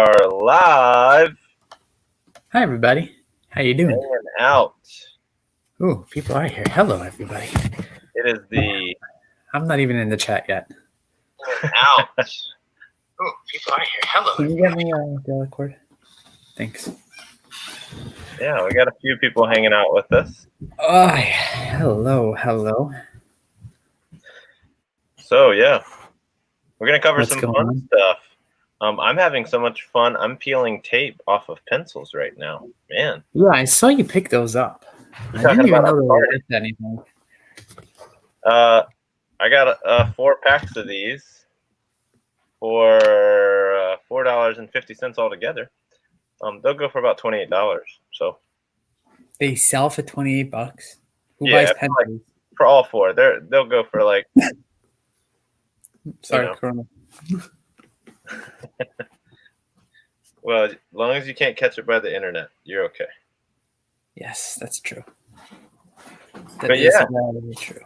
are live. Hi, everybody. How you doing? Hanging out. Ooh, people are here. Hello, everybody. It is the I'm not even in the chat yet. out. Ooh, people are here. Hello. Can you get me the cord? Thanks. Yeah, we got a few people hanging out with us. Oh, hello. So yeah, we're gonna cover What's some going fun on? stuff. I'm having so much fun. I'm peeling tape off of pencils right now, man. Yeah, I saw you pick those up. You I talking didn't even about know a they were party? worth anything. I got 4 packs of these for $4.50 altogether. They'll go for about $28. So They sell for $28. Who yeah, buys pencils? for all 4, they'll go for like Sorry, you know. Corona. Well, as long as you can't catch it by the internet, you're okay. Yes, that's true. But yeah, very true.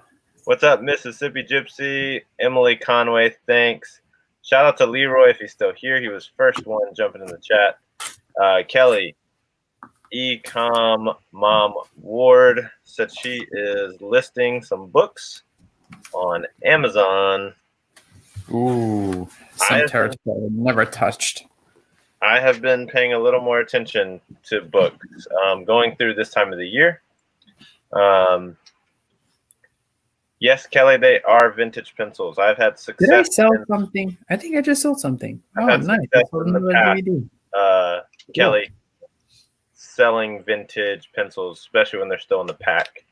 what's up, Mississippi Gypsy, Emily Conway? Thanks. Shout out to Leroy if he's still here. He was first one jumping in the chat. Kelly, Ecom Mom Ward said she is listing some books on Amazon. Ooh, some territory never touched. I have been paying a little more attention to books going through this time of the year. Yes, Kelly, they are vintage pencils. I've had success. Did I sell something? I think I just sold something. I've had nice. success in the past, Kelly, selling vintage pencils, especially when they're still in the pack.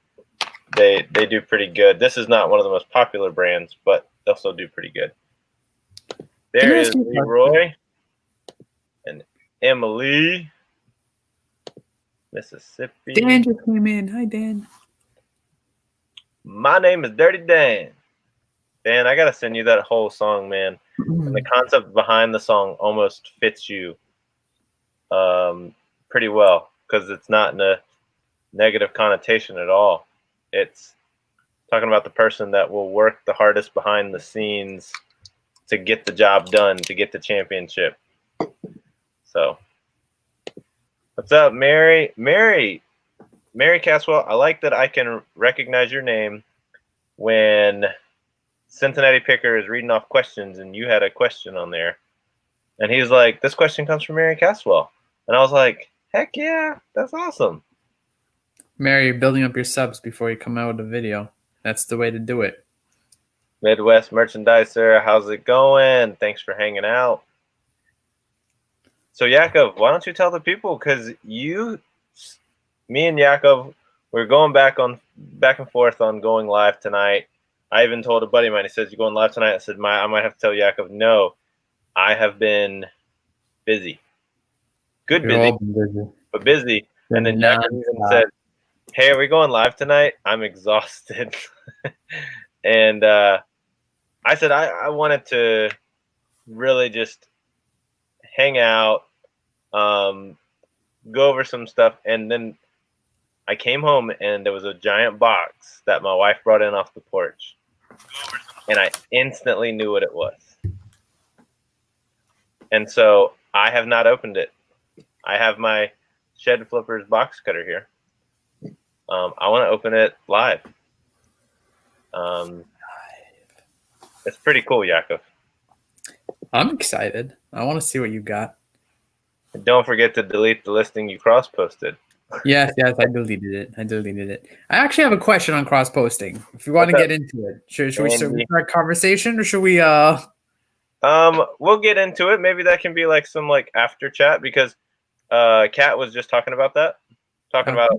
They do pretty good. This is not one of the most popular brands, but they'll still do pretty good. There is Leroy and Emily, Mississippi. Dan just came in. Hi, Dan. My name is Dirty Dan. Dan, I gotta send you that whole song, man. And the concept behind the song almost fits you pretty well because it's not in a negative connotation at all. It's talking about the person that will work the hardest behind the scenes to get the job done, to get the championship. So, what's up, Mary? Mary Caswell, I like that I can recognize your name when Cincinnati Picker is reading off questions and you had a question on there. And he's like, this question comes from Mary Caswell. And I was like, heck yeah, that's awesome. Mary, you're building up your subs before you come out with a video. That's the way to do it. Midwest Merchandiser, how's it going? Thanks for hanging out. So Yaakov, why don't you tell the people? Because me and Yaakov, we're going back and forth on going live tonight. I even told a buddy of mine, he says, you going live tonight? I said, I might have to tell Yaakov, no, I have been busy. Busy. But busy. And then Yaakov even said, hey, are we going live tonight? I'm exhausted. And I said, I wanted to really just hang out, go over some stuff. And then I came home and there was a giant box that my wife brought in off the porch. And I instantly knew what it was. And so I have not opened it. I have my Shed Flippers box cutter here. I want to open it live. It's pretty cool, Yaakov. I'm excited. I want to see what you got. And don't forget to delete the listing you cross-posted. Yes, I deleted it. I actually have a question on cross-posting. If you want to get into it, should we start a conversation or should we? We'll get into it. Maybe that can be like some after chat because Kat was just talking about that, about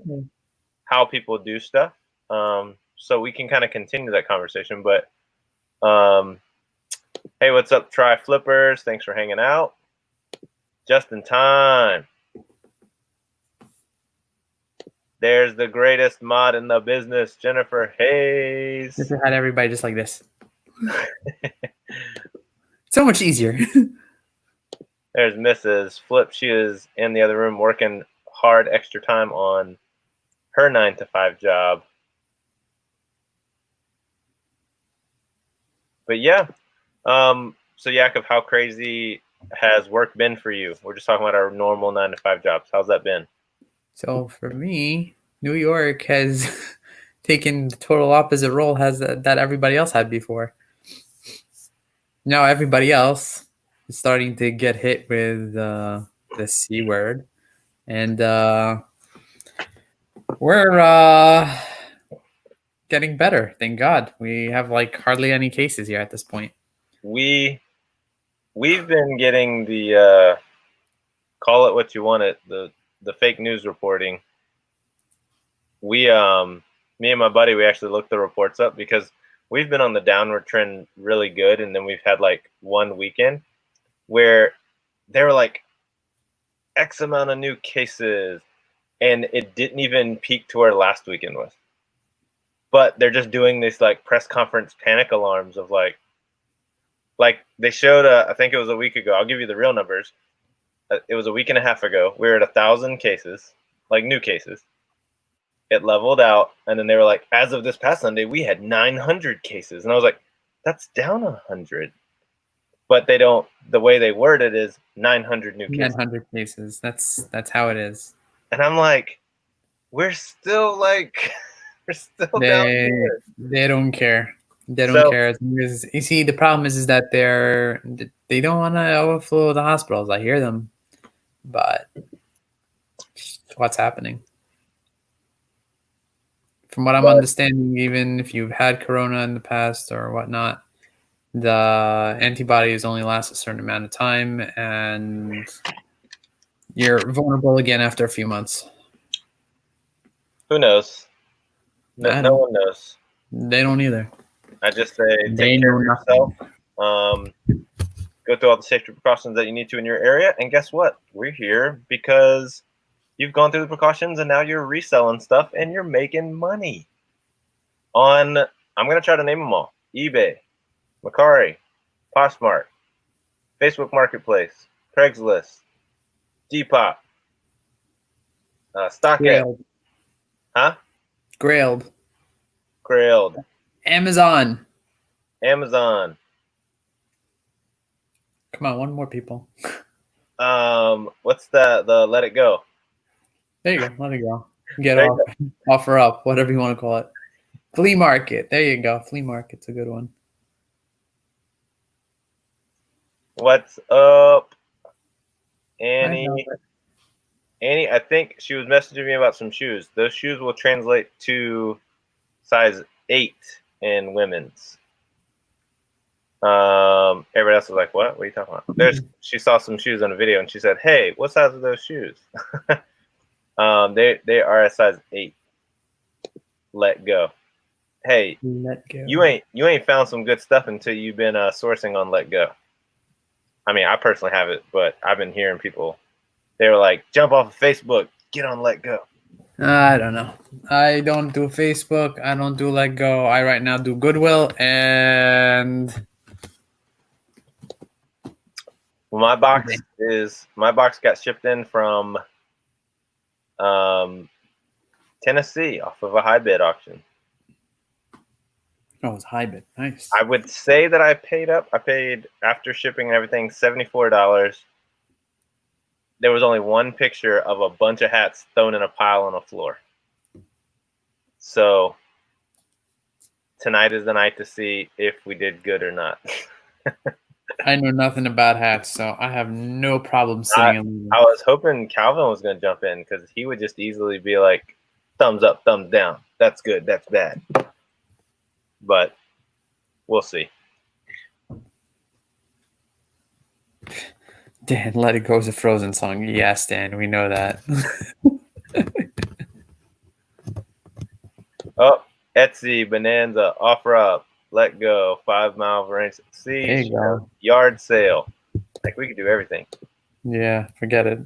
how people do stuff. So we can kind of continue that conversation. But hey, what's up, Try Flippers? Thanks for hanging out. Just in time. There's the greatest mod in the business, Jennifer Hayes. Just had everybody just like this. So much easier. There's Mrs. Flip. She is in the other room working hard extra time on her 9-to-5 job. But yeah, so Yaakov, how crazy has work been for you? We're just talking about our normal 9-to-5 jobs. How's that been? So for me, New York has taken the total opposite role has that everybody else had before. Now everybody else is starting to get hit with the C word, and we're getting better. Thank God. We have like hardly any cases here at this point. We've been getting the call it what you want it, the fake news reporting. Me and my buddy, we actually looked the reports up because we've been on the downward trend really good, and then we've had like one weekend where there were like X amount of new cases, and it didn't even peak to where last weekend was. But they're just doing this like press conference panic alarms of like they showed I think it was a week ago. I'll give you the real numbers. It was a week and a half ago. We were at 1,000 cases, like new cases. It leveled out, and then they were like, as of this past Sunday, we had 900 cases, and I was like, that's down 100. But they don't. The way they word it is 900 new cases. 900 cases. That's how it is. And I'm like, we're still down here. They don't care. They don't care. You see, the problem is that they don't want to overflow the hospitals. I hear them, but what's happening? From what I'm understanding, even if you've had corona in the past or whatnot, the antibodies only last a certain amount of time, and you're vulnerable again after a few months. Who knows? No one knows. They don't either. I just say take care of yourself. Go through all the safety precautions that you need to in your area. And guess what? We're here because you've gone through the precautions, and now you're reselling stuff, and you're making money. I'm going to try to name them all. eBay, Mercari, Poshmark, Facebook Marketplace, Craigslist, Depop, StockX. Huh? Grailed. Amazon. Come on, one more, people. What's the Let It Go? There you go. Let it go. Get off. Offer up. Whatever you want to call it. Flea market. There you go. Flea market's a good one. What's up, Annie? Annie, I think she was messaging me about some shoes. Those shoes will translate to size 8 in women's. Everybody else was like, "What? What are you talking about?" She saw some shoes on a video, and she said, "Hey, what size are those shoes?" They are a size 8. Let go. Hey, Let go. You ain't found some good stuff until you've been sourcing on Let Go. I mean, I personally haven't, but I've been hearing people. They were like, "Jump off of Facebook, get on Let Go." I don't know. I don't do Facebook. I don't do Let Go. I right now do Goodwill, and my box got shipped in from Tennessee off of a high bid auction. Oh, it's high bid. Nice. I would say that I paid up. I paid after shipping and everything $74. There was only one picture of a bunch of hats thrown in a pile on the floor. So tonight is the night to see if we did good or not. I know nothing about hats, so I have no problem sitting in. I was hoping Calvin was going to jump in because he would just easily be like, thumbs up, thumbs down. That's good, that's bad. But we'll see. Dan, Let It Go is a Frozen song. Yes, Dan, we know that. Oh, Etsy, Bonanza, offer up, Let Go, 5 mile range. See, yard sale. Like we could do everything. Yeah, forget it.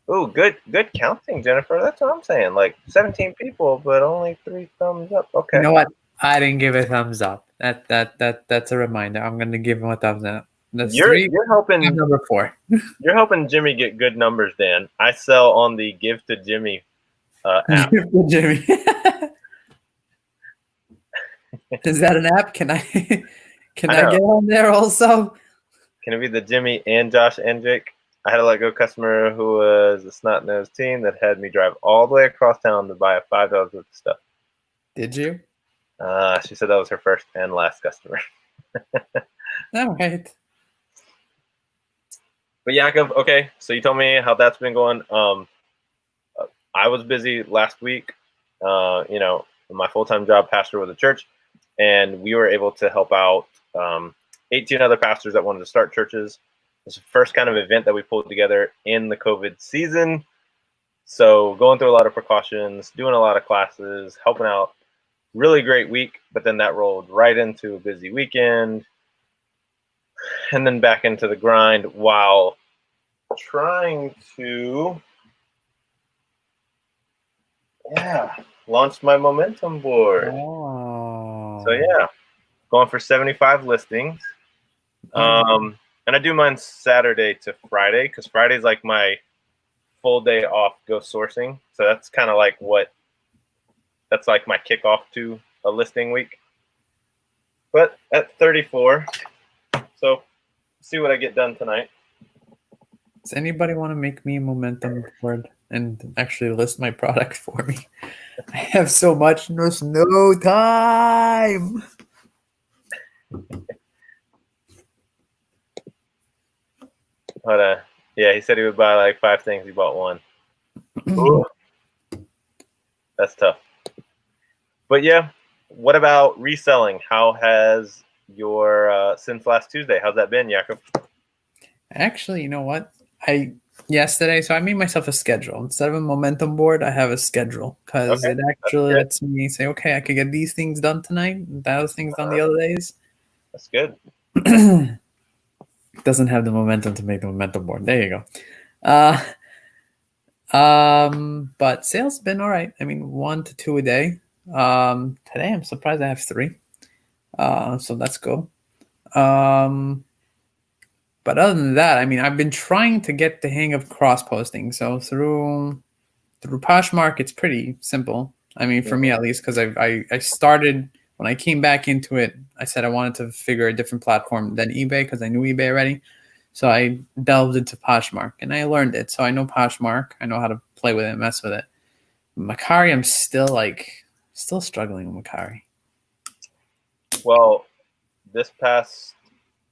Ooh, good counting, Jennifer. That's what I'm saying. Like 17 people, but only 3 thumbs up. Okay. You know what? I didn't give a thumbs up. That's a reminder. I'm gonna give him a thumbs up. That's you're hoping number 4. You're hoping Jimmy get good numbers, Dan. I sell on the Give to Jimmy app. Give to Jimmy. Is that an app? Can I get on there also? Can it be the Jimmy and Josh and Jake? I had a let go customer who was a snot-nosed teen that had me drive all the way across town to buy a $5 worth of stuff. Did you? She said that was her first and last customer. All right. But Yaakov, okay, so you told me how that's been going. I was busy last week, my full-time job, pastor with a church, and we were able to help out 18 other pastors that wanted to start churches. It's the first kind of event that we pulled together in the COVID season. So going through a lot of precautions, doing a lot of classes, helping out. Really great week, but then that rolled right into a busy weekend and then back into the grind while trying to launch my momentum board. Oh. So yeah, going for 75 listings. And I do mine Saturday to Friday because Friday's like my full day off go sourcing. So that's kind of like that's like my kickoff to a listing week. But at 34, so see what I get done tonight. Does anybody want to make me a momentum board and actually list my product for me? I have so much, there's no time. Yeah, he said he would buy like 5 things. He bought 1. Ooh. That's tough. But yeah, what about reselling? How has your since last Tuesday? How's that been, Yaakov? Actually, you know what? Yesterday, so I made myself a schedule. Instead of a momentum board, I have a schedule because it actually lets me say, okay, I could get these things done tonight, those things done the other days. That's good. Doesn't have the momentum to make the momentum board. There you go. But sales been all right. I mean, 1 to 2 a day. Today I'm surprised I have 3. So that's cool. But other than that, I mean, I've been trying to get the hang of cross posting. So through Poshmark, it's pretty simple. I mean, for me at least, because I started when I came back into it. I said I wanted to figure a different platform than eBay because I knew eBay already. So I delved into Poshmark and I learned it. So I know Poshmark. I know how to play with it, mess with it. Mercari, I'm still struggling with Mercari. Well, this past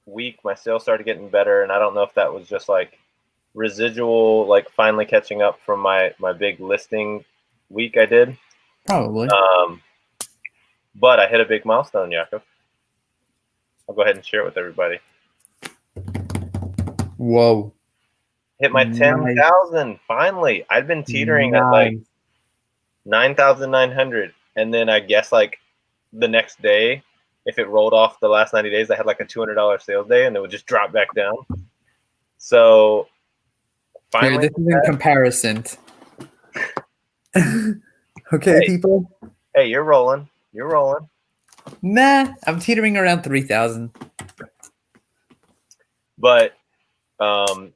week my sales started getting better, and I don't know if that was just like residual, like finally catching up from my big listing week I did. Probably. But I hit a big milestone, Yaakov. I'll go ahead and share it with everybody. Whoa. Hit my 10,000 finally. I'd been teetering at like 9,900, and then I guess like the next day, if it rolled off the last 90 days, I had like a $200 sales day, and it would just drop back down. So finally, here, this is in comparison. Okay, hey, people. Hey, you're rolling. You're rolling. Nah, I'm teetering around 3,000. But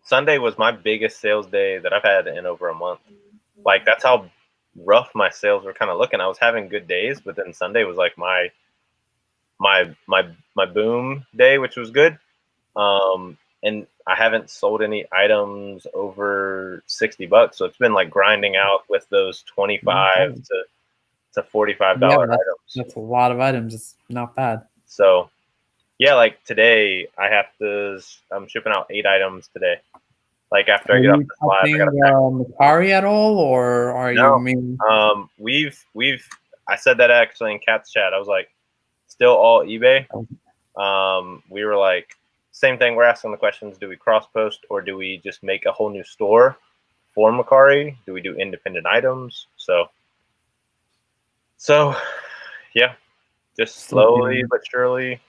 Sunday was my biggest sales day that I've had in over a month. Like, that's how rough my sales were kind of looking. I was having good days, but then Sunday was like my boom day, which was good. And I haven't sold any items over $60, so it's been like grinding out with those $25 to $45 items. That's a lot of items. It's not bad. So yeah, like today I'm shipping out 8 items today. Like after I get off this live, I gotta pack. Mercari at all, or are you? I said that actually in Cat's chat. I was like, still all eBay. We were like, same thing. We're asking the questions: do we cross post, or do we just make a whole new store for Mercari? Do we do independent items? So yeah, just slowly but surely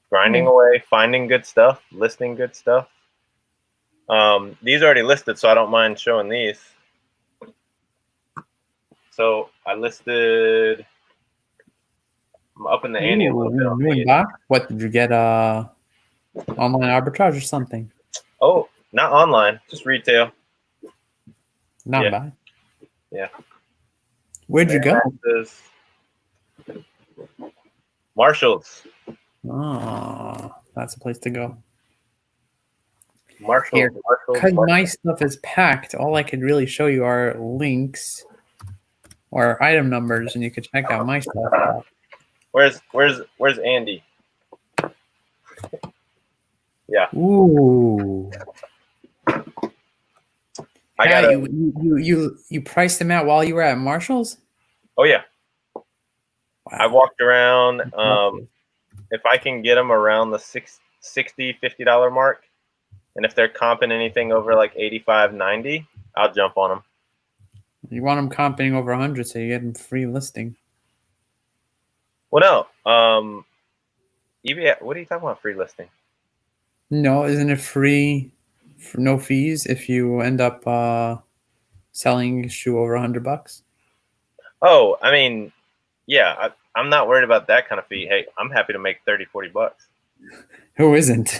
grinding away, finding good stuff, listing good stuff. These are already listed, so I don't mind showing these. So I listed. I'm up in the ante a little bit. What did you get? Online arbitrage or something? Oh, not online, just retail. Not bad. Yeah. Where'd you go? Marshall's. Oh, that's a place to go. Here, Marshall. because my stuff is packed, all I could really show you are links or item numbers, and you could check out my stuff. Where's Andy? Yeah. Ooh. I Yeah, got you priced them out while you were at Marshall's? Oh yeah. Wow. I walked around. Impressive. If I can get them around the $60, $50 mark, and if they're comping anything over like 85, 90, I'll jump on them. You want them comping over 100, so you get them free listing. Well, no. eBay. What are you talking about? Free listing? No, isn't it free for no fees if you end up selling a shoe over $100? Oh, I mean, yeah. I'm not worried about that kind of fee. Hey, I'm happy to make 30, 40 bucks. Who isn't?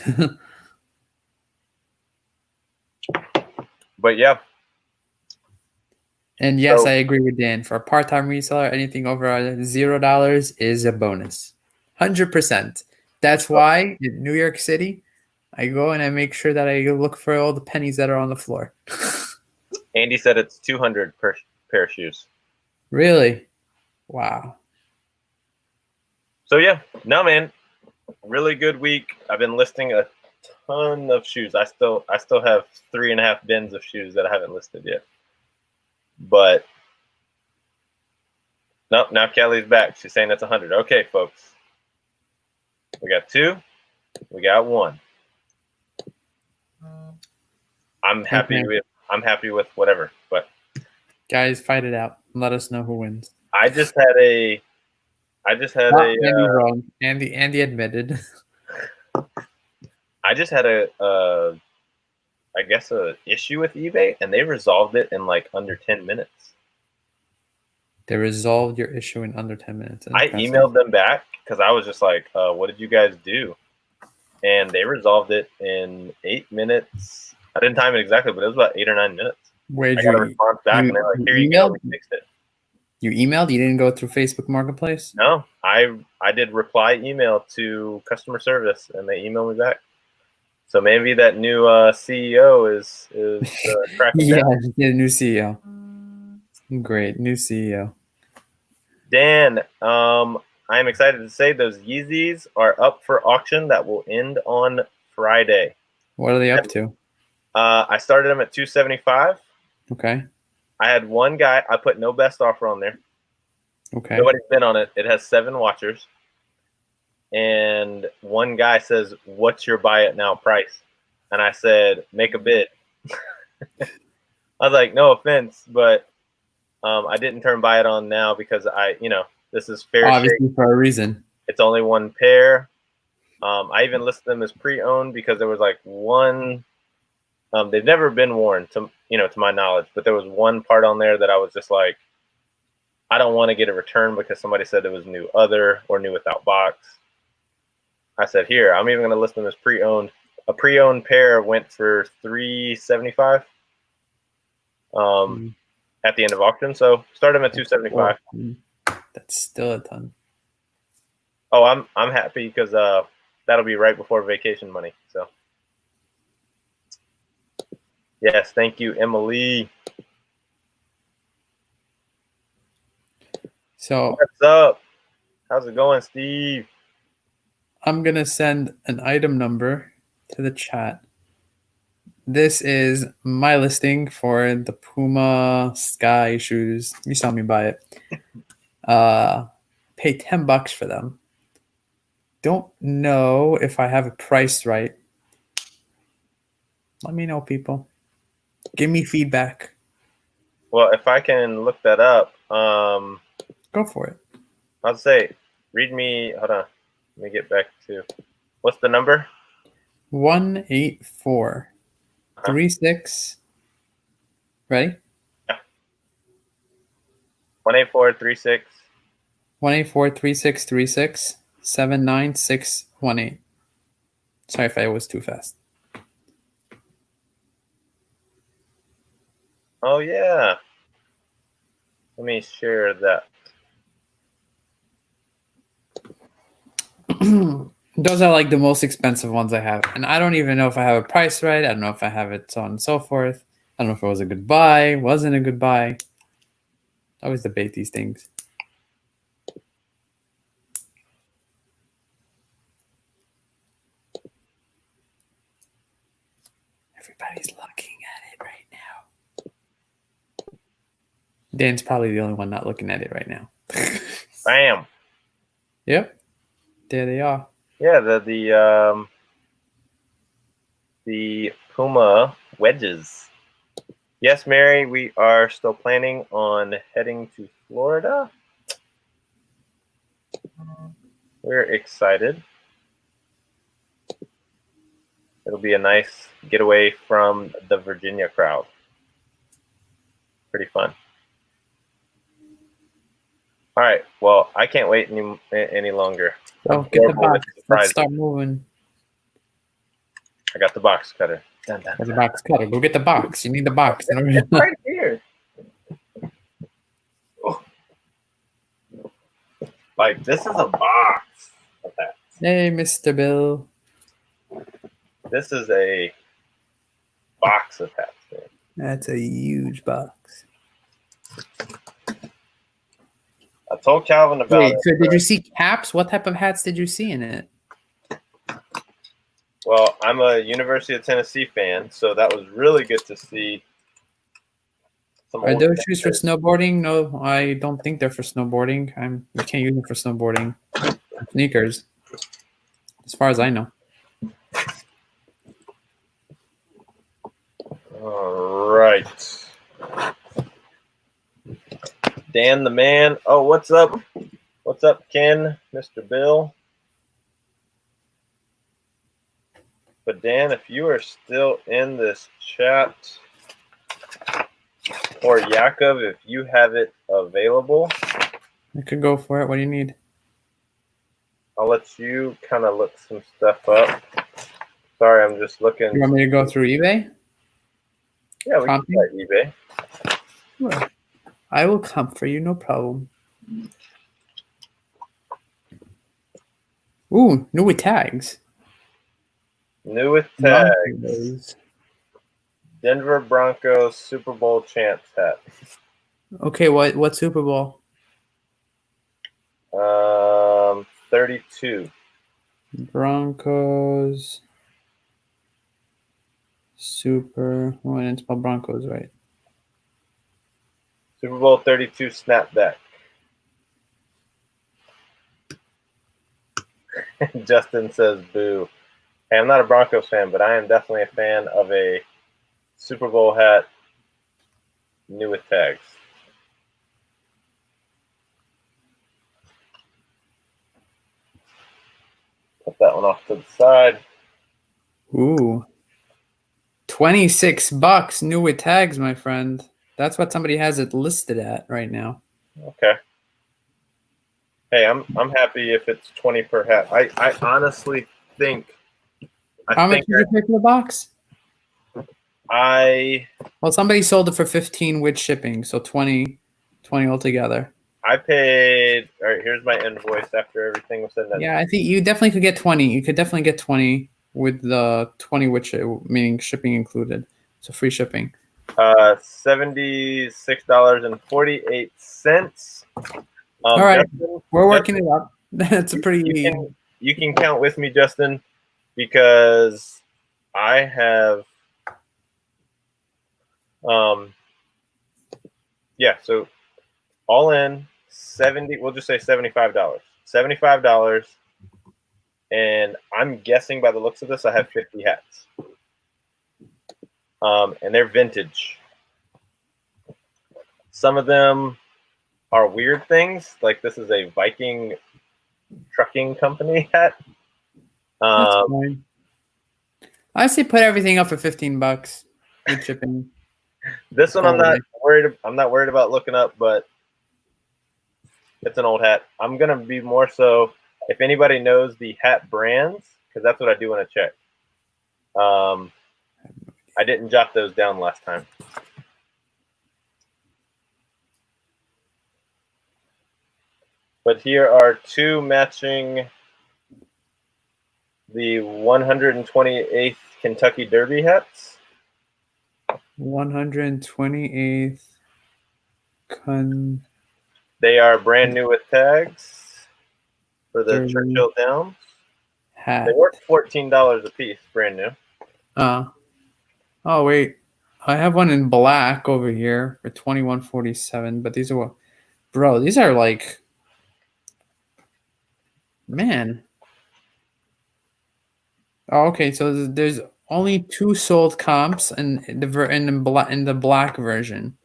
But yeah. And yes, I agree with Dan. For a part-time reseller, anything over $0 is a bonus. 100%. That's why in New York City, I go and I make sure that I look for all the pennies that are on the floor. Andy said it's 200 per pair of shoes. Really? Wow. So yeah, no man, really good week. I've been listing a ton of shoes. I still have 3.5 bins of shoes that I haven't listed yet. But no, now Kelly's back. She's saying it's 100. Okay, folks. We got 2. We got 1. I'm happy with whatever. But guys, fight it out. Let us know who wins. I just had a Andy's wrong. Andy admitted. I just had a issue with eBay, and they resolved it in like under 10 minutes. They resolved your issue in under 10 minutes. I emailed them back because I was just like, what did you guys do? And they resolved it in 8 minutes. I didn't time it exactly, but it was about 8 or 9 minutes. I got a response back, and they're like, here you go, we fixed it. You emailed? You didn't go through Facebook Marketplace? No, I did reply email to customer service, and they emailed me back. So maybe that new CEO is cracking down. Yeah, new CEO. Great, new CEO. Dan, I am excited to say those Yeezys are up for auction. That will end on Friday. What are they up to? I started them at $275. Okay. I had one guy. I put no best offer on there. Okay. Nobody's been on it. It has 7 watchers. And one guy says, "What's your buy it now price?" And I said, "Make a bid." I was like, "No offense, but I didn't turn buy it on now because this is fair. Obviously shake. For a reason. It's only one pair. I even listed them as pre-owned because there was like one. They've never been worn to my knowledge, but there was one part on there that I was just like, I don't want to get a return because somebody said it was new or new without box. I said, here, I'm even going to list them as pre-owned. A pre-owned pair went for $375 at the end of auction. So start them at $275. That's still a ton. Oh, I'm happy because that'll be right before vacation money. So yes, thank you, Emily. So what's up? How's it going, Steve? I'm going to send an item number to the chat. This is my listing for the Puma Sky shoes. You saw me buy it. Pay $10 for them. Don't know if I have it priced right. Let me know, people. Give me feedback. Well, if I can look that up, go for it. I'll say, read me. Hold on. Let me get back to what's the number? 18436. Ready? Yeah. 18436. 1843636 79618. Sorry if I was too fast. Oh yeah. Let me share that. Those are like the most expensive ones I have. And I don't even know if I have a price right. I don't know if I have it so on and so forth. I don't know if it was a good buy, wasn't a good buy. I always debate these things. Everybody's looking at it right now. Dan's probably the only one not looking at it right now. Bam. Yep. There they are. Yeah, the Puma wedges. Yes, Mary, we are still planning on heading to Florida. We're excited. It'll be a nice getaway from the Virginia crowd. Pretty fun. All right. Well, I can't wait any longer. Oh, get the box. Let's start moving. I got the box cutter. Dun, dun, dun. The box cutter. Go get the box. You need the box. It's right here. Oh. Like, this is a box of hats. Hey, Mr. Bill. This is a box of hats, man. That's a huge box. I told Calvin about it. So did you see caps? What type of hats did you see in it? Well, I'm a University of Tennessee fan, so that was really good to see. Are those shoes for snowboarding? No, I don't think they're for snowboarding. You can't use them for snowboarding. Sneakers, as far as I know. All right. Dan the man. Oh, what's up? What's up, Ken? Mr. Bill. But Dan, if you are still in this chat, or Yaakov, if you have it available, I could go for it. What do you need? I'll let you kind of look some stuff up. Sorry, I'm just looking. You want me to go through eBay? Yeah, we can try eBay. Sure. I will come for you, no problem. Ooh, new with tags. New with tags. Denver Broncos Super Bowl champs hat. Okay, what Super Bowl? 32. Broncos Super. Oh, I didn't spell Broncos right. Super Bowl 32 snapback. Justin says boo. Hey, I'm not a Broncos fan, but I am definitely a fan of a Super Bowl hat new with tags. Put that one off to the side. Ooh. $26 new with tags, my friend. That's what somebody has it listed at right now. Okay. Hey, I'm happy if it's 20 per hat. I honestly think. How much did you pay for the box? Well, somebody sold it for 15 with shipping, so 20 altogether. I paid. All right, here's my invoice after everything was said. Yeah, I think you definitely could get 20. You could definitely get 20 with the 20 which meaning shipping included, so free shipping. $76.48. All right, Justin, we're working it up. That's a pretty. You can count with me, Justin, because I have. Yeah, so all in 70. We'll just say $75. $75, and I'm guessing by the looks of this, I have 50 hats. And they're vintage. Some of them are weird things, like this is a Viking trucking company hat. That's fine. I say put everything up for $15 with shipping. This one I'm not worried about looking up, but it's an old hat. I'm gonna be more so if anybody knows the hat brands, because that's what I do want to check. I didn't jot those down last time. But here are two matching The 128th Kentucky Derby hats. 128th They are brand new with tags for the Derby Churchill Downs. hat. They worth $14 a piece, brand new. Oh wait, I have one in black over here for $21.47. But these are what, bro? These are like, man. Oh, okay. So there's only 2 sold comps in the black version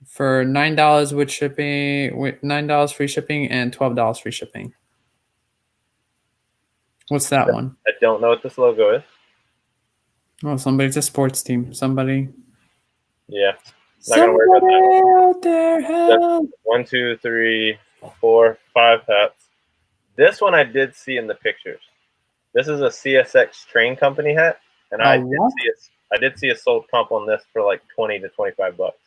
for $9 with shipping, with $9 free shipping and $12 free shipping. What's that one? I don't know what this logo is. Oh, somebody's a sports team. Somebody. Yeah. Not gonna worry about that. Out there, help. 1, 2, 3, 4, 5 hats. This one I did see in the pictures. This is a CSX train company hat, and I did see a sold comp on this for like 20 to 25 bucks.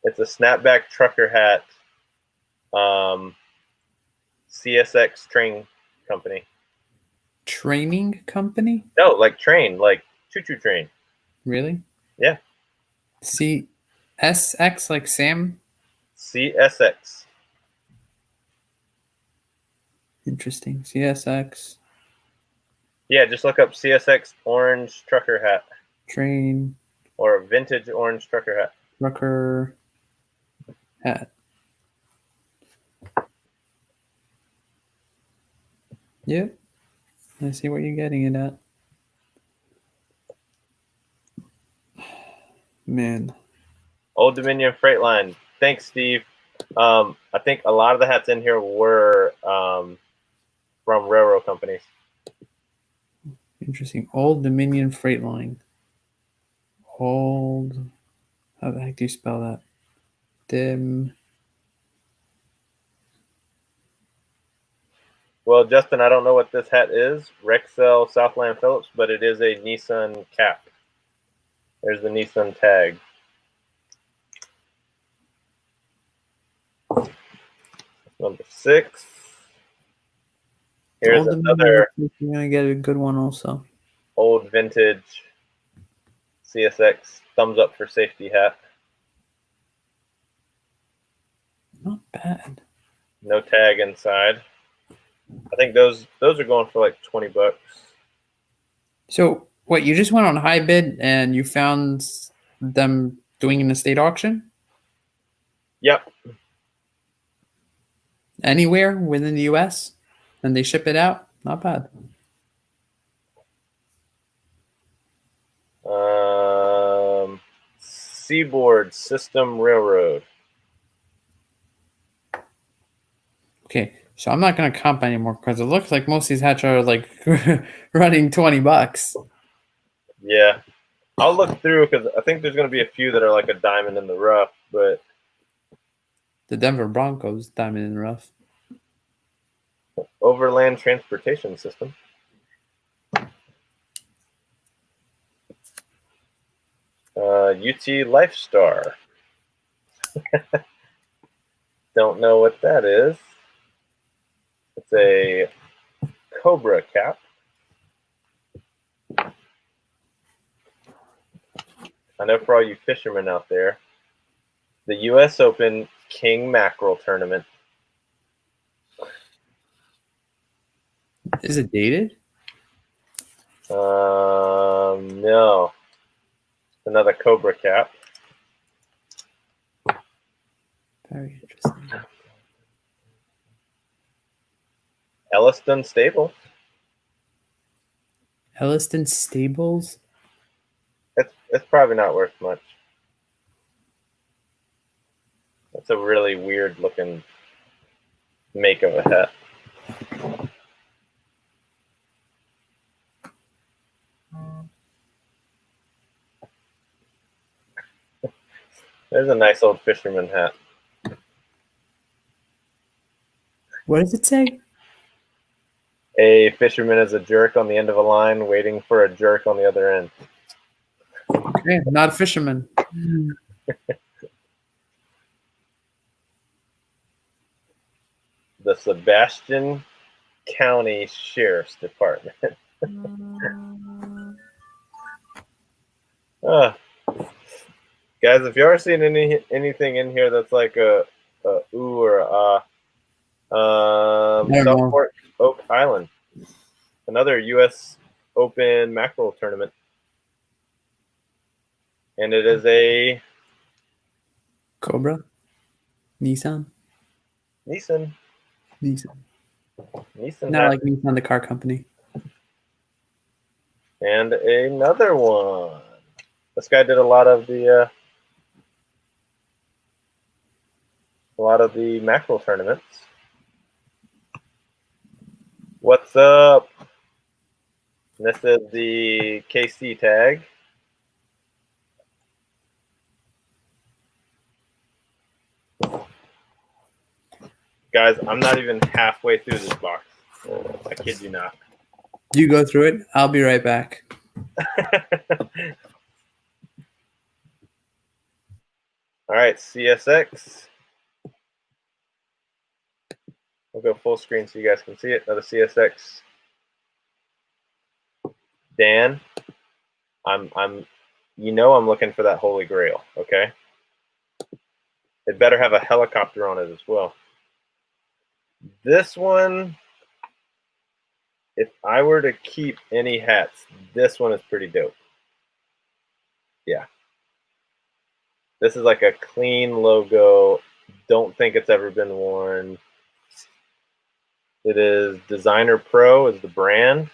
It's a snapback trucker hat. CSX train company. Training company? No, like train, like choo-choo train. Really? Yeah. CSX, like Sam? CSX. Interesting. CSX. Yeah, just look up CSX orange trucker hat. Train. Or a vintage orange trucker hat. Trucker hat. Yep. I see what you're getting it at. Man. Old Dominion Freight Thanks, Steve. I think a lot of the hats in here were from railroad companies. Interesting. Old Dominion Freight Line. Old. How the heck do you spell that? Well, Justin, I don't know what this hat is. Rexel Southland Phillips, but it is a Nissan cap. There's the Nissan tag. Number 6. Here's another. You're gonna get a good one also. Old vintage CSX thumbs up for safety hat. Not bad. No tag inside. I think those are going for like 20 bucks. So what, you just went on high bid and you found them doing an estate auction? Yep. Anywhere within the US? And they ship it out? Not bad. Seaboard System Railroad. Okay, so I'm not gonna comp anymore because it looks like most of these hats are like running 20 bucks. Yeah. I'll look through because I think there's going to be a few that are like a diamond in the rough, but The Denver Broncos, diamond in the rough. Overland Transportation System. UT Lifestar. Don't know what that is. It's a Cobra cap. I know for all you fishermen out there, the U.S. Open King Mackerel Tournament. Is it dated? No. Another Cobra cap. Very interesting. Elliston Stable. Elliston Stables? It's probably not worth much. That's a really weird looking make of a hat. There's a nice old fisherman hat. What does it say? A fisherman is a jerk on the end of a line waiting for a jerk on the other end. Okay, not a fisherman. The Sebastian County Sheriff's Department. Guys, if you are seeing anything in here that's like a ooh or a Southport Oak Island, another U.S. Open mackerel tournament, and it is a Cobra, Nissan. Nissan. Not like Nissan, the car company. And another one. This guy did a lot of the mackerel tournaments. What's up? And this is the KC tag. Guys, I'm not even halfway through this box. I kid you not. You go through it. I'll be right back. All right, CSX. We'll go full screen so you guys can see it. Another CSX. Dan, I'm looking for that Holy Grail, okay? It better have a helicopter on it as well. This one, if I were to keep any hats, this one is pretty dope. Yeah. This is like a clean logo. Don't think it's ever been worn. It is Designer Pro is the brand.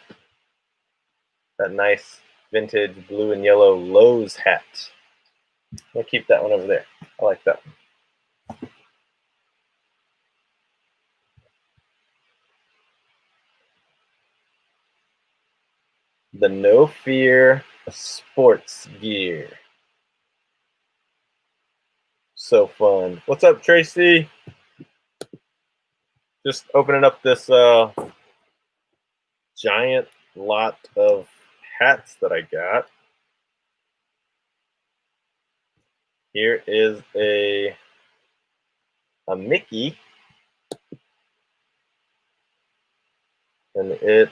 That nice vintage blue and yellow Lowe's hat. I'll keep that one over there. I like that one. The No Fear sports gear. So fun. What's up, Tracy? Just opening up this giant lot of hats that I got. Here is a Mickey. And it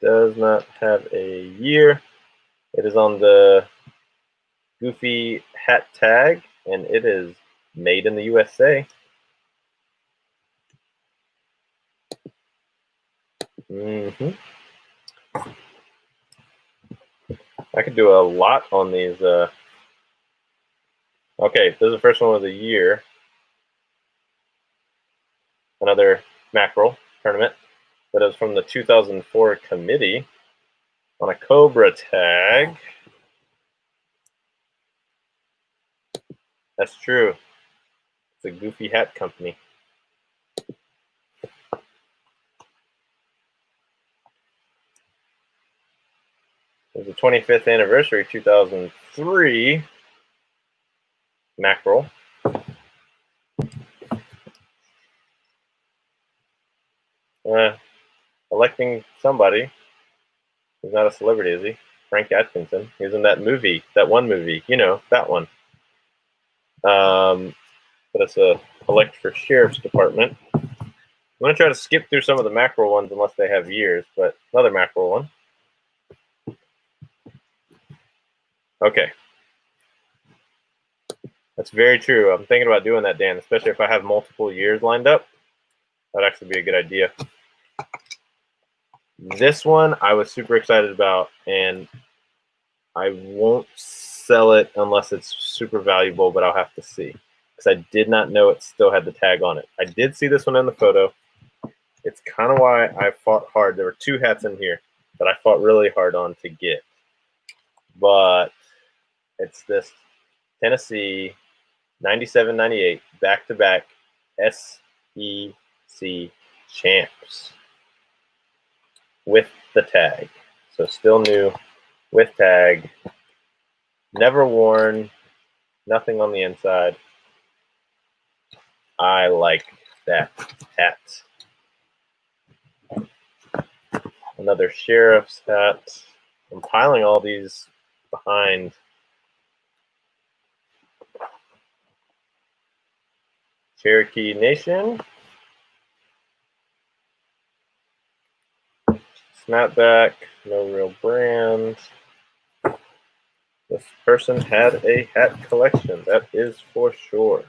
does not have a year. It is on the Goofy hat tag, and it is made in the USA. I could do a lot on these. Okay, this is the first one of the year. Another mackerel tournament that is from the 2004 committee on a Cobra tag. That's true. It's a Goofy hat company. It was the 25th anniversary, 2003 mackerel. Electing somebody. He's not a celebrity, is he? Frank Atkinson. He was in that movie, that one movie. You know, that one. But it's a elect for Sheriff's Department. I'm going to try to skip through some of the mackerel ones unless they have years, but another mackerel one. Okay. That's very true. I'm thinking about doing that, Dan, especially if I have multiple years lined up. That'd actually be a good idea. This one I was super excited about, and I won't sell it unless it's super valuable, but I'll have to see. Because I did not know it still had the tag on it. I did see this one in the photo. It's kind of why I fought hard. There were two hats in here that I fought really hard on to get. But it's this Tennessee 97-98 back-to-back SEC champs with the tag. So still new with tag. Never worn. Nothing on the inside. I like that hat. Another sheriff's hat. I'm piling all these behind. Cherokee Nation. snapback, no real brand. This person had a hat collection, that is for sure.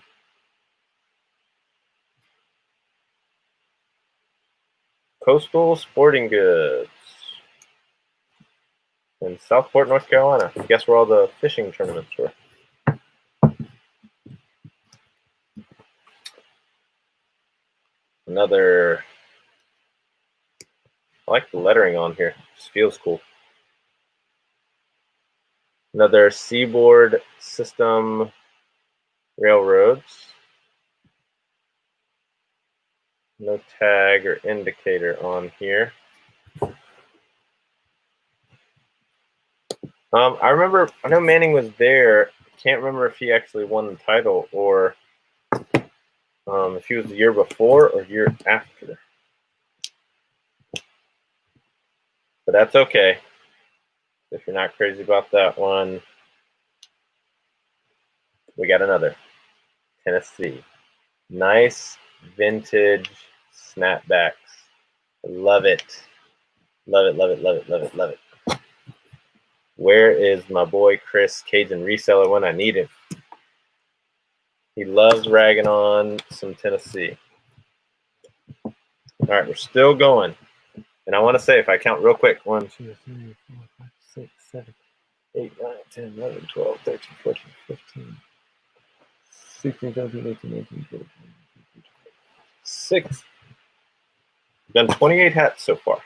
Coastal Sporting Goods in Southport, North Carolina. I guess where all the fishing tournaments were. Another, I like the lettering on here. Just feels cool. Another Seaboard System Railroads. No tag or indicator on here. I know Manning was there. Can't remember if he actually won the title or if he was the year before or year after. But that's okay. If you're not crazy about that one, we got another. Tennessee. Nice vintage snapbacks. Love it. Love it, love it, love it, love it, love it. Where is my boy Chris, Cajun Reseller, when I need him? He loves ragging on some Tennessee. All right, we're still going. And I want to say, if I count real quick, 1, 2, 3, 4, 5, 6, 7, 8, 9, 10, 11, 12, 13, 14, 15, 16, 17, 18, 19, 20, 6. We've done 28 hats so far.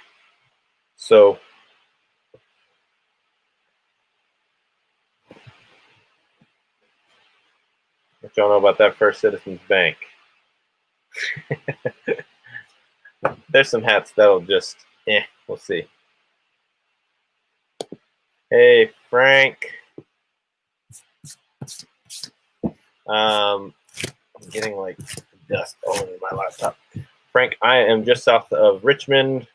So what y'all know about that First Citizens Bank? There's some hats that'll just, we'll see. Hey, Frank. I'm getting like dust all over my laptop. Frank, I am just south of Richmond.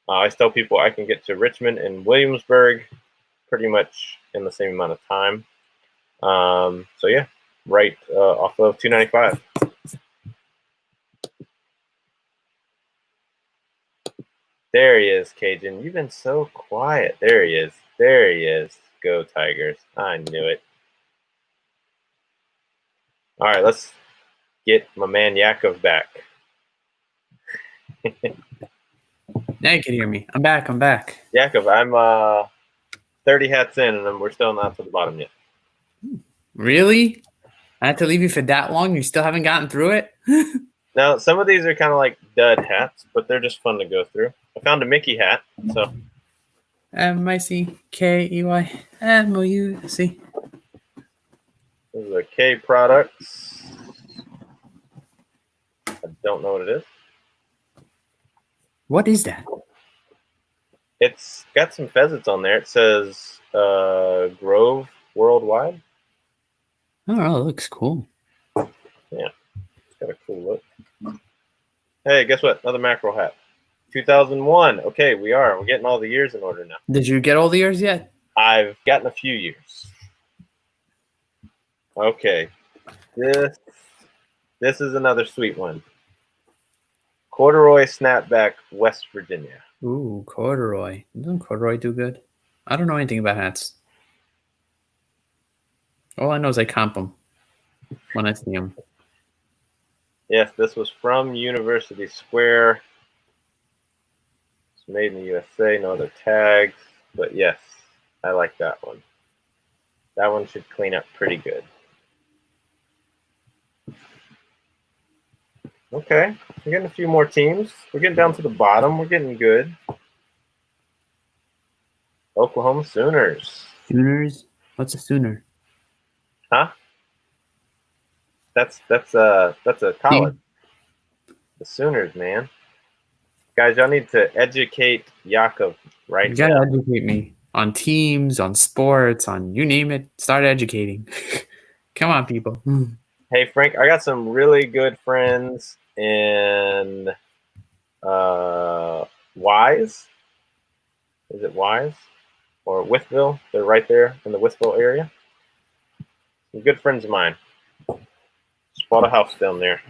I tell people I can get to Richmond and Williamsburg pretty much in the same amount of time. So yeah, right off of 295. There he is, Cajun. You've been so quiet. There he is. There he is. Go Tigers. I knew it. All right, let's get my man Yaakov back. Now you can hear me. I'm back. Yaakov, I'm 30 hats in, and we're still not to the bottom yet. Really? I had to leave you for that long? You still haven't gotten through it? Now, some of these are kind of like dud hats, but they're just fun to go through. I found a Mickey hat, so. MICKEYMOUC. These are K products. I don't know what it is. What is that? It's got some pheasants on there. It says Grove Worldwide. Oh, it looks cool. Yeah, it's got a cool look. Hey, guess what? Another mackerel hat. 2001. Okay, we're getting all the years in order now. Did you get all the years yet? I've gotten a few years. Okay, this is another sweet one. Corduroy snapback, West Virginia. Ooh, corduroy. Doesn't corduroy do good? I don't know anything about hats. All I know is I comp them when I see them. Yes, this was from University Square. It's made in the USA, no other tags. But yes, I like that one. That one should clean up pretty good. Okay, we're getting a few more teams. We're getting down to the bottom. We're getting good. Oklahoma Sooners. Sooners? What's a Sooner? Huh? That's a college. The Sooners, man. Guys, y'all need to educate Yaakov right now. You gotta educate me on teams, on sports, on you name it. Start educating. Come on, people. Hey, Frank, I got some really good friends in Wise. Is it Wise? Or Withville? They're right there in the Withville area. Some good friends of mine. Just bought a house down there.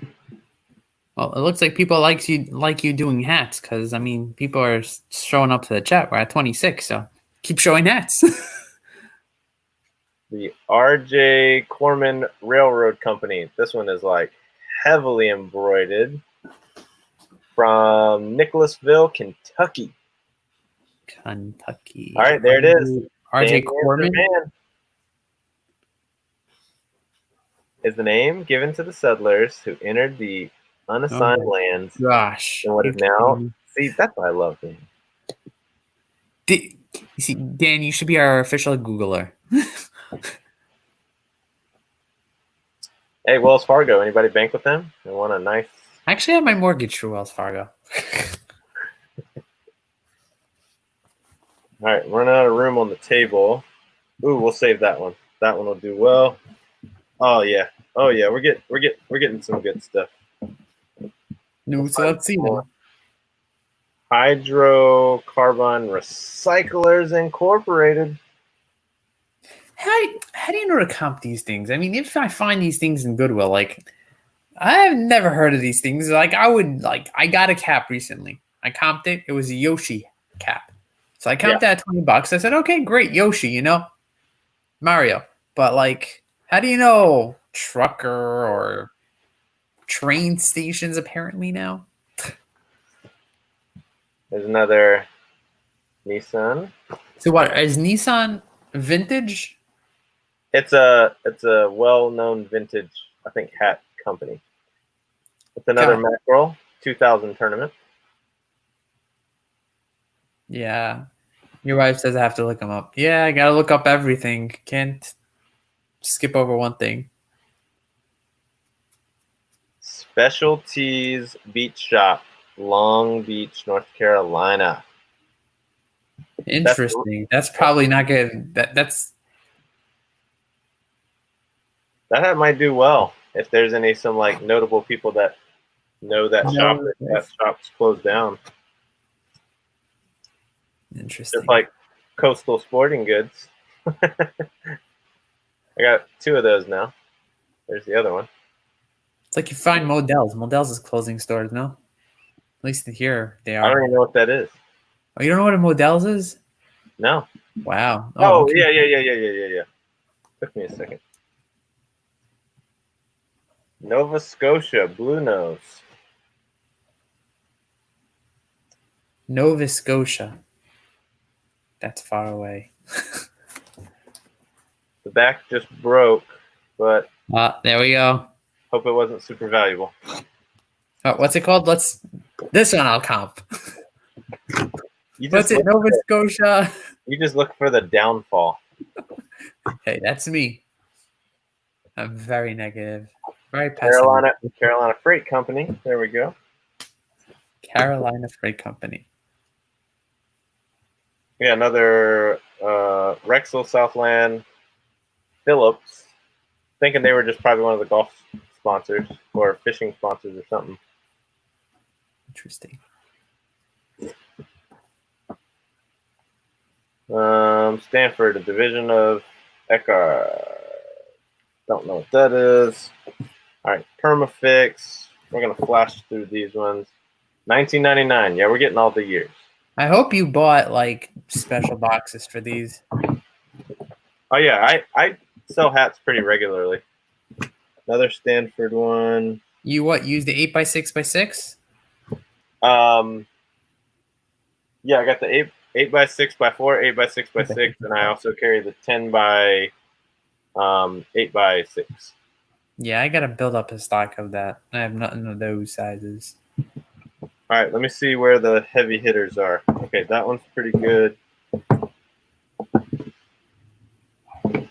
Well, it looks like people like you doing hats because I mean people are showing up to the chat. We're at 26, so keep showing hats. The R.J. Corman Railroad Company. This one is like heavily embroidered from Nicholasville, Kentucky. Kentucky. All right, there it is. R.J. Dan the Answer Corman. Man is the name given to the settlers who entered the unassigned lands Gosh, in what is now. See, that's what I love, man. You see, Dan, you should be our official Googler. Hey, Wells Fargo. Anybody bank with them? They want a nice. I actually have my mortgage through Wells Fargo. All right, running out of room on the table. Ooh, we'll save that one. That one will do well. Oh yeah, we're getting some good stuff. No, so let's see them. Hydrocarbon Recyclers Incorporated. How do you know to comp these things? I mean, if I find these things in Goodwill, like I've never heard of these things. Like I got a cap recently. I comped it. It was a Yoshi cap. So I comped that at $20. I said, okay, great, Yoshi, you know, Mario. But like, how do you know trucker or train stations apparently now? There's another Nissan. So what is Nissan vintage? It's a well-known vintage, I think, hat company. It's another mackerel 2000 tournament. Yeah. Your wife says I have to look them up. Yeah, I gotta look up everything. Can't skip over one thing. Specialties Beach Shop, Long Beach, North Carolina. Interesting. That's probably not good. That hat might do well if there's some like notable people that know that shop. That shop's closed down. Interesting. Just like Coastal Sporting Goods. I got 2 of those now. There's the other one. It's like you find Modell's. Modell's is closing stores, no? At least here they are. I don't even know what that is. Oh, you don't know what a Modell's is? No. Wow. Oh, okay. Yeah. Took me a second. Nova Scotia, Blue Nose. Nova Scotia. That's far away. The back just broke, but there we go. Hope it wasn't super valuable. What's it called? This one I'll comp. What's it? Nova Scotia. You just look for the downfall. Hey, that's me. I'm very negative. Very pessimistic. Carolina Freight Company. There we go. Carolina Freight Company. Yeah, another Rexel Southland Phillips. Thinking they were just probably one of the golf sponsors or fishing sponsors or something. Interesting. Stanford, a division of Eckhart. Don't know what that is. All right, Permafix. We're going to flash through these ones. 1999. Yeah, we're getting all the years. I hope you bought like special boxes for these. Oh yeah, I sell hats pretty regularly. Another Stanford one. You use the 8x6x6? Yeah, I got the 8x6x4, 8x6x6, and I also carry the 8x6. Yeah, I gotta build up a stock of that. I have nothing of those sizes. All right, let me see where the heavy hitters are. Okay, that one's pretty good.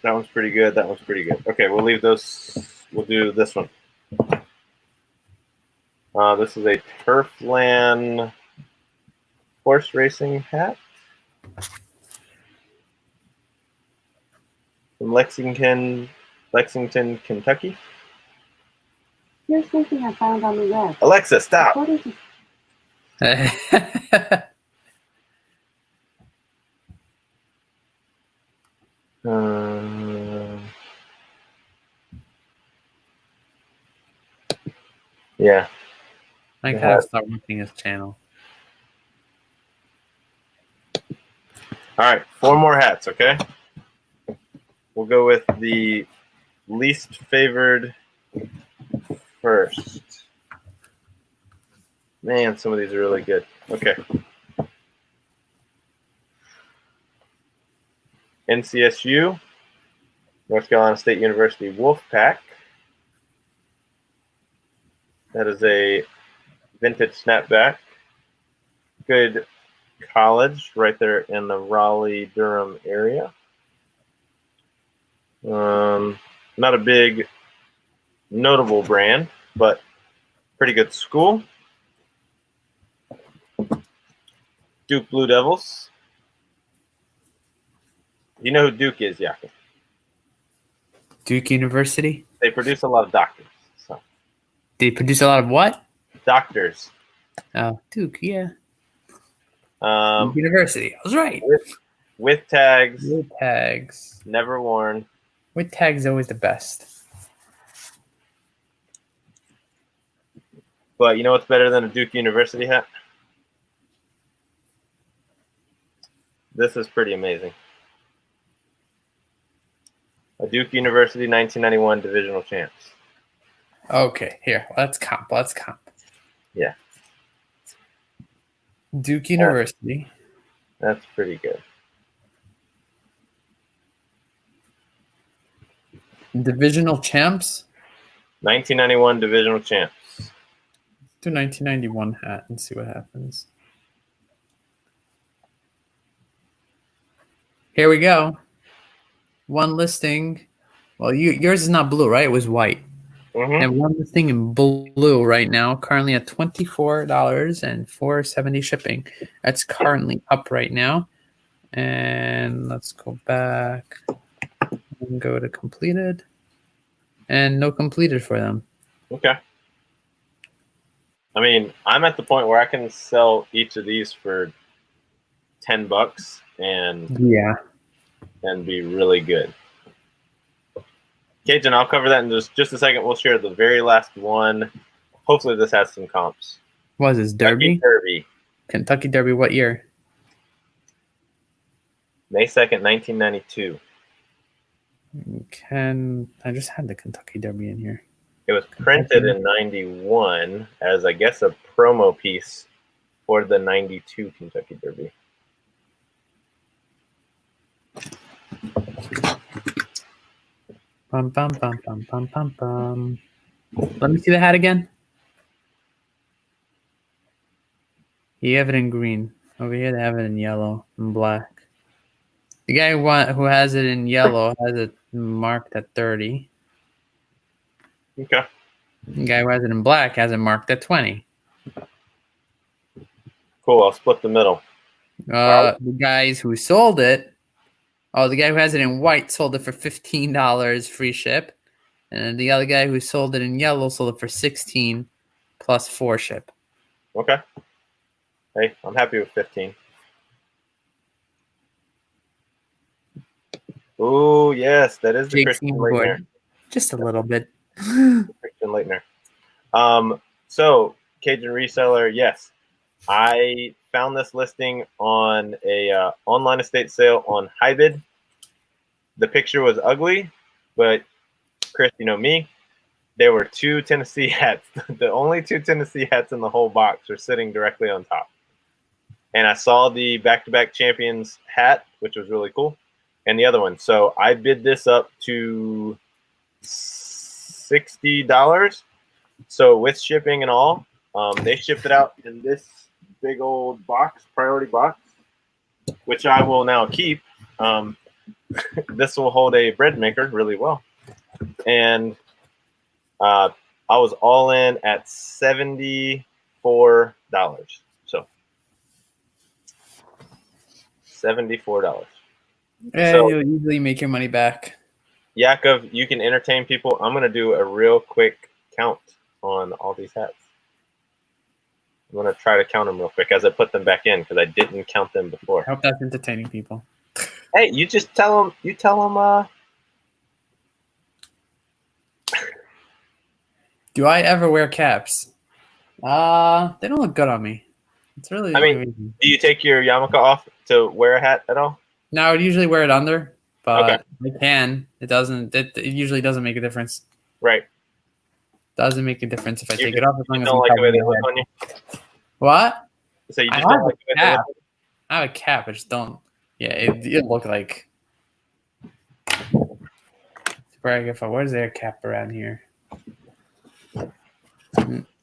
That one's pretty good. That one's pretty good. Okay, we'll leave those. We'll do this one. This is a Turfland horse racing hat from Lexington, Kentucky. Here's something I found on the web. Alexa, stop. Yeah. I gotta start watching his channel. All right, 4 more hats, okay? We'll go with the least favored first. Man, some of these are really good. Okay. NCSU, North Carolina State University Wolfpack. That is a vintage snapback. Good college right there in the Raleigh-Durham area. Not a big notable brand, but pretty good school. Duke Blue Devils. You know who Duke is, Yaakov? Duke University. They produce a lot of doctors. So. They produce a lot of what? Doctors. Oh, Duke, yeah. Duke University. I was right. With tags. With tags. Never worn. With tags, always the best. But you know what's better than a Duke University hat? This is pretty amazing. A Duke University 1991 divisional champs. Okay, here. Let's comp. Yeah. Duke University. That's pretty good. Divisional champs? 1991 divisional champs. Let's do 1991 hat and see what happens. Here we go. One listing. Well, yours is not blue, right? It was white. Mm-hmm. And one listing in blue right now, currently at $24 and $4.70 shipping. That's currently up right now. And let's go back and go to completed. And no completed for them. Okay. I mean, I'm at the point where I can sell each of these for $10 and be really good. Cajun, I'll cover that in just a second. We'll share the very last one. Hopefully this has some comps. What is this, Derby? Kentucky Derby, what year? May 2nd, 1992. I just had the Kentucky Derby in here. It was printed in 91 as, I guess, a promo piece for the 92 Kentucky Derby. Bum, bum, bum, bum, bum, bum, bum. Let me see the hat again. You have it in green. Over here, they have it in yellow and black. The guy who has it in yellow has it marked at 30. Okay. The guy who has it in black has it marked at 20. Cool. I'll split the middle. The guys who sold it. Oh, the guy who has it in white sold it for $15 free ship. And the other guy who sold it in yellow sold it for $16 plus 4 ship. Okay. Hey, I'm happy with 15. Oh, yes, that is the Christian Leitner. Just a little bit. Christian Leitner. So, Cajun Reseller, yes. I found this listing on a online estate sale on HiBid. The picture was ugly, but Chris, you know me, there were 2 Tennessee hats. The only 2 Tennessee hats in the whole box were sitting directly on top. And I saw the back-to-back champions hat, which was really cool, and the other one. So I bid this up to $60. So with shipping and all, they shipped it out in this big old box, priority box, which I will now keep. This will hold a bread maker really well. And I was all in at $74. So $74. Yeah, So, you'll easily make your money back. Yaakov, you can entertain people. I'm going to do a real quick count on all these hats. I'm going to try to count them real quick as I put them back in because I didn't count them before. I hope that's entertaining people. Hey, you just tell them. You tell them. Do I ever wear caps? They don't look good on me. It's really. I mean, do you take your yarmulke off to wear a hat at all? No, I would usually wear it under, Okay. but I can. It doesn't. It usually doesn't make a difference. Right. Doesn't make a difference if I You take it off as long as don't I'm like the way covering they my look head. on you? What? So you I just don't have like a the way they look cap. on you? I have a cap. I just don't. Yeah, it look like. Where's there a cap around here?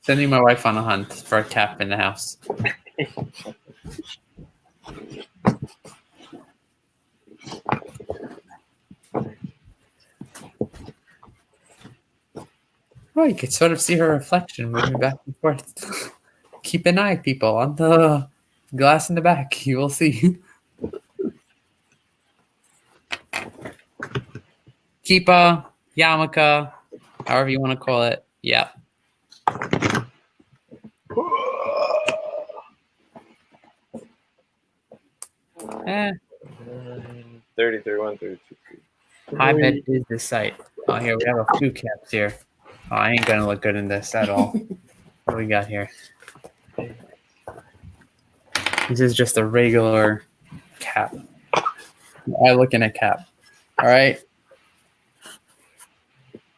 Sending my wife on a hunt for a cap in the house. Oh, you could sort of see her reflection moving back and forth. Keep an eye, people, on the glass in the back. You will see. Keepa, yarmulke, however you want to call it. Yeah. Eh, 33, 1, 32. high bet is the site. Oh, here we have a few caps here. Oh, I ain't gonna look good in this at all. What do we got here? This is just a regular cap. I look in a cap. All right.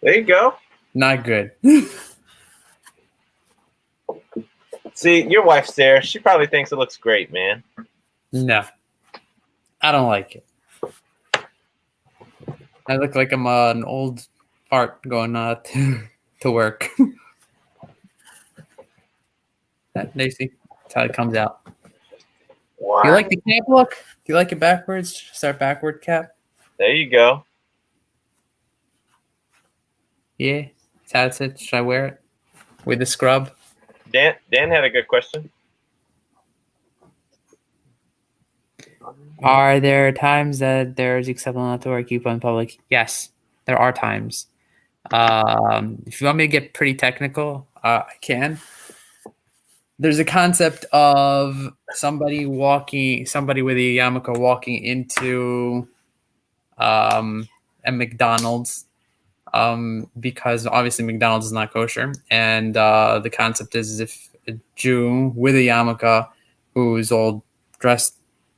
There you go. Not good. See, your wife's there. She probably thinks it looks great, man. No. I don't like it. I look like I'm an old fart going to work. There you see. That's how it comes out. Wow. You like the cap look? Do you like it backwards? Start backward cap? There you go. Yeah. That's it. Should I wear it? With the scrub? Dan had a good question. Are there times that there's acceptable not to wear a coupon in public? Yes, there are times. If you want me to get pretty technical, I can. There's a concept of somebody with a yarmulke walking into a McDonald's, because obviously McDonald's is not kosher, and the concept is if a Jew with a yarmulke who's all dressed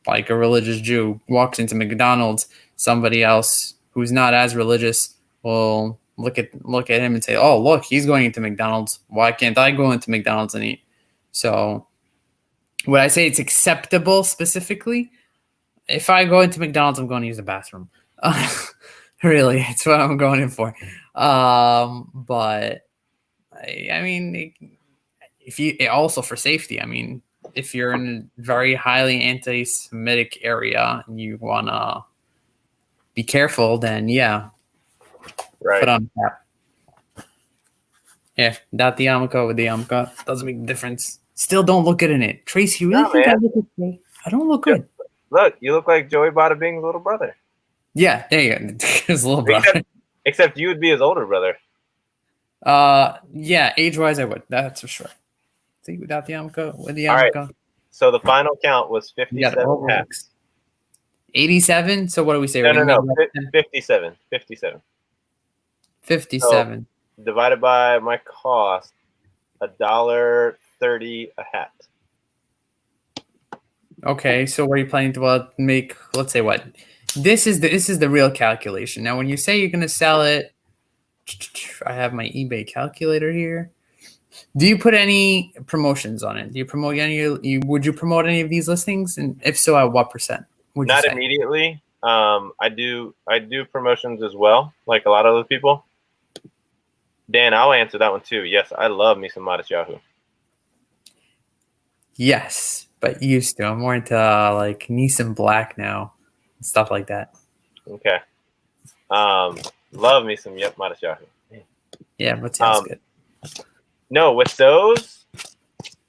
like a religious Jew walks into McDonald's, somebody else who's not as religious will look at him and say, "Oh, look, he's going into McDonald's. Why can't I go into McDonald's and eat?" So, would I say it's acceptable specifically? If I go into McDonald's, I'm going to use the bathroom. Really, it's what I'm going in for. But I mean, if you also for safety, I mean, if you're in a very highly anti-Semitic area and you want to be careful, then yeah, Right. put on a cap. Yeah, without the yarmulke, with the yarmulke, doesn't make a difference. Still don't look good in it. Tracy, you really No, think I man. look okay? I don't look good. Look, you look like Joey Bada Bing's little brother. Yeah, there you go. His little brother. Except you would be his older brother. Yeah, age-wise, I would. That's for sure. See, without the yarmulke, with the All right. yarmulke. So the final count was You got 57 all hats. 87. So what do we say? No. 57. 57. 57. So, divided by my cost, $1.30 a hat. Okay, so what are you planning to make? Let's say what? This is the real calculation. Now, when you say you're going to sell it, I have my eBay calculator here. Do you put any promotions on it? Do you promote any? Would you promote any of these listings? And if so, at what percent? Not immediately. I do promotions as well, like a lot of other people. Dan, I'll answer that one too. Yes, I love me some Modest Yahoo. Yes, but used to. I'm more into like Nissan Black now, and stuff like that. Okay. Love me some Modest Yahoo. Yeah, but sounds good. No, with those,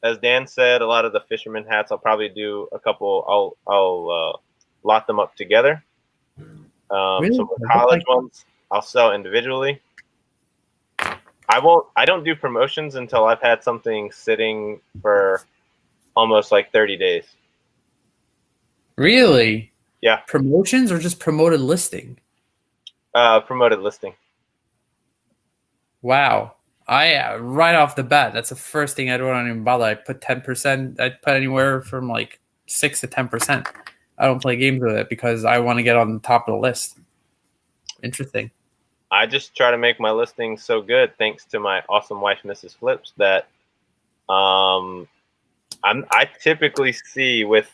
as Dan said, a lot of the fisherman hats, I'll probably do a couple. I'll lot them up together. Really? Some of the college ones I'll sell individually. I don't do promotions until I've had something sitting for almost like 30 days. Really? Yeah. Promotions or just promoted listing? Promoted listing. Wow. Right off the bat, that's the first thing I don't even bother. I put 10%. I put anywhere from like 6 to 10%. I don't play games with it because I want to get on the top of the list. Interesting. I just try to make my listings so good, thanks to my awesome wife, Mrs. Flips, that I typically see with,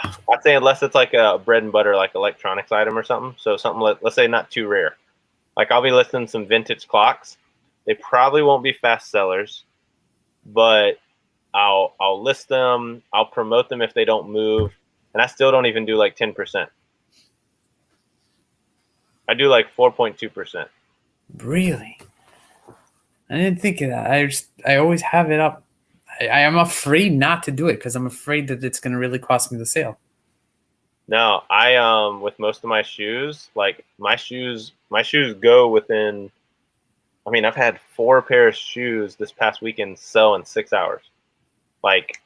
I'd say unless it's like a bread and butter, like electronics item or something. So something let's say not too rare. Like I'll be listing some vintage clocks. They probably won't be fast sellers, but I'll list them. I'll promote them if they don't move, and I still don't even do like 10%. I do like 4.2%. Really? I didn't think of that. I always have it up. I am afraid not to do it because I'm afraid that it's going to really cost me the sale. No, I with most of my shoes, like my shoes go within. I mean, I've had 4 pairs of shoes this past weekend sell in 6 hours. Like,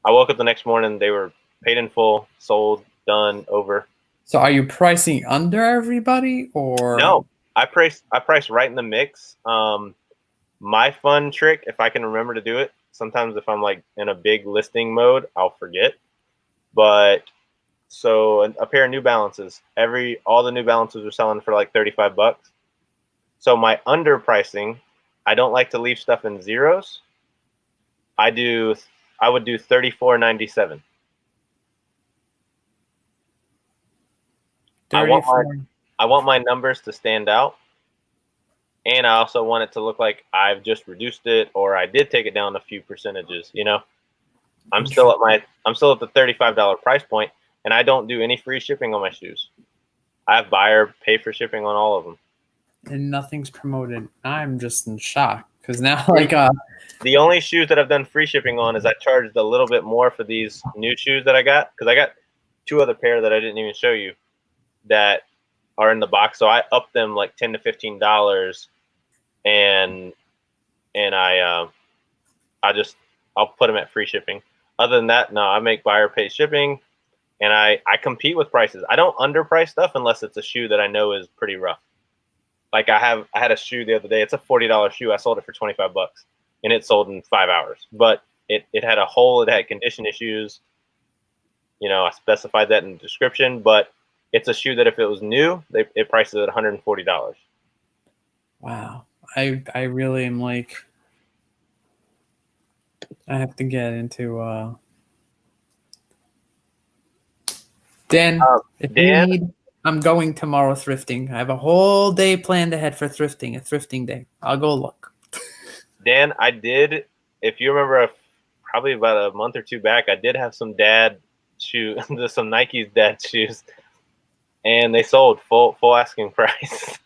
I woke up the next morning, they were paid in full, sold, done, over. So are you pricing under everybody or No, I price right in the mix. My fun trick, if I can remember to do it, sometimes if I'm like in a big listing mode, I'll forget. But so a pair of New Balances, all the New Balances are selling for like $35. So my underpricing, I don't like to leave stuff in zeros. I would do $34.97. I want my numbers to stand out, and I also want it to look like I've just reduced it or I did take it down a few percentages. You know, I'm still at the $35 price point, and I don't do any free shipping on my shoes. I have buyer pay for shipping on all of them. And nothing's promoted. I'm just in shock because now, the only shoes that I've done free shipping on is I charged a little bit more for these new shoes that I got, because I got 2 other pair that I didn't even show you that are in the box. So I upped them like $10 to $15, and I'll put them at free shipping. Other than that, no, I make buyer pay shipping, and I compete with prices. I don't underprice stuff unless it's a shoe that I know is pretty rough. Like I had a shoe the other day. It's a $40 shoe. I sold it for $25, and it sold in 5 hours. But it had a hole. It had condition issues. You know, I specified that in the description. But it's a shoe that if it was new, it priced it at $140. Wow, I really am like, I have to get into Dan. If Dan, you need, I'm going tomorrow thrifting. I have a whole day planned ahead for a thrifting day. I'll go look. Dan, I did. If you remember, probably about a month or 2 back, I did have some dad shoes, some Nike's dad shoes, and they sold full asking price.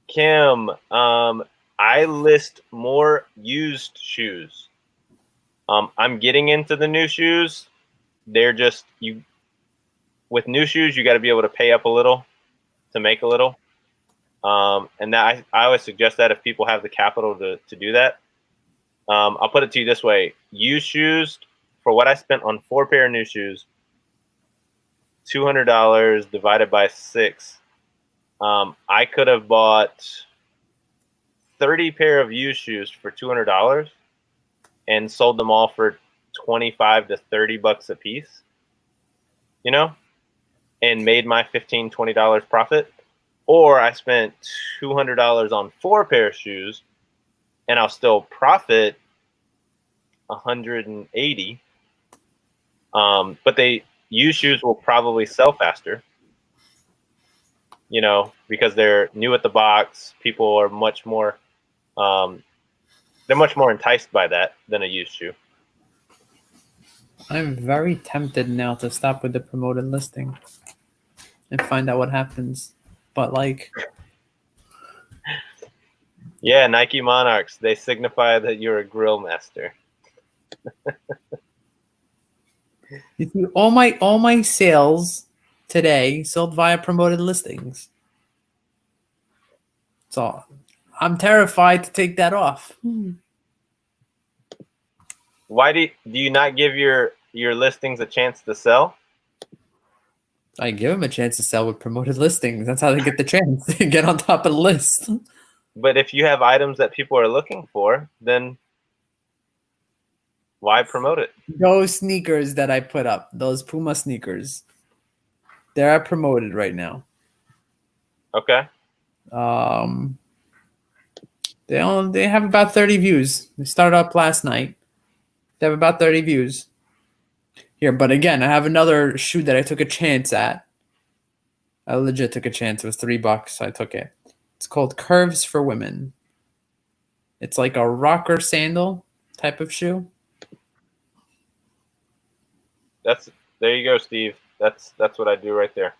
Kim, I list more used shoes. I'm getting into the new shoes. They're just with new shoes, you got to be able to pay up a little to make a little. And that I always suggest that if people have the capital to do that. I'll put it to you this way: used shoes, for what I spent on 4 pair of new shoes, $200 divided by 6. I could have bought 30 pair of used shoes for $200 and sold them all for $25 to $30 a piece, you know, and made my $15, $20 profit. Or I spent $200 on 4 pair of shoes, and I'll still profit $180. But used shoes will probably sell faster, you know, because they're new at the box. People are much more enticed by that than a used shoe. I'm very tempted now to stop with the promoted listing and find out what happens. But like, yeah, Nike Monarchs, they signify that you're a grill master. you see, all my sales today sold via promoted listings. So I'm terrified to take that off. Why do you not give your listings a chance to sell? I give them a chance to sell with promoted listings. That's how they get the chance to get on top of the list. But if you have items that people are looking for, then why promote it? Those sneakers that I put up, those Puma sneakers, they're promoted right now. Okay. They have about 30 views. They started up last night. They have about 30 views. Here, but again, I have another shoe that I took a chance at. I legit took a chance. It was $3, so I took it. It's called Curves for Women. It's like a rocker sandal type of shoe. There you go, Steve. That's what I do right there.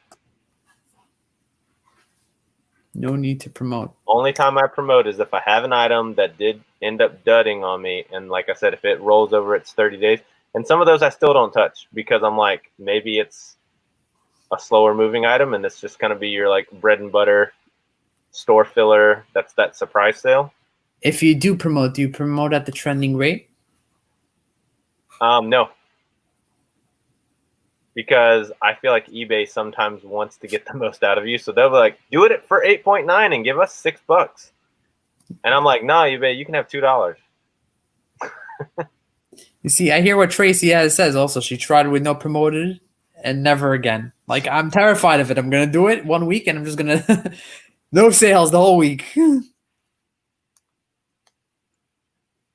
No need to promote. Only time I promote is if I have an item that did end up dudding on me, and like I said, if it rolls over its 30 days, and some of those I still don't touch because I'm like, maybe it's a slower moving item, and it's just gonna be your like bread and butter store filler. That's that surprise sale. If you do you promote at the trending rate? No. Because I feel like eBay sometimes wants to get the most out of you. So they'll be like, do it for 8.9 and give us $6. And I'm like, no, eBay, you can have $2. You see, I hear what Tracy says also. She tried with no promoted and never again. Like, I'm terrified of it. I'm going to do it 1 week and I'm just going to no sales the whole week.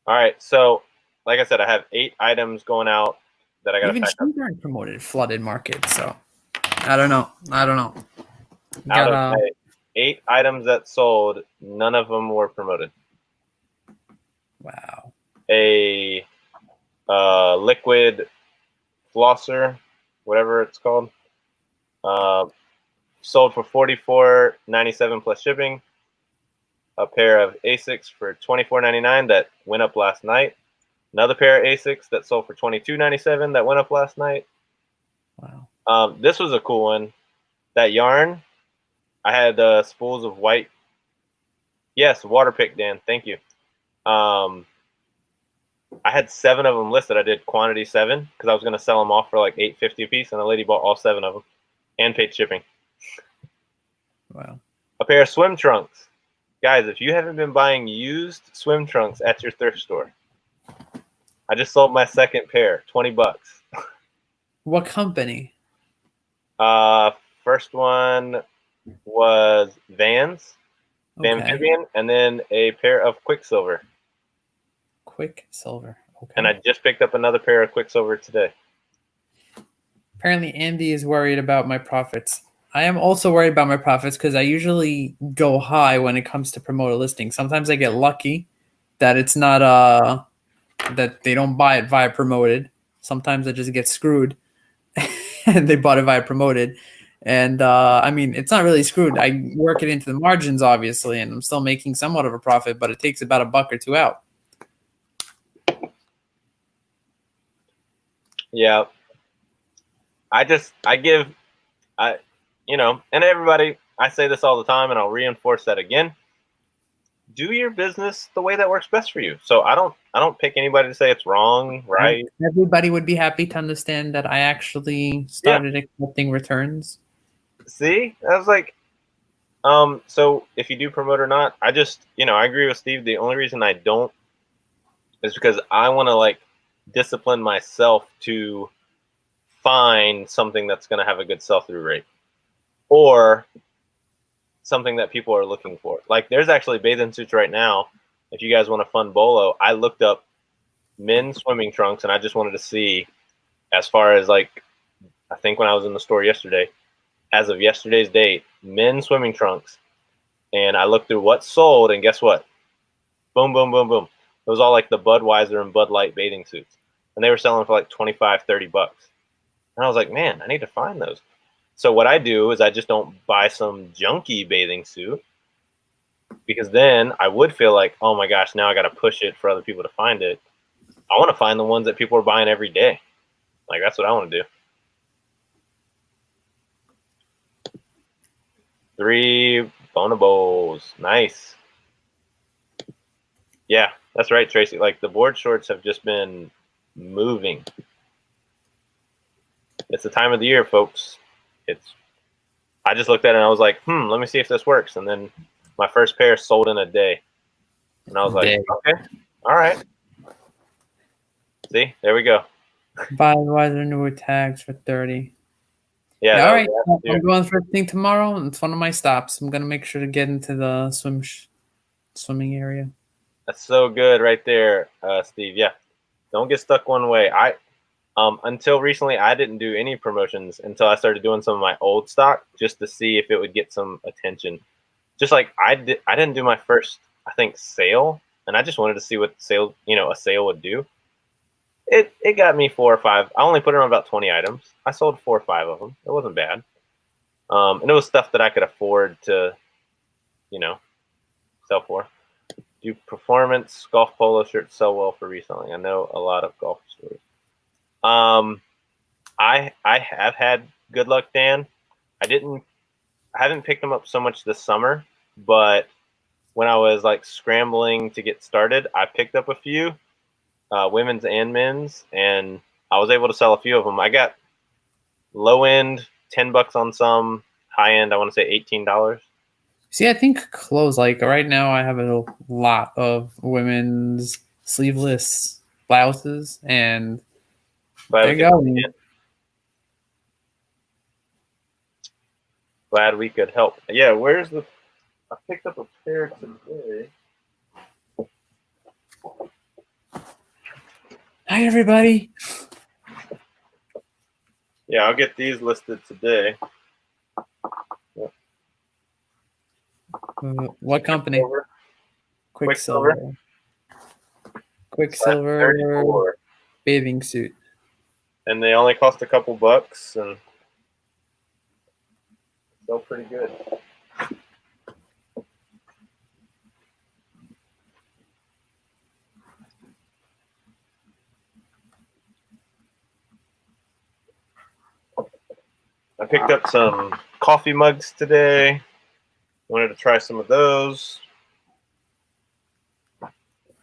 All right. So, like I said, I have 8 items going out that I got to pack up. Even aren't promoted flooded market, so I don't know. Out of my 8 items that sold, none of them were promoted. Wow. A liquid flosser, whatever it's called, sold for $44.97 plus shipping. A pair of Asics for $24.99 that went up last night. Another pair of Asics that sold for $22.97 that went up last night. Wow. This was a cool one. That yarn, I had spools of white. Yes, water pick, Dan. Thank you. I had 7 of them listed. I did quantity 7 because I was going to sell them off for like $8.50 a piece, and the lady bought all 7 of them and paid shipping. Wow. A pair of swim trunks. Guys, if you haven't been buying used swim trunks at your thrift store, I just sold my second pair, $20. What company? First one was Vans, Amphibian, and then a pair of Quicksilver. Quicksilver. Okay. And I just picked up another pair of Quicksilver today. Apparently, Andy is worried about my profits. I am also worried about my profits because I usually go high when it comes to promote a listing. Sometimes I get lucky that it's not that they don't buy it via promoted. Sometimes I just get screwed and they bought it via promoted. And I mean, it's not really screwed. I work it into the margins, obviously, and I'm still making somewhat of a profit, but it takes about $1 or $2 out. Yeah. And everybody, I say this all the time, and I'll reinforce that again. Do your business the way that works best for you. So I don't pick anybody to say it's wrong, right? Everybody would be happy to understand that I actually started accepting returns. See, I was like, so if you do promote or not, I agree with Steve. The only reason I don't is because I want to like discipline myself to find something that's going to have a good sell-through rate or something that people are looking for. Like there's actually bathing suits right now. If you guys want to fund Bolo, I looked up men's swimming trunks and I just wanted to see as far as like, I think when I was in the store yesterday, as of yesterday's date, men's swimming trunks. And I looked through what sold and guess what? Boom, boom, boom, boom. It was all like the Budweiser and Bud Light bathing suits. And they were selling for like $25, $30. And I was like, man, I need to find those. So what I do is I just don't buy some junky bathing suit because then I would feel like, oh my gosh, now I got to push it for other people to find it. I want to find the ones that people are buying every day. Like that's what I want to do. 3 bonobos. Nice. Yeah, that's right, Tracy. Like the board shorts have just been moving. It's the time of the year, folks. I just looked at it and I was like, let me see if this works. And then my first pair sold in a day. And I was like, okay, all right. See, there we go. Budweiser newer tags for 30. Yeah, All right. I'm going for a thing tomorrow, and it's one of my stops. I'm gonna make sure to get into the swimming area. That's so good right there, Steve. Yeah, don't get stuck one way. Until recently, I didn't do any promotions until I started doing some of my old stock just to see if it would get some attention. Just like I didn't do my first, I think, sale, and I just wanted to see what a sale would do. It got me 4 or 5. I only put it on about 20 items. I sold 4 or 5 of them. It wasn't bad. And it was stuff that I could afford to, sell for. Do performance golf polo shirts sell well for reselling? I know a lot of golf stores. I have had good luck, Dan. I haven't picked them up so much this summer, but when I was like scrambling to get started, I picked up a few. Women's and men's, and I was able to sell a few of them. I got low end $10 on some, high end I want to say $18. See, I think clothes, like right now I have a lot of women's sleeveless blouses, and they're going. Glad we could help. Yeah, I picked up a pair today. Hi, everybody. Yeah, I'll get these listed today. What company? Quicksilver. Quicksilver bathing suit. And they only cost a couple bucks and sell pretty good. I picked up some coffee mugs today. Wanted to try some of those.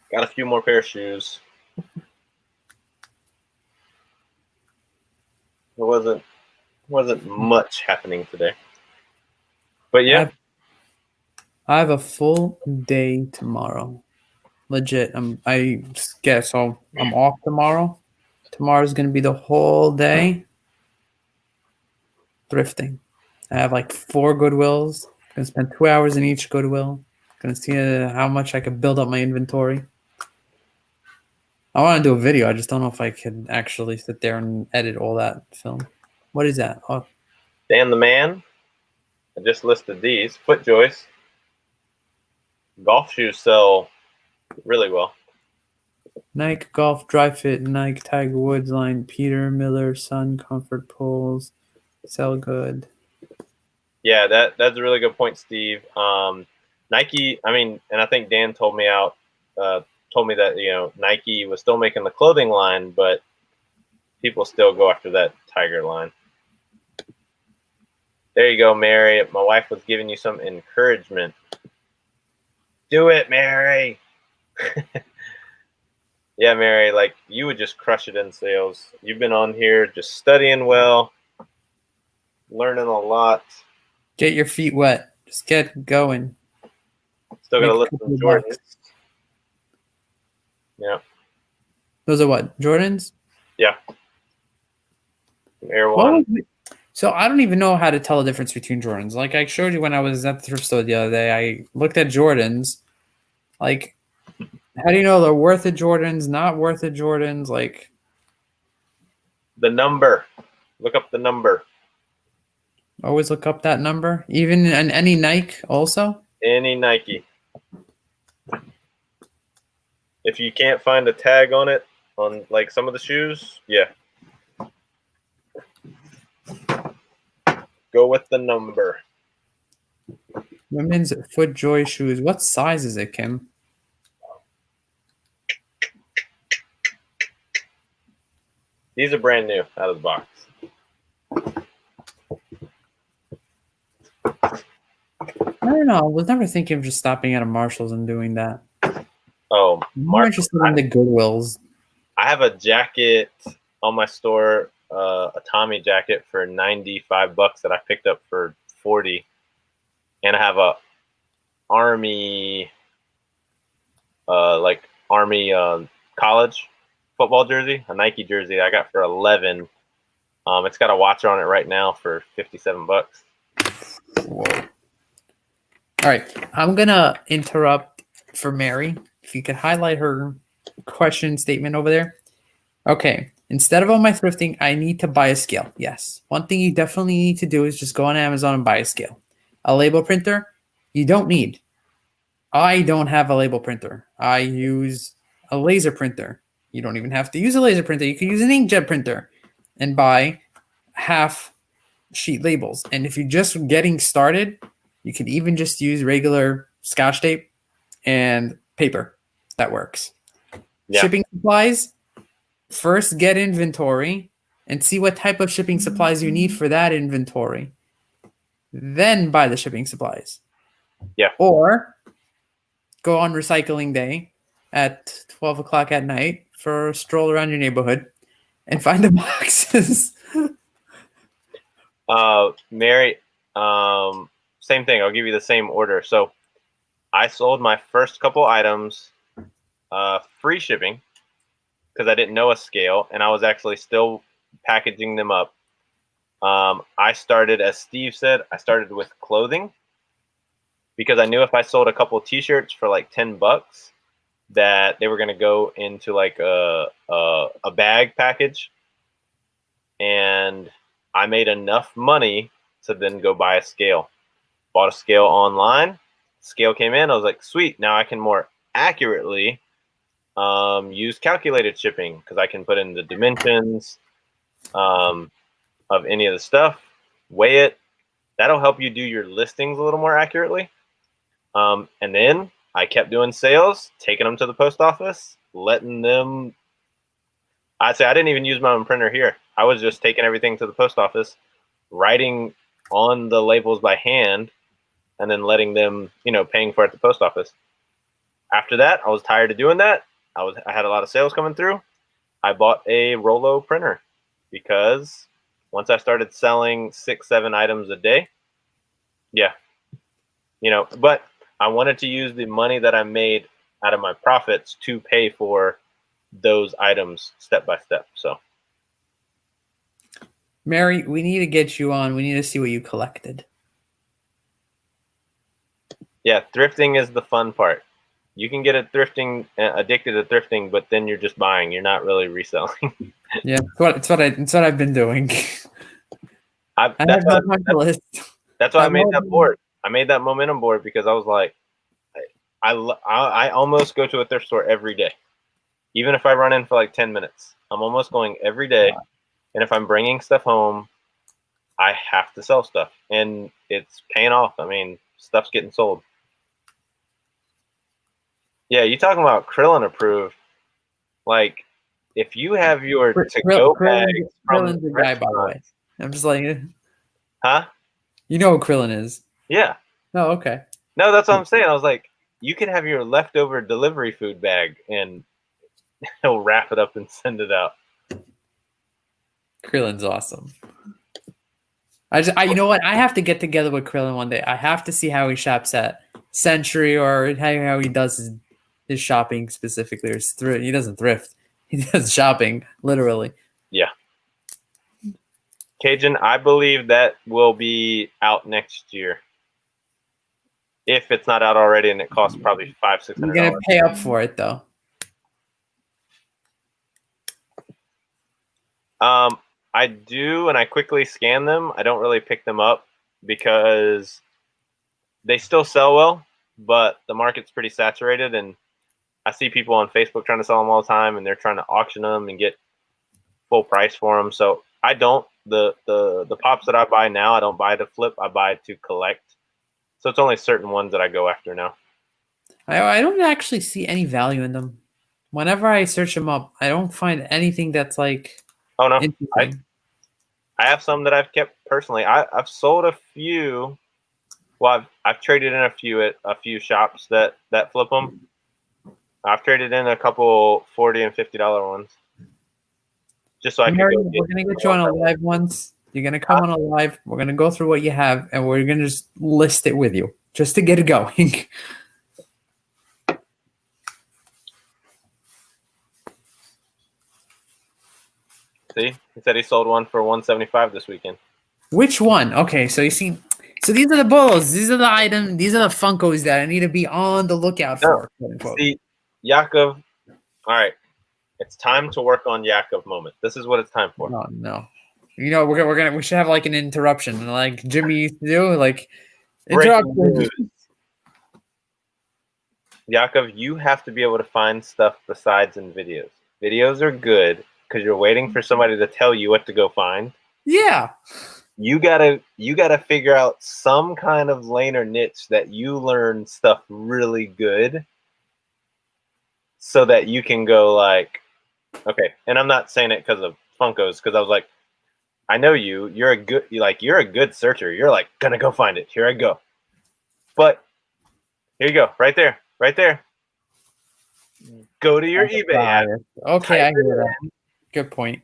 Got a few more pair of shoes. There wasn't much happening today. But yeah. I have a full day tomorrow. Legit. I'm off tomorrow. Tomorrow's gonna be the whole day thrifting. I have like 4 Goodwills. I'm gonna spend 2 hours in each Goodwill. Gonna see how much I could build up my inventory. I want to do a video. I just don't know if I can actually sit there and edit all that film. What is that? Oh, Dan the Man. I just listed these. FootJoys. Golf shoes sell really well. Nike Golf Dry Fit, Nike Tiger Woods line, Peter Miller Sun Comfort Poles, sell good. Yeah, that's a really good point, Steve. Nike, and I think Dan told me that Nike was still making the clothing line, but people still go after that Tiger line. There you go, Mary. My wife was giving you some encouragement. Do it, Mary. Yeah, Mary, like you would just crush it in sales. You've been on here just studying well, learning a lot. Get your feet wet. Just get going. Still got to list some Jordans. Yeah. Those are what? Jordans? Yeah. Air One. So I don't even know how to tell the difference between Jordans. Like I showed you when I was at the thrift store the other day, I looked at Jordans. Like, how do you know they're worth it Jordans, not worth it Jordans? Like the number. Look up the number. Always look up that number. Even in any Nike also? Any Nike. If you can't find a tag on it, on like some of the shoes, yeah. Go with the number. Women's FootJoy shoes. What size is it, Kim? These are brand new out of the box. I don't know. I was never thinking of just stopping at a Marshall's and doing that. Oh, I'm more interested in the Goodwills. I have a jacket on my store a Tommy jacket for $95 that I picked up for 40, and I have a Army Army college football jersey, a Nike jersey I got for 11. It's got a watch on it right now for $57. Whoa. All right, I'm gonna interrupt for Mary. If you could highlight her question statement over there. Okay, instead of all my thrifting, I need to buy a scale. Yes, one thing you definitely need to do is just go on Amazon and buy a scale. A label printer, you don't need. I don't have a label printer. I use a laser printer. You don't even have to use a laser printer. You can use an inkjet printer and buy half sheet labels. And if you're just getting started, you can even just use regular Scotch tape and paper. That works. Yeah. Shipping supplies, first get inventory and see what type of shipping supplies you need for that inventory. Then buy the shipping supplies. Yeah. Or go on recycling day at 12 o'clock at night for a stroll around your neighborhood and find the boxes. Mary, same thing. I'll give you the same order. So I sold my first couple items free shipping because I didn't know a scale, and I was actually still packaging them up. I started, as Steve said, I started with clothing because I knew if I sold a couple t-shirts for like $10 that they were going to go into like a bag package, and I made enough money to then go buy a scale. Bought a scale online. Scale came in. I was like, sweet. Now I can more accurately use calculated shipping because I can put in the dimensions of any of the stuff, weigh it. That'll help you do your listings a little more accurately. And then I kept doing sales, taking them to the post office, letting them. I'd say I didn't even use my own printer here. I was just taking everything to the post office, writing on the labels by hand, and then letting them, paying for it at the post office. After that, I was tired of doing that. I had a lot of sales coming through. I bought a Rollo printer because once I started selling 6-7 items a day, but I wanted to use the money that I made out of my profits to pay for those items step by step. So, Mary, we need to get you on. We need to see what you collected. Yeah, thrifting is the fun part. You can get addicted to thrifting, but then you're just buying. You're not really reselling. Yeah, it's what I've been doing. That's why I made that board. I made that momentum board because I was like, I almost go to a thrift store every day, even if I run in for like 10 minutes. I'm almost going every day, and if I'm bringing stuff home, I have to sell stuff, and it's paying off. I mean, stuff's getting sold. Yeah, you talking about Krillin approved? Like, if you have your to-go bags from Krillin's a guy, by the way. I'm just like, huh? You know who Krillin is? Yeah. Oh, okay. No, that's what I'm saying. I was like, you can have your leftover delivery food bag, and he'll wrap it up and send it out. Krillin's awesome. You know what? I have to get together with Krillin one day. I have to see how he shops at Century or how he does his shopping specifically. Or he doesn't thrift. He does shopping, literally. Yeah. Cajun, I believe that will be out next year. If it's not out already, and it costs probably $500-$600. You're gonna pay up for it though. I do, and I quickly scan them. I don't really pick them up because they still sell well, but the market's pretty saturated, and I see people on Facebook trying to sell them all the time, and they're trying to auction them and get full price for them. So I don't. The pops that I buy now, I don't buy to flip. I buy to collect. So it's only certain ones that I go after now. I don't actually see any value in them. Whenever I search them up, I don't find anything that's like. Oh no, I have some that I've kept personally. I've sold a few. Well, I've traded in a few at a few shops that flip them. I've traded in a couple $40 and $50 ones. just so I could go We're get gonna get you on a live once. You're gonna come on a live. We're gonna go through what you have, and we're gonna just list it with you, just to get it going. See, he said he sold one for $175 this weekend. Which one? Okay, so you see, so these are the bulls. These are the items. These are the Funkos that I need to be on the lookout for. quote unquote. See, Yaakov. All right, it's time to work on Yaakov moment. This is what it's time for. No. You know, we should have like an interruption, like Jimmy used to do, like Breaking interruption. news. Yaakov, you have to be able to find stuff besides in videos. Videos are good because you're waiting for somebody to tell you what to go find. Yeah. You gotta figure out some kind of lane or niche that you learn stuff really good, so that you can go like, okay. And I'm not saying it because of Funkos, because I was like, I know you. You're a good searcher. You're like gonna go find it. Here I go. But here you go, right there. Go to your eBay app. Okay, I hear that. Good point.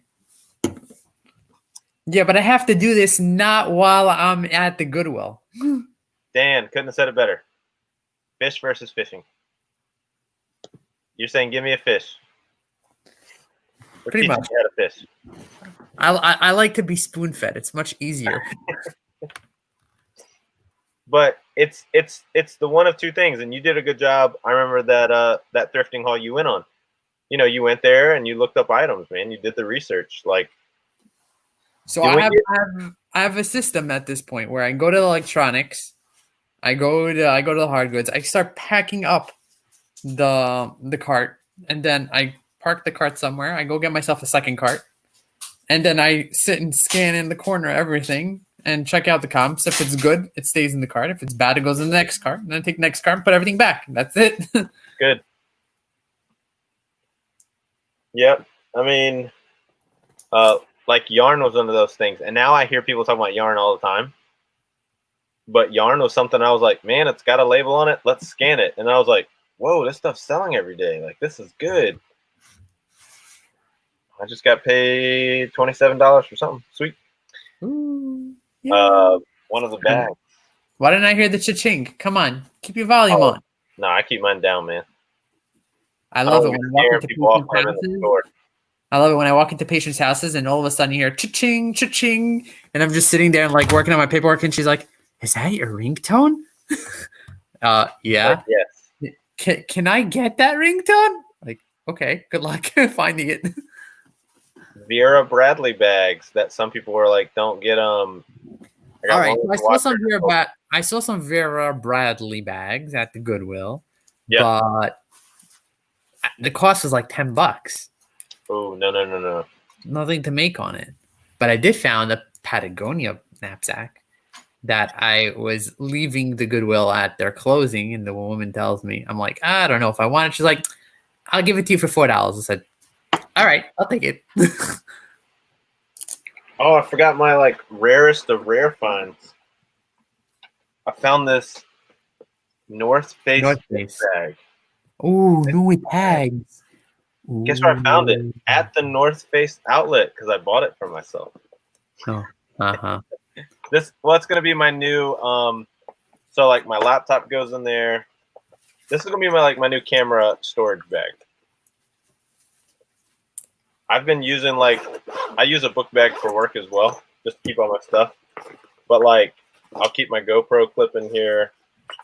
Yeah, but I have to do this not while I'm at the Goodwill. Dan, couldn't have said it better. Fish versus fishing. You're saying, give me a fish. We're Pretty teaching much. you how to fish. I like to be spoon fed. It's much easier. But it's the one of two things, and you did a good job. I remember that thrifting haul you went on. You know, you went there and you looked up items, man. You did the research, like. So I have a system at this point where I go to electronics, I go to the hard goods, I start packing up the cart, and then I park the cart somewhere. I go get myself a second cart, and then I sit and scan in the corner everything and check out the comps. If it's good, it stays in the cart. If it's bad, it goes in the next cart. And then I take the next cart and put everything back. That's it. Good. Yep. I mean, like yarn was one of those things. And now I hear people talking about yarn all the time. But yarn was something I was like, man, it's got a label on it. Let's scan it. And I was like, whoa, this stuff's selling every day. Like, this is good. I just got paid $27 for something. Sweet. Ooh, yeah. One of the bags. Why didn't I hear the cha-ching? Come on. Keep your volume on. No, I keep mine down, man. I love it when I walk into people off patients' in the houses. store. I love it when I walk into patients' houses and all of a sudden you hear cha-ching, cha-ching, and I'm just sitting there and like working on my paperwork, and she's like, "Is that your ringtone?" Yeah. Like, yes. Can I get that ringtone? Like, okay, good luck finding it. Vera Bradley bags that some people were like, don't get them. All right, I saw some Vera Bradley bags at the Goodwill, but the cost was like $10. Oh, no. Nothing to make on it. But I did found a Patagonia knapsack that I was leaving the Goodwill at their closing, and the woman tells me, I'm like, I don't know if I want it. She's like, I'll give it to you for $4. I said, all right, I'll take it. Oh, I forgot my like rarest of rare finds. I found this North Face bag. Ooh, new tags. Guess where I found it? At the North Face outlet, because I bought it for myself. Oh, It's gonna be my new so like my laptop goes in there. This is gonna be my new camera storage bag. I've been using I use a book bag for work as well, just to keep all my stuff. But like I'll keep my GoPro clip in here,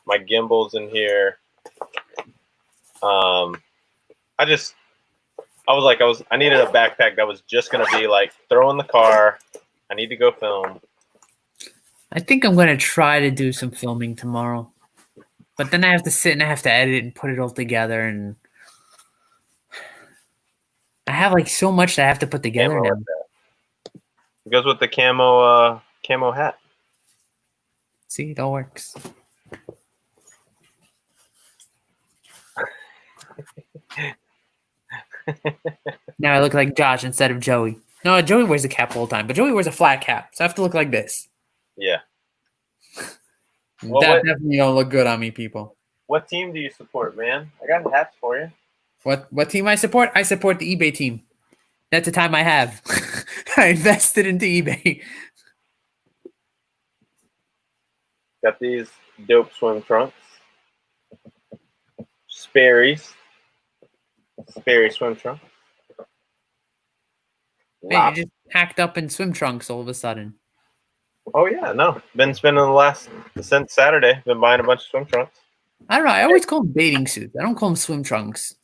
my gimbals in here. I needed a backpack that was just gonna be like throw in the car. I need to go film. I think I'm gonna try to do some filming tomorrow, but then I have to sit and I have to edit it and put it all together, and I have like so much that I have to put together now. It goes with the camo hat. See, it all works. Now I look like Josh instead of Joey. No, Joey wears a cap all the time, but Joey wears a flat cap, so I have to look like this. Yeah. That definitely don't look good on me, people. What team do you support, man? I got hats for you. What team I support? I support the eBay team. That's the time I have. I invested into eBay. Got these dope swim trunks. Sperry's. Sperry swim trunks. Hey, you just packed up in swim trunks all of a sudden. Oh yeah, no. Been spending since Saturday, been buying a bunch of swim trunks. I don't know. I always call them bathing suits. I don't call them swim trunks.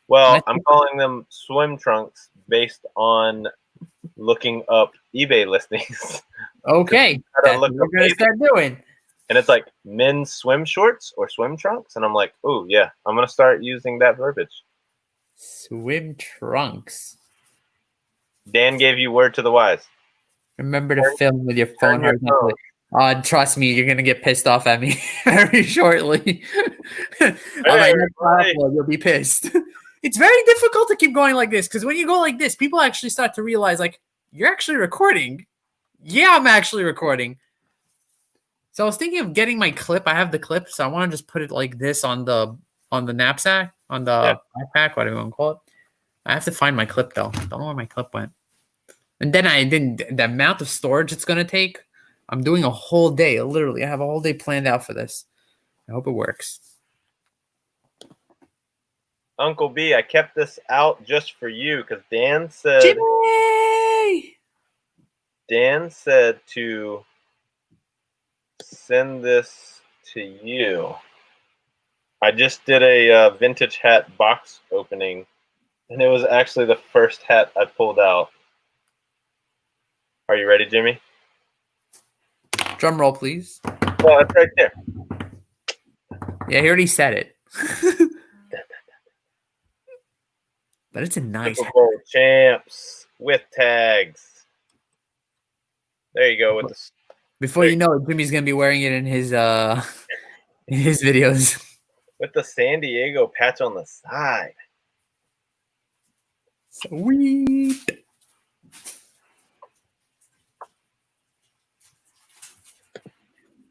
Well, I'm calling them swim trunks based on looking up eBay listings. Okay, that's what we're gonna start doing. And it's like men's swim shorts or swim trunks, and I'm like, oh yeah, I'm gonna start using that verbiage. Swim trunks. Dan gave you word to the wise. Remember to film with your phone horizontally. Trust me, you're gonna get pissed off at me very shortly. On my next upload, you'll be pissed. It's very difficult to keep going like this because when you go like this, people actually start to realize, like, you're actually recording. Yeah, I'm actually recording. So I was thinking of getting my clip. I have the clip, so I want to just put it like this on the knapsack, on the backpack, whatever you want to call it. I have to find my clip though. Don't know where my clip went. And then the amount of storage it's gonna take. I'm doing a whole day. Literally, I have a whole day planned out for this. I hope it works. Uncle B, I kept this out just for you because Dan said. Jimmy! Dan said to send this to you. I just did a vintage hat box opening, and it was actually the first hat I pulled out. Are you ready, Jimmy? Drum roll, please. Well, it's right there. Yeah, he already said it. But it's a nice Super Bowl champs with tags. There you go. With the before you know it, Jimmy's gonna be wearing it in his videos. With the San Diego patch on the side. Sweet.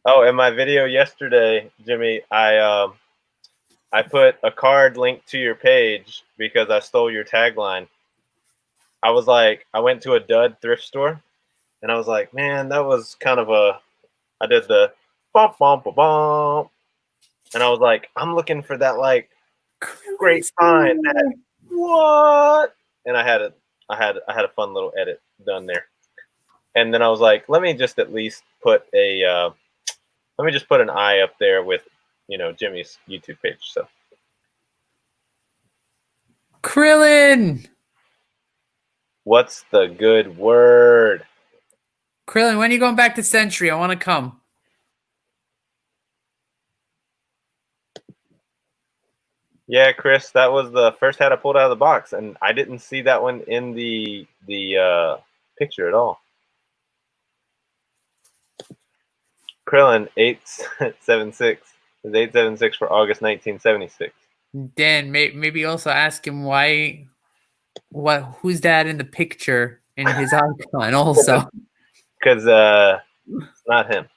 Oh, in my video yesterday, Jimmy, I put a card linked to your page because I stole your tagline. I was like, I went to a dud thrift store, and I was like, man, that was kind of I did the bump, bump, bump, and I was like, I'm looking for that like great find. What? And I had a fun little edit done there, and then I was like, let me just at least put an eye up there with, Jimmy's YouTube page. So, Krillin. What's the good word? Krillin, when are you going back to Century? I want to come. Yeah, Chris, that was the first hat I pulled out of the box, and I didn't see that one in the picture at all. Krillin 876 is 876 for August 1976. Dan, maybe also ask him who's that in the picture in his icon also. Because it's not him.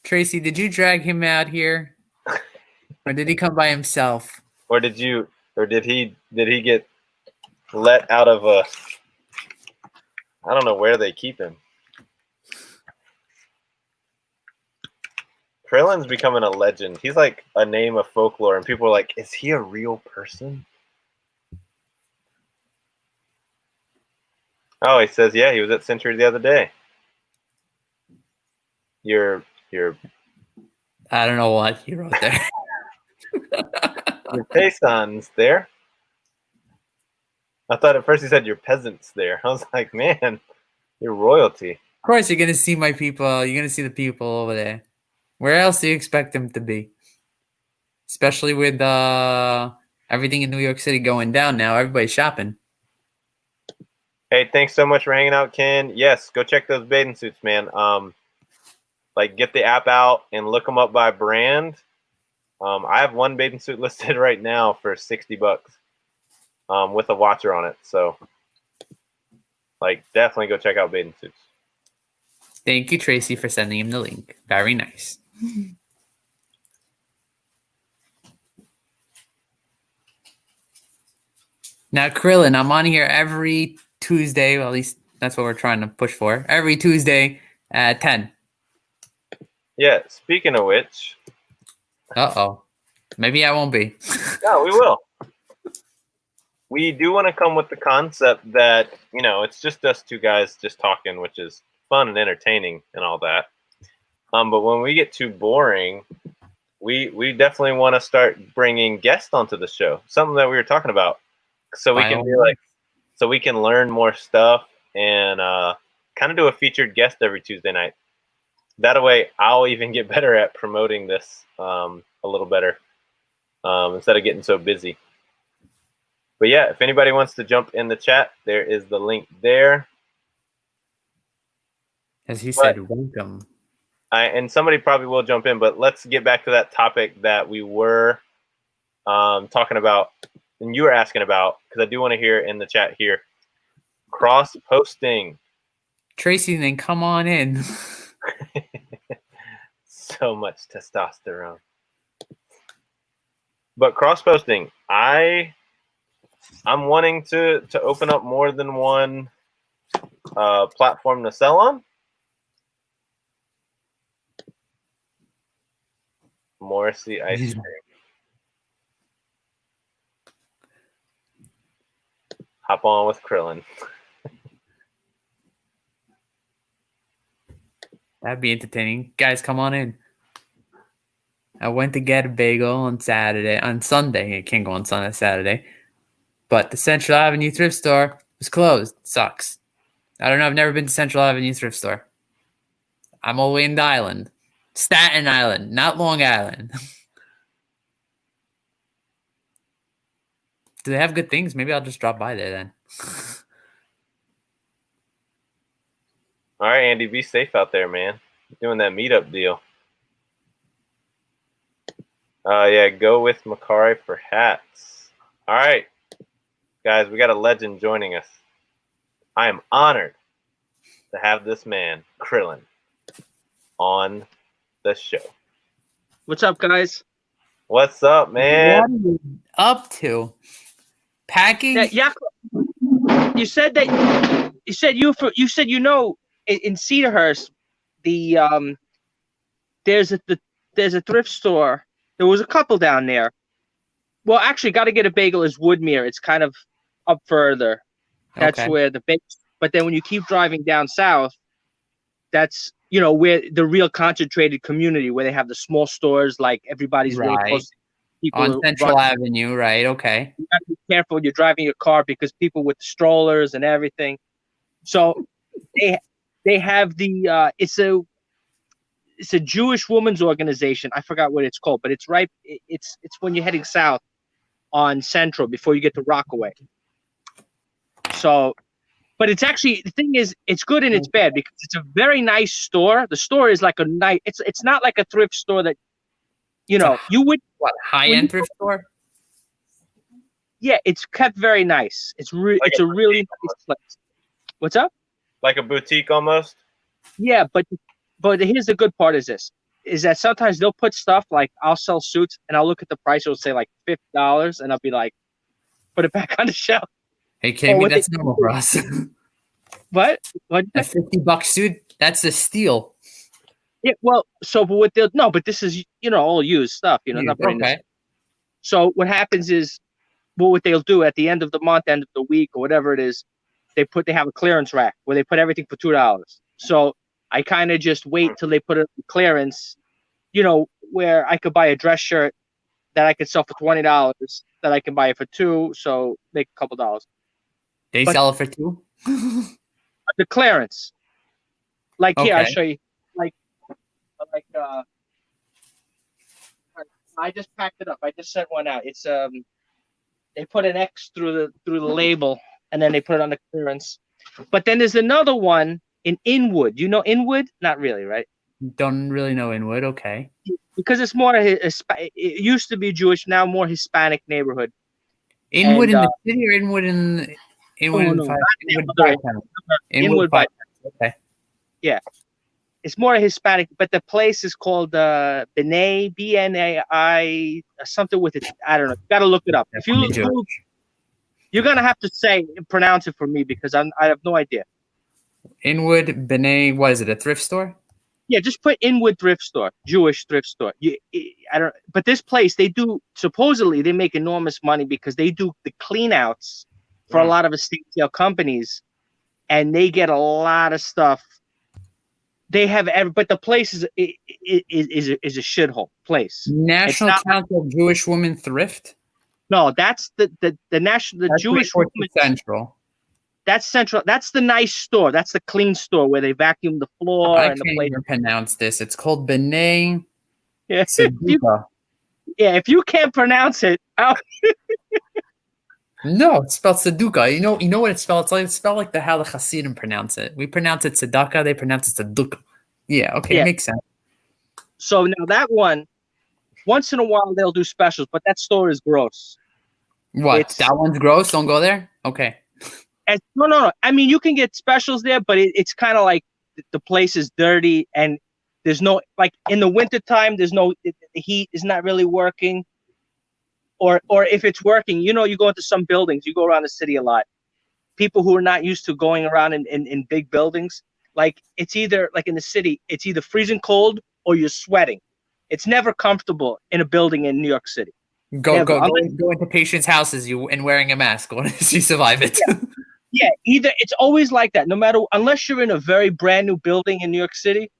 Tracy, did you drag him out here? Or did he come by himself? Or did he get let out of I don't know where they keep him. Krillin's becoming a legend. He's like a name of folklore, and people are like, is he a real person? Oh, he says, yeah, he was at Century the other day. Your I don't know what he wrote there. Your peasants there. I thought at first he said your peasants there. I was like, man, you're royalty. Of course, you're gonna see my people. You're gonna see the people over there. Where else do you expect them to be? Especially with everything in New York City going down now, everybody's shopping. Hey, thanks so much for hanging out, Ken. Yes, go check those bathing suits, man. Like get the app out and look them up by brand. I have one bathing suit listed right now for $60, with a watcher on it. So, like, definitely go check out bathing suits. Thank you, Tracy, for sending him the link. Very nice. Now, Krillin, I'm on here every Tuesday. Well, at least that's what we're trying to push for. Every Tuesday at 10. Yeah, speaking of which. Uh-oh. Maybe I won't be. No, we will. We do want to come with the concept that, it's just us two guys just talking, which is fun and entertaining and all that. But when we get too boring, we definitely want to start bringing guests onto the show. Something that we were talking about. So we can so we can learn more stuff and kind of do a featured guest every Tuesday night. That way, I'll even get better at promoting this a little better instead of getting so busy. But yeah, if anybody wants to jump in the chat, there is the link there. As he said, welcome. And somebody probably will jump in, but let's get back to that topic that we were talking about and you were asking about, because I do want to hear in the chat here. Cross-posting. Tracy, then come on in. So much testosterone. But cross-posting, I'm wanting to open up more than one platform to sell on. Morrissey ice cream. Hop on with Krillin. That'd be entertaining. Guys, come on in. I went to get a bagel on Sunday. I can't go on Saturday. But the Central Avenue thrift store was closed. Sucks. I don't know. I've never been to Central Avenue thrift store. I'm all the way in the island. Staten Island, not Long Island. Do they have good things? Maybe I'll just drop by there then. All right, Andy, be safe out there, man. Doing that meetup deal. Yeah, go with Macari for hats. All right, guys, we got a legend joining us. I am honored to have this man, Krillin, on the show. What's up, guys? What's up, man? What are you up to? Packing? Yeah, you said in Cedarhurst, there's a thrift store. There was a couple down there. Well, actually, Got to Get a Bagel is Woodmere. It's kind of up further. That's where the bagel. But then when you keep driving down south, that's where the real concentrated community, where they have the small stores, like everybody's really close. People on Central Avenue, right? Okay. You got to be careful when you're driving your car because people with the strollers and everything. So they have the it's a Jewish women's organization. I forgot what it's called, but it's right. It's when you're heading south on Central before you get to Rockaway. So, but it's actually, the thing is, it's good and it's bad because it's a very nice store. The store is like a nice. It's not like a thrift store that you would high-end thrift store. Yeah, it's kept very nice. It's a really nice place. What's up? Like a boutique almost. Yeah, but here's the good part is that sometimes they'll put stuff like, I'll sell suits and I'll look at the price, it'll say like $50 and I'll be like, put it back on the shelf. Hey, KB, that's normal for us. What? A $50 suit, that's a steal. Yeah, well, but this is all used stuff, not brand new. So what happens is, what they'll do at the end of the month, end of the week, or whatever it is, they have a clearance rack where they put everything for $2. So I kind of just wait till they put it on clearance, where I could buy a dress shirt that I could sell for $20 that I can buy it for $2, so make a couple dollars. They sell it for $2? The clearance. Like here, I'll show you. Like I just packed it up. I just sent one out. It's they put an X through the label and then they put it on the clearance. But then there's another one in Inwood. You know Inwood? Not really, right? Don't really know Inwood. Okay. Because it's more it used to be Jewish, now more Hispanic neighborhood. Inwood in the city or Inwood in Inwood by okay. Yeah. It's more Hispanic, but the place is called B'nai, BNAI, something with it. I don't know. You got to look it up. If you You're gonna have to pronounce it for me because I have no idea. Inwood Benet, what is it? A thrift store? Yeah, just put Inwood thrift store, Jewish thrift store. I don't. But this place, they do supposedly they make enormous money because they do the clean outs for a lot of estate sale companies, and they get a lot of stuff. They have but the place is a shithole place. National Council of Jewish Women Thrift. No, that's the national Jewish Women Central. That's Central. That's the nice store. That's the clean store where they vacuum the floor I and the can't place. even pronounce this. It's called Benet. Yeah. Seduka. If you can't pronounce it, No, it's spelled Seduka. You know what it's spelled? It's spelled like how the Hasidim pronounce it. We pronounce it Sedaka. They pronounce it Seduka. Yeah, okay, Yeah. It makes sense. So now that one, once in a while they'll do specials, but that store is gross. What? That one's gross? Don't go there? Okay. No. I mean, you can get specials there, but it's kind of like the place is dirty and there's no, like in the wintertime, the heat is not really working. Or if it's working, you go into some buildings, you go around the city a lot. People who are not used to going around in big buildings, like it's either like in the city, it's either freezing cold or you're sweating. It's never comfortable in a building in New York City. Go into patients' houses and wearing a mask unless you survive it. Yeah, either it's always like that. No matter unless you're in a very brand new building in New York City,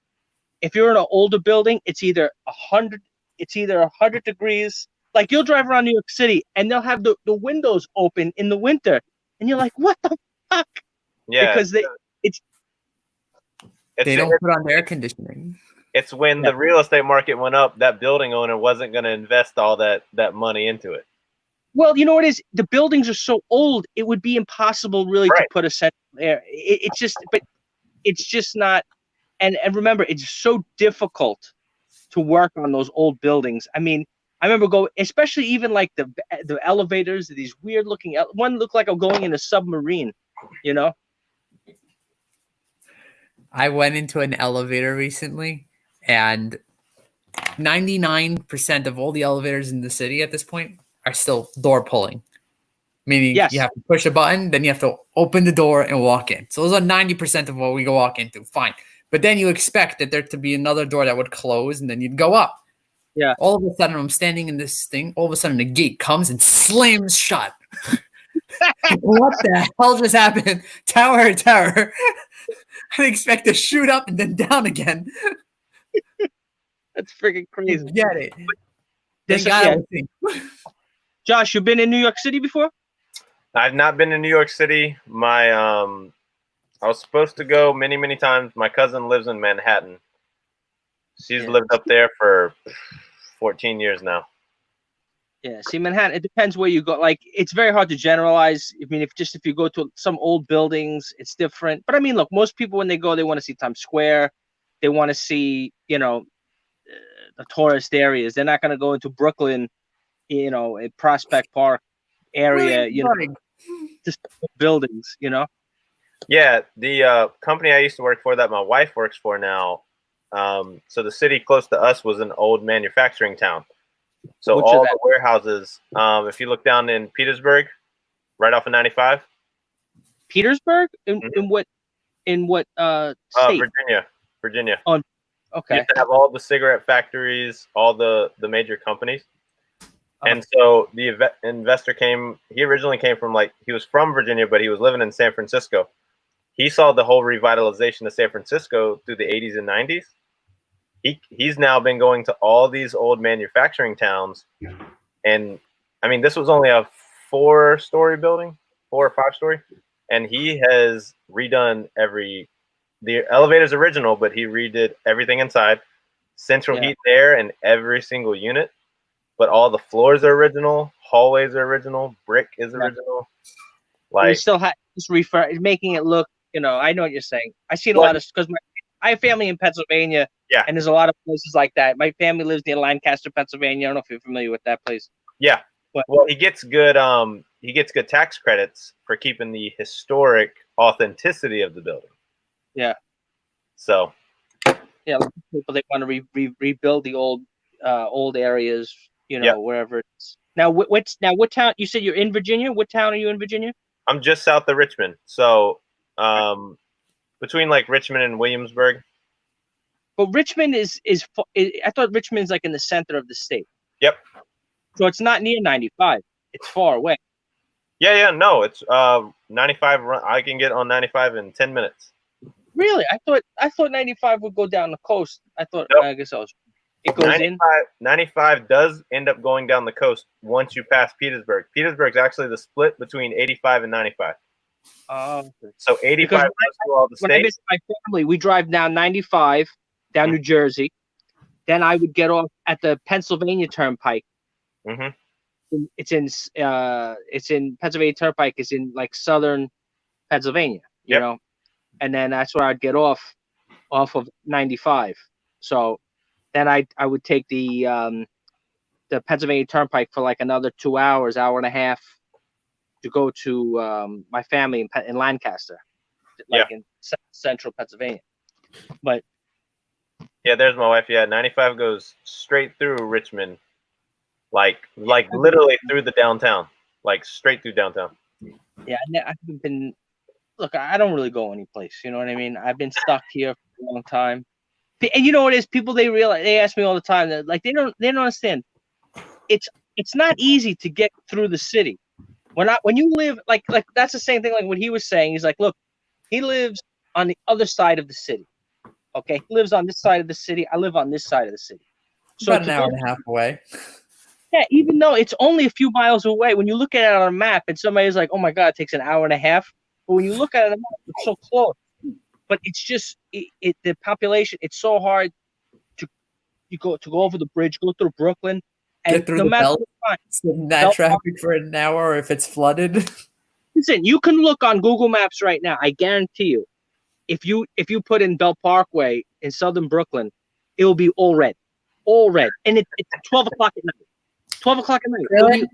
if you're in an older building, it's either 100 degrees. Like you'll drive around New York City and they'll have the windows open in the winter, and you're like, what the fuck? Yeah, because they don't put on air conditioning. It's when the real estate market went up, that building owner wasn't going to invest all that money into it. Well, you know what it is? The buildings are so old, it would be impossible really to put a central air. It's just not. And remember, it's so difficult to work on those old buildings. I mean, I remember especially even like the elevators, these weird looking, one looked like I'm going in a submarine, I went into an elevator recently, and 99% of all the elevators in the city at this point are still door pulling. Meaning you have to push a button, then you have to open the door and walk in. So those are 90% of what we go walk into. Fine. But then you expect that there to be another door that would close, and then you'd go up. Yeah. All of a sudden, I'm standing in this thing. All of a sudden, the gate comes and slams shut. What the hell just happened? Tower. I expect to shoot up and then down again. That's freaking crazy. Get it. Thank God. Josh, you've been in New York City before? I've not been in New York City. I was supposed to go many, many times. My cousin lives in Manhattan. She's lived up there for 14 years now. Yeah, see, Manhattan, it depends where you go. Like, it's very hard to generalize. I mean, if you go to some old buildings, it's different. But I mean, look, most people when they go, they want to see Times Square. They want to see, the tourist areas. They're not going to go into Brooklyn, a Prospect Park area, just buildings, Yeah, the company I used to work for that my wife works for now, so the city close to us was an old manufacturing town. So all the warehouses, if you look down in Petersburg, right off of 95. Petersburg? In what state? Virginia. Oh, okay. You have to have all the cigarette factories, all the major companies. And so the investor he originally came from, he was from Virginia, but he was living in San Francisco. He saw the whole revitalization of San Francisco through the 80s and 90s. He's now been going to all these old manufacturing towns. And I mean, this was only a 4-story building, 4 or 5-story. And he has redone the elevator's original, but he redid everything inside. Central heat there in every single unit. But all the floors are original, hallways are original, brick is original. We still have just making it look, I know what you're saying. I've seen a lot of, because I have family in Pennsylvania, and there's a lot of places like that. My family lives near Lancaster, Pennsylvania. I don't know if you're familiar with that place. Yeah. But, well, he gets good tax credits for keeping the historic authenticity of the building. Yeah. So. Yeah, people they want to rebuild the old areas, wherever it's. Now, what town? You said you're in Virginia. What town are you in Virginia? I'm just south of Richmond, so between like Richmond and Williamsburg. But Richmond is I thought Richmond's like in the center of the state. Yep. So it's not near 95. It's far away. Yeah, no, it's 95. I can get on 95 in 10 minutes. Really? I thought 95 would go down the coast. I thought. Nope. I guess I was. It goes 95 does end up going down the coast once you pass Petersburg. Petersburg's actually the split between 85 and 95. Okay. So 85 goes through all the when I states. visit my family, we drive down 95 down New Jersey. Then I would get off at the Pennsylvania Turnpike. Mm-hmm. It's in Pennsylvania Turnpike. It's in like southern Pennsylvania, you know, and then that's where I'd get off of 95. So then I would take the Pennsylvania Turnpike for like another 2 hours, hour and a half, to go to my family in Lancaster, like in central Pennsylvania. But yeah, there's my wife. Yeah, 95 goes straight through Richmond, like literally through the downtown, like straight through downtown. Yeah, I haven't been. Look, I don't really go anyplace. You know what I mean? I've been stuck here for a long time. And you know what it is? People they ask me all the time that like they don't understand. It's not easy to get through the city. When you live like that's the same thing like what he was saying. He's like, look, he lives on the other side of the city. Okay, he lives on this side of the city. I live on this side of the city. So About an hour and a half away. Yeah, even though it's only a few miles away, when you look at it on a map and somebody's like, oh my God, it takes an hour and a half. But when you look at it on a map, it's so close. But it's just the population. It's so hard to go over the bridge, go through Brooklyn, and Get through no the matter belt, what time, sit in that traffic for an hour if it's flooded. listen, you can look on Google Maps right now. I guarantee you, if you put in Belt Parkway in southern Brooklyn, it will be all red, and it's 12 o'clock at night. 12 o'clock at night. Really?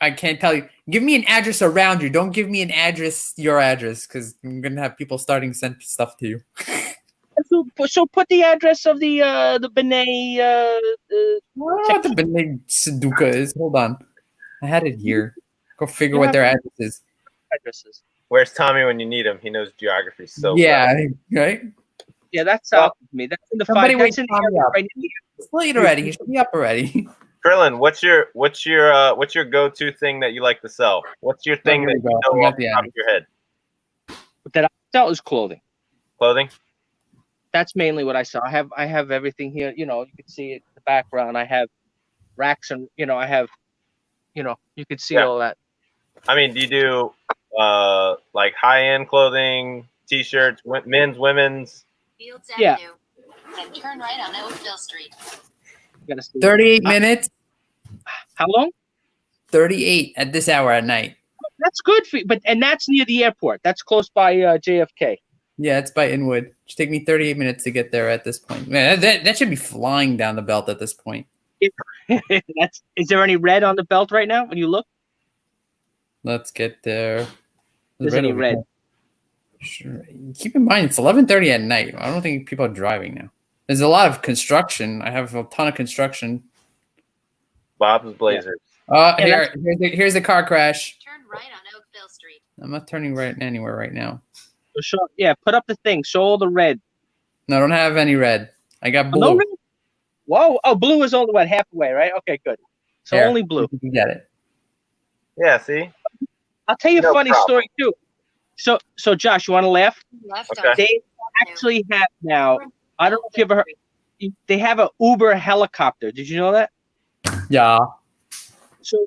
I can't tell you. Give me an address around you. Don't give me an address, your address, because I'm gonna have people starting to send stuff to you. So put the address of the B'nai. What the B'nai Saduka is? Hold on, I had it here. Go figure what their address is. Addresses. Where's Tommy when you need him? He knows geography so yeah, well. Right. Yeah, that's south of me. That's in the Somebody five. That's in Tommy the up. right It's late already. He should be up already. Krillin, what's your go-to thing that you like to sell? What's your thing that you know off the top of your head? That I sell is clothing. Clothing? That's mainly what I sell. I have everything here. You know, you can see it in the background. I have racks and I have, you can see all that. I mean, do you do like high-end clothing, t-shirts, men's, women's? Fields Yeah. Avenue, and turn right on Oakville Street. 38 minutes. How long? 38 at this hour at night. That's good for you, and that's near the airport. That's close by JFK. Yeah, it's by Inwood. It should take me 38 minutes to get there at this point. Man, that should be flying down the belt at this point. Is there any red on the belt right now when you look? Let's get there. There's any red? Sure. Keep in mind, it's 11:30 at night. I don't think people are driving now. There's a lot of construction. I have a ton of construction. Bob's Blazers. Here's the car crash. Turn right on Oakville Street. I'm not turning right anywhere right now. Put up the thing. Show all the red. No, I don't have any red. I got blue. No red? Whoa! Oh, blue is only half away, right? Okay, good. So Here, only blue. You can get it. Yeah, see? I'll tell you a funny problem. story too. So Josh, you want to laugh? Left Okay. on They actually have now. I don't know if you ever heard. They have an Uber helicopter. Did you know that? Yeah. So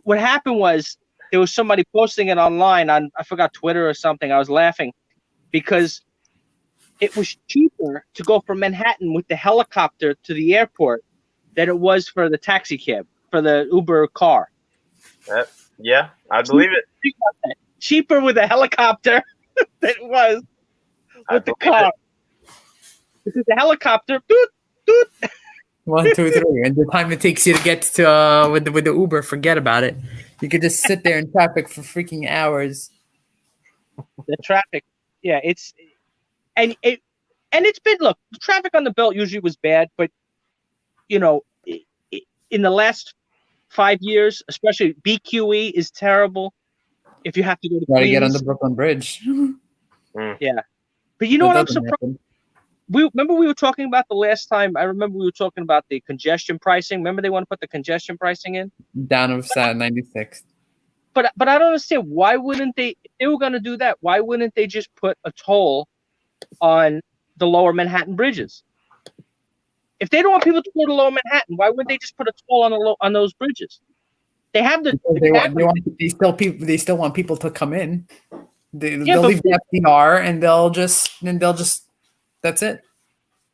what happened was there was somebody posting it online on I forgot Twitter or something. I was laughing because it was cheaper to go from Manhattan with the helicopter to the airport than it was for the taxi cab for the Uber car. Yeah, I believe it. Cheaper with a helicopter than it was with the car. Because the helicopter, doot, doot. 1, 2, 3, and the time it takes you to get to with the Uber, forget about it. You could just sit there in traffic for freaking hours. The traffic, yeah, it's been look. The traffic on the belt usually was bad, but in the last 5 years, especially BQE is terrible. If you have to go to Gotta get on Queens, the Brooklyn Bridge. yeah. But you know That what I'm doesn't surprised. happen. Remember we were talking about the last time. I remember we were talking about the congestion pricing. Remember they want to put the congestion pricing in. Down of 96. But I don't understand, why wouldn't they? If they were going to do that, why wouldn't they just put a toll on the lower Manhattan bridges? If they don't want people to go to lower Manhattan, why wouldn't they just put a toll on those bridges? They have the Because they still want people to come in. They'll but- leave the FDR and they'll just that's it.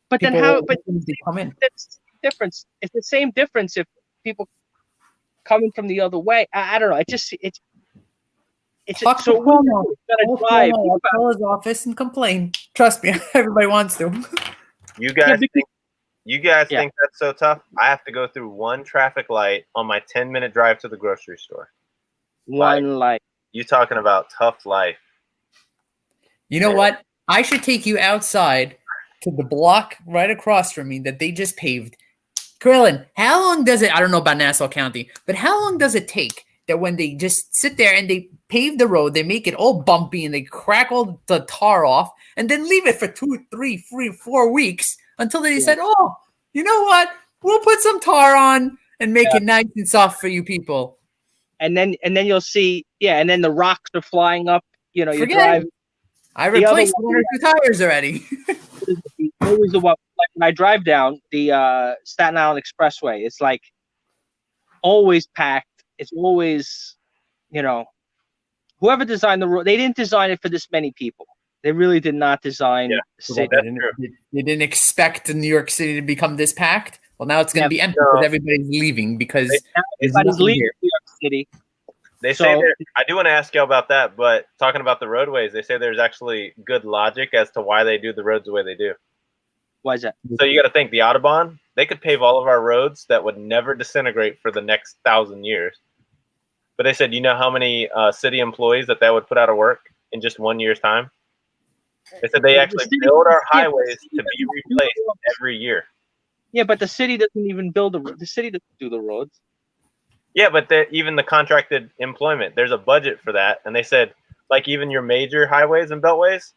But then People how? will But come in. that's the difference. It's the same difference if people coming from the other way. I don't know. It's Fuck so the we're Cuomo. gonna drive. I'll call his office and complain. Trust me, everybody wants to. You guys because- think Yeah. that's so tough? I have to go through one traffic light on my 10-minute drive to the grocery store. One light. You talking about tough life? You know what? I should take you outside to the block right across from me that they just paved. Krillin, how long does it? I don't know about Nassau County, but how long does it take that when they just sit there and they pave the road, they make it all bumpy and they crack all the tar off and then leave it for 2, 3, 4 weeks until they said, oh, you know what? We'll put some tar on and make it nice and soft for you people. And then you'll see, and then the rocks are flying up. You know, you Forget drive. it. I The other replaced one- 1 or 2 tires already. Always the one. Like when I drive down the Staten Island Expressway, it's like always packed. It's always, whoever designed the road, they didn't design it for this many people. They really did not design the city. They didn't expect New York City to become this packed. Well, now it's going to be empty No. because everybody's leaving because Now there's everybody's nothing leaving here. New York City. They So- say I do want to ask you about that, but talking about the roadways, they say there's actually good logic as to why they do the roads the way they do. Why is that? So you got to think the Autobahn, they could pave all of our roads that would never disintegrate for the next 1,000 years. But they said, you know how many city employees that would put out of work in just 1 year's time? They said they actually build our highways to be replaced every year. Yeah, but the city doesn't even build the city doesn't do the roads. Yeah, but even the contracted employment, there's a budget for that. And they said, like even your major highways and beltways,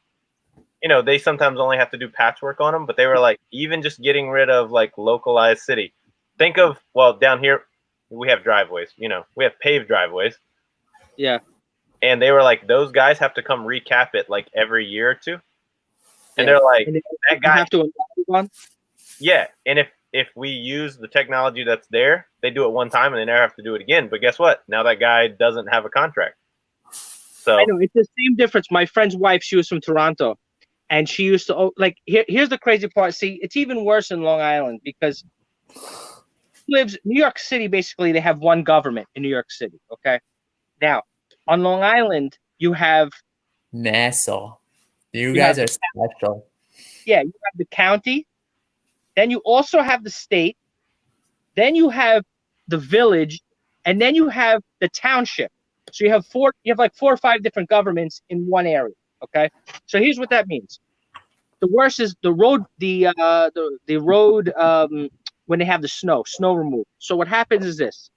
they sometimes only have to do patchwork on them. But they were like, even just getting rid of like localized city. Think of, down here, we have driveways, we have paved driveways. Yeah. And they were like, those guys have to come recap it like every year or two. And Yeah. they're like, And that guy. have to invest one. Yeah. And if we use the technology that's there, they do it one time and they never have to do it again. But guess what? Now that guy doesn't have a contract. So I know it's the same difference. My friend's wife, she was from Toronto, and she used to here's the crazy part. See, it's even worse in Long Island because New York City. Basically, they have one government in New York City. Okay, now on Long Island, you have Nassau. You guys are special. you have the county, then you also have the state, then you have the village, and then you have the township. So you have like 4 or 5 different governments in one area. Okay, so here's what that means. The worst is the road, the road when they have the snow removal. So what happens is this: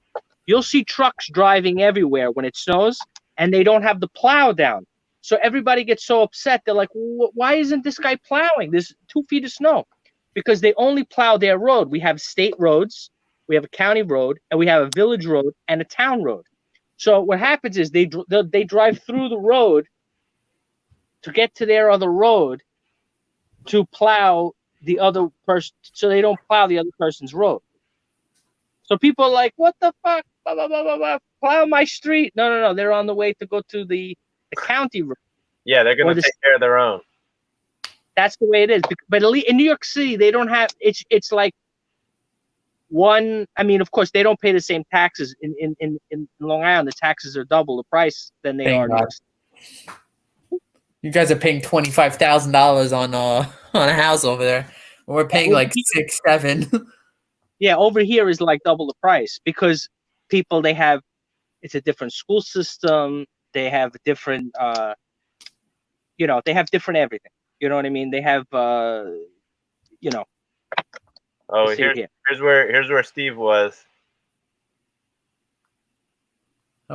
you'll see trucks driving everywhere when it snows, and they don't have the plow down. So everybody gets so upset. They're like, why isn't this guy plowing? There's 2 feet of snow. Because they only plow their road. We have state roads, we have a county road, and we have a village road and a town road. So what happens is they drive through the road to get to their other road to plow the other person, so they don't plow the other person's road. So people are like, what the fuck? Blah, blah, blah, blah, blah. Plow my street. No. They're on the way to go to the county road. yeah, they're going to take care of their own. That's the way it is. But in New York City, they don't have. It's like one. I mean, of course, they don't pay the same taxes in Long Island. The taxes are double the price than they are. In New York City. You guys are paying $25,000 on a house over there. We're paying like 6, 7. Yeah, over here is like double the price because people it's a different school system. They have different, they have different everything. You know what I mean? They have, Oh, see here's where Steve was.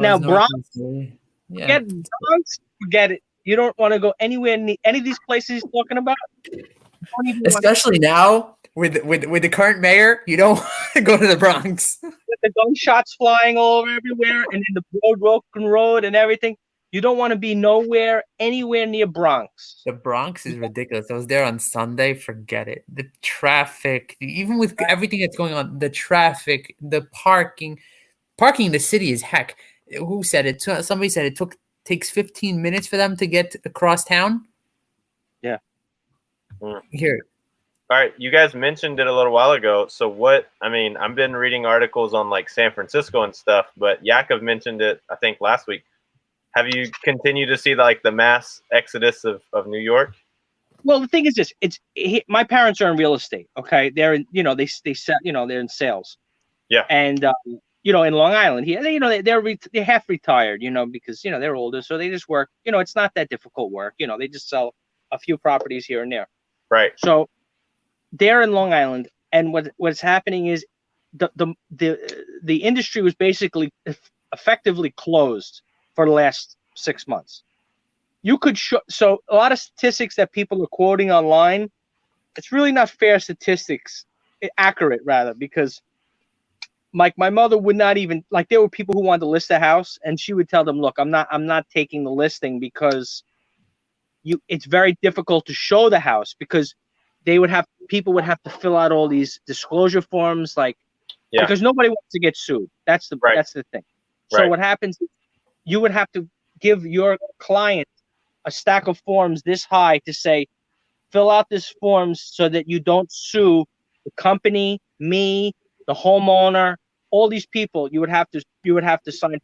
Now, Bronx, Yeah. forget Bronx, forget it. You don't want to go anywhere near any of these places he's talking about. Don't even want Especially now with the current mayor, you don't want to go to the Bronx. with the gunshots flying all over everywhere and in the broken road and everything. You don't want to be anywhere near Bronx. The Bronx is ridiculous. I was there on Sunday. Forget it. The traffic, even with everything that's going on, the traffic, the parking in the city is heck. Who said it? Somebody said it takes 15 minutes for them to get across town. Yeah. Here. All right, you guys mentioned it a little while ago. So what? I mean, I've been reading articles on like San Francisco and stuff, but Yaakov mentioned it, I think, last week. Have you continued to see like the mass exodus of New York? Well, the thing is this: my parents are in real estate. Okay, they're in, they sell, they're in sales. Yeah. And in Long Island here, they're half retired, because they're older, so they just work. It's not that difficult work. They just sell a few properties here and there. Right. So they're in Long Island, and what's happening is the industry was basically effectively closed for the last 6 months. You could so a lot of statistics that people are quoting online, it's really not fair statistics, accurate rather, because my mother would not even, like, there were people who wanted to list a house, and she would tell them, look, I'm not taking the listing because it's very difficult to show the house, because people would have to fill out all these disclosure forms, because nobody wants to get sued. That's the thing. So what happens is you would have to give your client a stack of forms this high to say, fill out this forms so that you don't sue the company, me, the homeowner, all these people. You would have to sign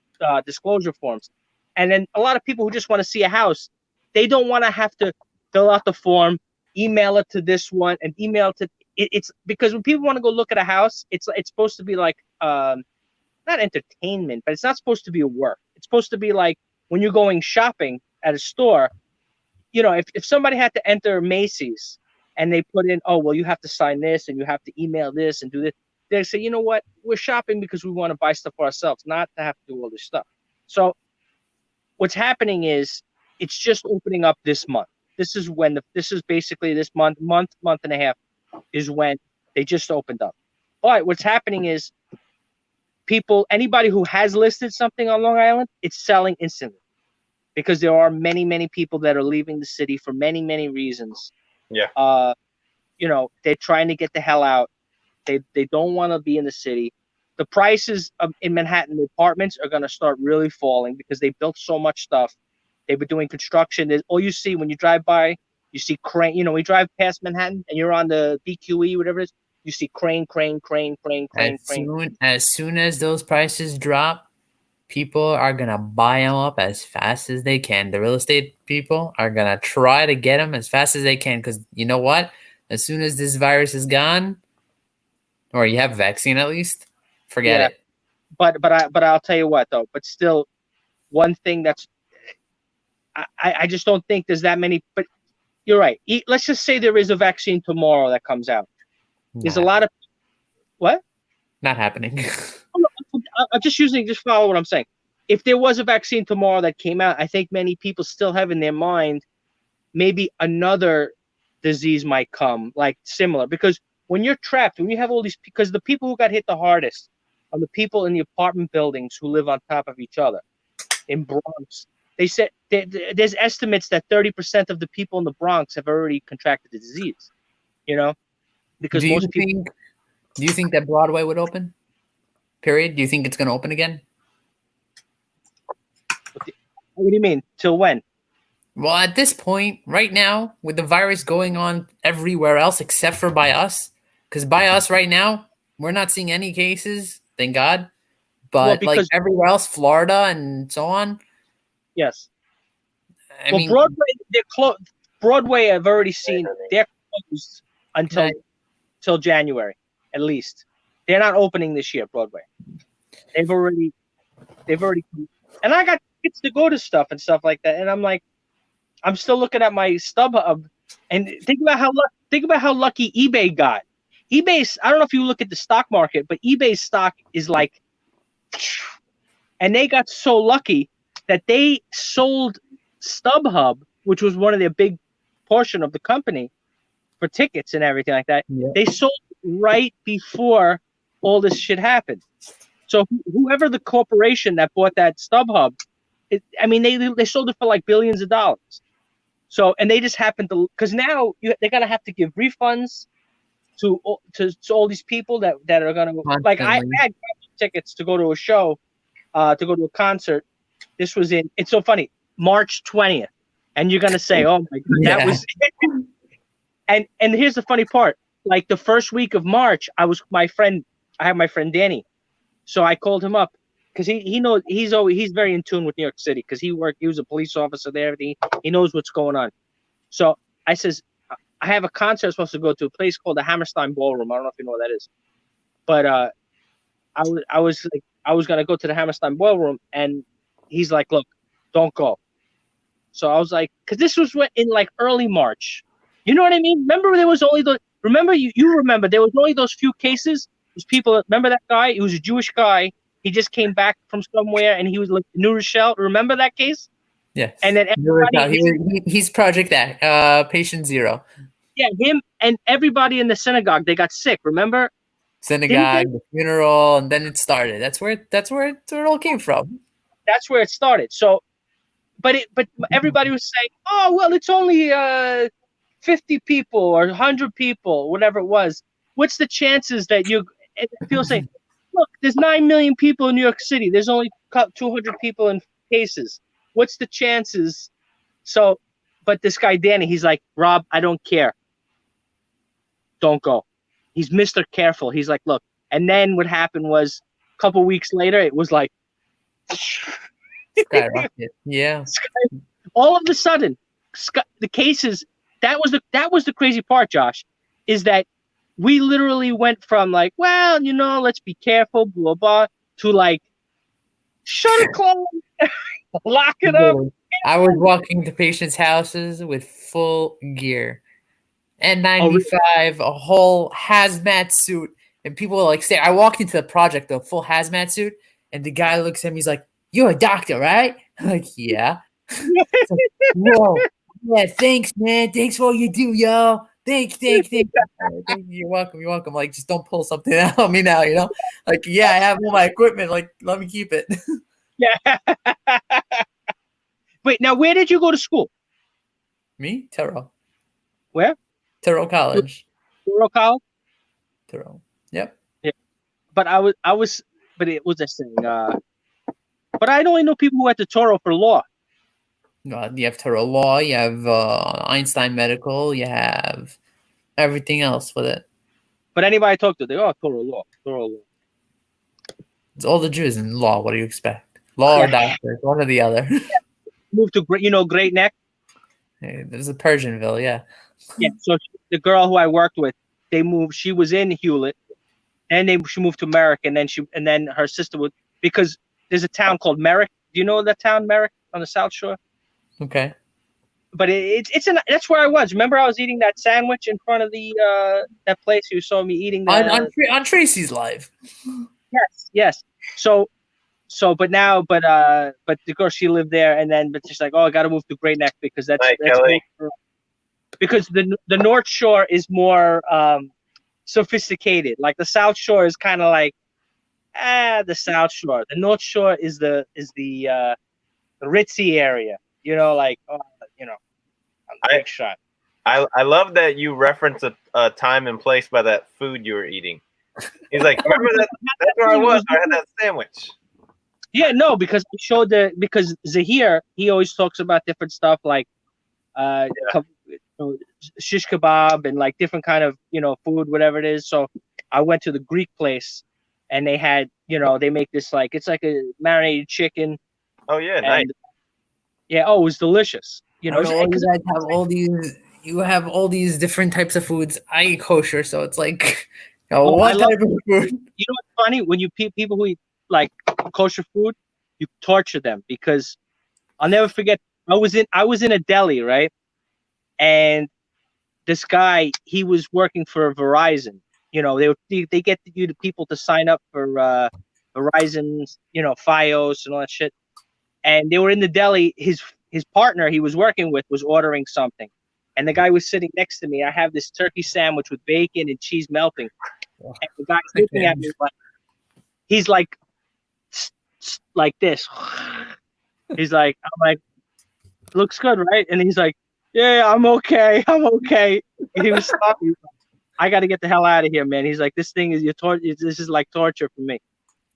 disclosure forms. And then a lot of people who just want to see a house, they don't want to have to fill out the form, email it to this one, and email it to it's because when people want to go look at a house, it's supposed to be like not entertainment, but it's not supposed to be a work. It's supposed to be like when you're going shopping at a store. If somebody had to enter Macy's and they put in, oh, well, you have to sign this and you have to email this and do this, they say, you know what, we're shopping because we want to buy stuff for ourselves, not to have to do all this stuff. So what's happening is it's just opening up this month. This is basically this month and a half is when they just opened up. But what's happening is anybody who has listed something on Long Island, it's selling instantly, because there are many, many people that are leaving the city for many, many reasons. Yeah. They're trying to get the hell out. They don't want to be in the city. The prices in Manhattan, the apartments are going to start really falling because they built so much stuff. They've been doing construction. All you see when you drive by, you see crane. We drive past Manhattan and you're on the BQE, whatever it is. You see crane. As soon as those prices drop, people are going to buy them up as fast as they can. The real estate people are going to try to get them as fast as they can, because you know what? As soon as this virus is gone, or you have a vaccine at least, forget it. But I'll tell you what, though. But still, one thing that's I just don't think there's that many. But you're right. Let's just say there is a vaccine tomorrow that comes out. There's a lot of what? Not happening. I'm just follow what I'm saying. If there was a vaccine tomorrow that came out, I think many people still have in their mind maybe another disease might come, like similar. Because when you're trapped, when you have all these, because the people who got hit the hardest are the people in the apartment buildings who live on top of each other in Bronx. They said there's estimates that 30% of the people in the Bronx have already contracted the disease. Because most people. Do you think that Broadway would open? Period. Do you think it's going to open again? What do you mean? Till when? Well, at this point, right now, with the virus going on everywhere else except for by us, because by us right now, we're not seeing any cases, thank God. But like everywhere else, Florida and so on. Yes. I mean, Broadway, they're closed. Broadway, I've already seen they're closed until January, at least. They're not opening this year, Broadway. They've already, and I got tickets to go to stuff and stuff like that. And I'm like, I'm still looking at my StubHub, and think about how lucky eBay got. eBay's, I don't know if you look at the stock market, but eBay's stock is like, And they got so lucky that they sold StubHub, which was one of their big portion of the company for tickets and everything like that. Yeah. They sold right before all this shit happened. So whoever the corporation that bought that StubHub, they sold it for like billions of dollars. So, and they just happened to, because now they're gonna have to give refunds to all these people that are gonna like. I had tickets to go to a show, to go to a concert. This was it's so funny, March 20th, and you're gonna say, "Oh my god, that was." And here's the funny part: like the first week of March, I have my friend Danny, so I called him up because he knows he's very in tune with New York City because he was a police officer there. He knows what's going on. So I says, I have a concert I'm supposed to go to a place called the Hammerstein Ballroom. I don't know if you know what that is, but I was gonna go to the Hammerstein Ballroom, and he's like, "Look, don't go." So I was like, because this was in like early March. You know what I mean? Remember there was only you remember there was only those few cases. Those people, remember that guy? He was a Jewish guy. He just came back from somewhere, and he was like New Rochelle. Remember that case? Yes. And then he's Project X, Patient Zero. Yeah, him and everybody in the synagogue, they got sick. Remember? Synagogue, the funeral, and then it started. That's where it all came from. That's where it started. So, but everybody was saying, "Oh, well, it's only 50 people or 100 people, whatever it was. What's the chances that people say, look, there's 9 million people in New York City. There's only 200 people in cases. What's the chances?" So, but this guy, Danny, he's like, "Rob, I don't care. Don't go." He's Mr. Careful. He's like, "Look." And then what happened was a couple weeks later, it was like, yeah. All of a sudden, the cases, that was the crazy part, Josh, is that we literally went from like, well, let's be careful, blah, blah, to like, shut it close, lock it up. I was walking to patients' houses with full gear. N95, a whole hazmat suit. And people were like, I walked into the project, a full hazmat suit, and the guy looks at me, he's like, "You're a doctor, right?" I'm like, "Yeah." Like, whoa. Yeah, thanks, man. Thanks for all you do, yo. Thanks. You're welcome. Like, just don't pull something out on me now, Like, yeah, I have all my equipment. Like, let me keep it. Yeah. Wait, now where did you go to school? Me? Terrell. Where? Terrell College. Terrell College? Terrell. Yep. Yeah. But but it was a thing. But I only know people who went to Toro for law. You have Terrell Law, you have Einstein Medical, you have everything else with it. But anybody I talk to, they Toro Law. It's all the Jews in law. What do you expect? Law or doctor, one or the other. Moved to Great Neck. Hey, there's a Persianville, yeah. Yeah. So the girl who I worked with, they moved. She was in Hewlett, and she moved to Merrick, and then her sister would, because there's a town called Merrick. Do you know that town, Merrick, on the South Shore? Okay. But that's where I was. Remember, I was eating that sandwich in front of the that place. You saw me eating that on Tracy's Live. Yes. So, but the girl, she lived there, and then but she's like, "Oh, I got to move to Great Neck because that's because the North Shore is more sophisticated. Like the South Shore is kind of like the South Shore. The North Shore is the ritzy area. Big shot. I love that you reference a time and place by that food you were eating. He's like, remember that? That's where I was. I had that sandwich. Yeah, no, because I showed because Zahir, he always talks about different stuff like shish kebab and like different kind of food, whatever it is. So I went to the Greek place, and they had they make this like it's like a marinated chicken. Oh yeah, nice. Yeah, it was delicious. You guys have all these different types of foods. I eat kosher, so it's like what type of food? You know what's funny? When you people who eat like kosher food, you torture them, because I'll never forget. I was in a deli, right? And this guy, he was working for Verizon. They get you the people to sign up for Verizon, FiOS and all that shit. And they were in the deli. His partner he was working with was ordering something, and the guy was sitting next to me. I have this turkey sandwich with bacon and cheese melting, and the guy's looking at me like he's like this. He's like, I'm like, looks good, right? And he's like, yeah, I'm okay. And he was stopping. I got to get the hell out of here, man. He's like, this thing is this is like torture for me,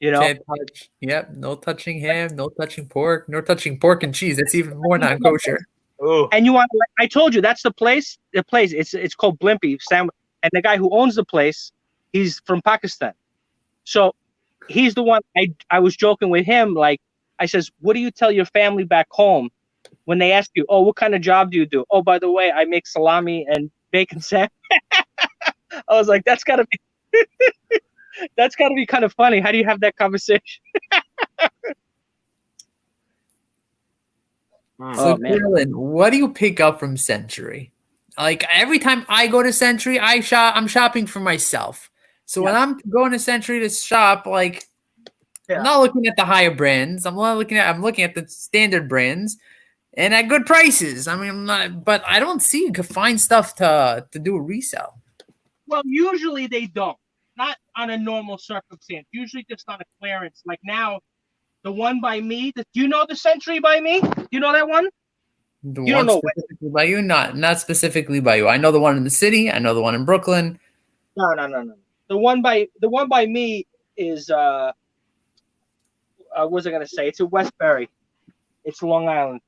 Can't touch. Yep, no touching ham, no touching pork, no touching pork and cheese. That's even more non-kosher. Ooh. And I told you that's the place. The place it's called Blimpie Sandwich, and the guy who owns the place, he's from Pakistan. So he's the one. I was joking with him, like I says, what do you tell your family back home when they ask you, oh, what kind of job do you do? Oh, by the way, I make salami and bacon sandwich. I was like, that's gotta be kind of funny. How do you have that conversation? So, Carolyn, what do you pick up from Century? Like every time I go to Century, I'm shopping for myself. So when I'm going to Century to shop, like I'm not looking at the higher brands. I'm looking at the standard brands, and at good prices. I mean, but I don't see find stuff to do a resell. Well, usually they don't. Not on a normal circumstance. Usually just on a clearance. Like now, the one by me. Do you know the Century by me? You know that one? You don't know specifically by you? Not specifically by you. I know the one in the city. I know the one in Brooklyn. No. The one by me is what was I gonna say? It's in Westbury. It's Long Island.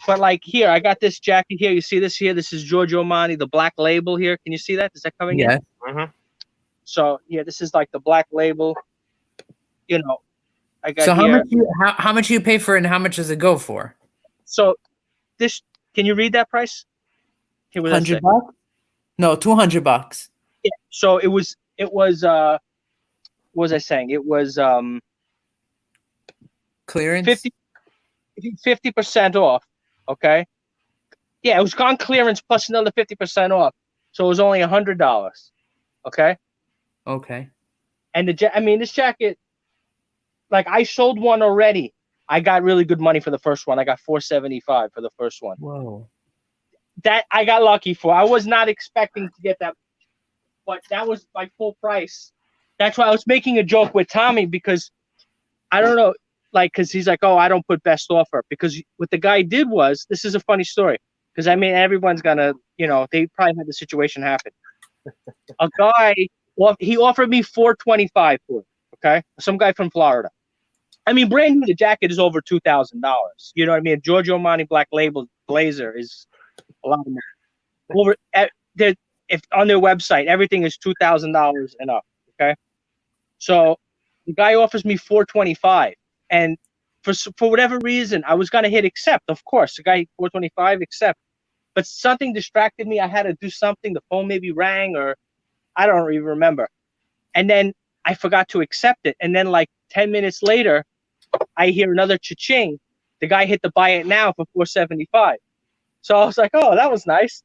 But like here, I got this jacket here. You see this here? This is Giorgio Armani, the black label here. Can you see that? Is that coming in? Mm-hmm. So yeah, this is like the black label. I got. So here. how much do you pay for it, and how much does it go for? So this, can you read that price? $100? No, $200. Yeah. So it was. What was I saying? It was clearance. 50% off. Okay. Yeah, it was on clearance plus another 50% off. So it was only $100. Okay. Okay. And this jacket, like I sold one already. I got really good money for the first one. I got $475 for the first one. Whoa. That I got lucky for. I was not expecting to get that, but that was my full price. That's why I was making a joke with Tommy because I don't know. Because he's like, oh, I don't put best offer. Because what the guy did was, this is a funny story. Because, everyone's going to, they probably had the situation happen. A guy, he offered me $425 for it, okay? Some guy from Florida. Brand new, the jacket is over $2,000. You know what I mean? Giorgio Armani Black Label blazer is a lot of money. If on their website, everything is $2,000 and up, okay? So the guy offers me $425. And for whatever reason, I was gonna hit accept. Of course, the guy $425 accept, but something distracted me. I had to do something. The phone maybe rang, or I don't even remember. And then I forgot to accept it. And then like 10 minutes later, I hear another cha-ching. The guy hit the buy it now for $475. So I was like, oh, that was nice.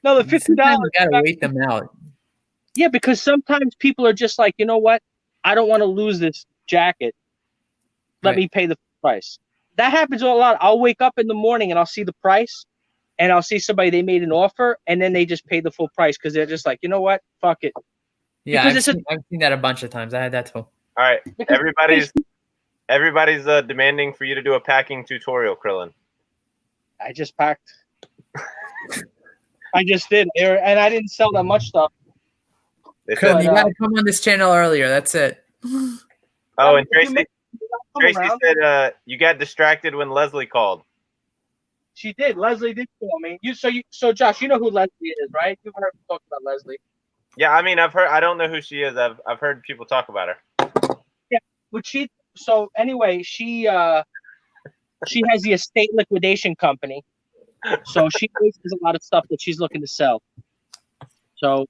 Another $50. You gotta wait them out. Yeah, because sometimes people are just like, you know what? I don't want to lose this jacket. Let me pay the price. That happens a lot. I'll wake up in the morning and I'll see the price, and I'll see somebody, they made an offer, and then they just pay the full price because they're just like, you know what? Fuck it. Yeah, I've seen that a bunch of times. I had that too. All right. Everybody's demanding for you to do a packing tutorial, Krillin. I just packed. I just did. And I didn't sell that much stuff. Krillin, you got to come on this channel earlier. That's it. Oh, and Tracy said you got distracted when Leslie called. She did. Leslie did call me. So Josh, you know who Leslie is, right? You've heard me talk about Leslie. Yeah, I've heard. I don't know who she is. I've heard people talk about her. Yeah, but so anyway, she has the estate liquidation company. So she has a lot of stuff that she's looking to sell. So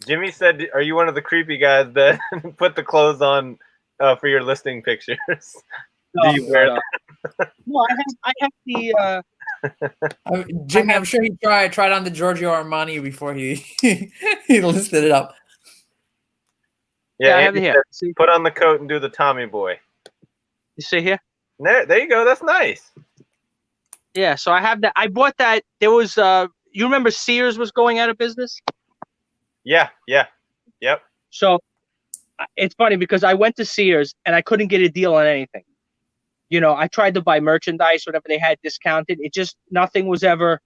Jimmy said, "Are you one of the creepy guys that put the clothes on for your listing pictures?" Do you wear that? No, I have the. Jimmy, I'm sure he tried on the Giorgio Armani before he he listed it up. Yeah, I have Andy it here. said, See, put on the coat and do the Tommy boy. you see here? There you go. That's nice. Yeah, so I have that. I bought that. There was you remember Sears was going out of business? Yeah. Yep. So it's funny because I went to Sears and I couldn't get a deal on anything. You know, I tried to buy merchandise, whatever they had discounted. It just nothing was ever,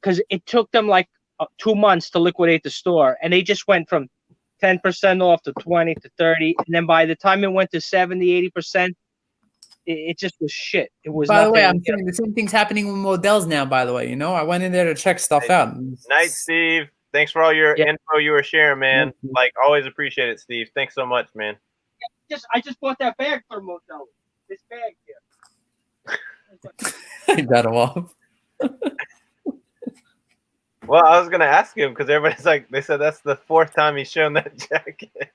because it took them like 2 months to liquidate the store, and they just went from 10% off to 20 to 30, and then by the time it went to 70, 80%, it just was shit. It was. By the way, nothing, I'm saying the same thing's happening with Models now. By the way, I went in there to check stuff out. Night, Steve. Thanks for all your info you were sharing, man. Like, always appreciate it, Steve. Thanks so much, man. I just bought that bag for Model. This bag here. I got him off. Well, I was gonna ask him because everybody's like, they said that's the 4th time he's shown that jacket.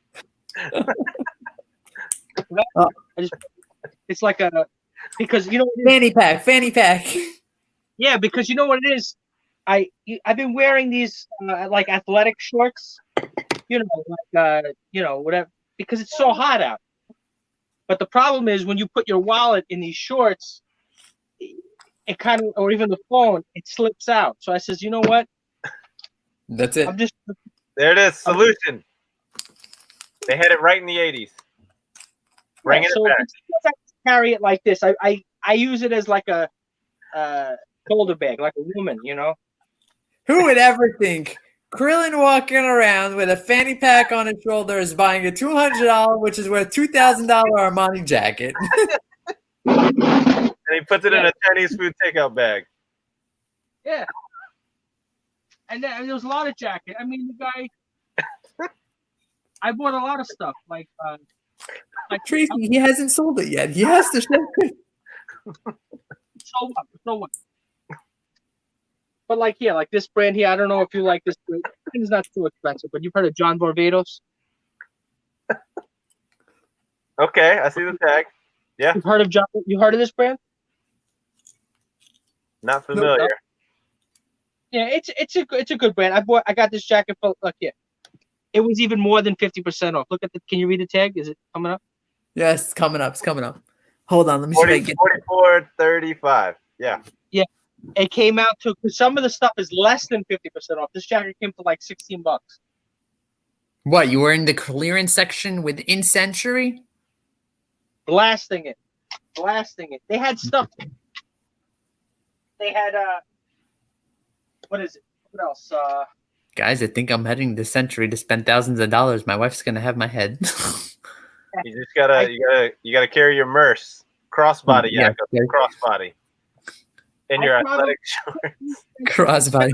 It's like a, because fanny pack. Yeah, because you know what it is. I've been wearing these like athletic shorts, whatever, because it's so hot out. But the problem is when you put your wallet in these shorts, it kind of, or even the phone, it slips out. So I says, you know what? That's it. There it is. Solution. They had it right in the 80s. Bring it back. I carry it like this. I use it as like a shoulder bag, like a woman, Who would ever think Krillin walking around with a fanny pack on his shoulders buying a $200, which is worth $2,000 Armani jacket? And he puts it in a Chinese food takeout bag. Yeah. And then there was a lot of jacket. I mean, the guy. I bought a lot of stuff like Tracy. He hasn't sold it yet. He has to show it. So what? But like this brand here, I don't know if you like this. It's not too expensive, but you've heard of John Barbados? Okay, I see the tag. Yeah. You've heard of John? You heard of this brand? Not familiar. No. Yeah, it's a good brand. I got this jacket for it was even more than 50% off. Look at can you read the tag? Is it coming up? Yes, it's coming up. Hold on, let me see if I get 44.35. Yeah. Yeah. It came out to, because some of the stuff is less than 50% off. This jacket came to like $16. What, you were in the clearance section within Century? Blasting it. They had stuff. They had what is it? What else? Guys, I think I'm heading to Century to spend thousands of dollars. My wife's gonna have my head. You just gotta carry your merce. Crossbody, yeah, crossbody. In your athletic shorts. Crossbody.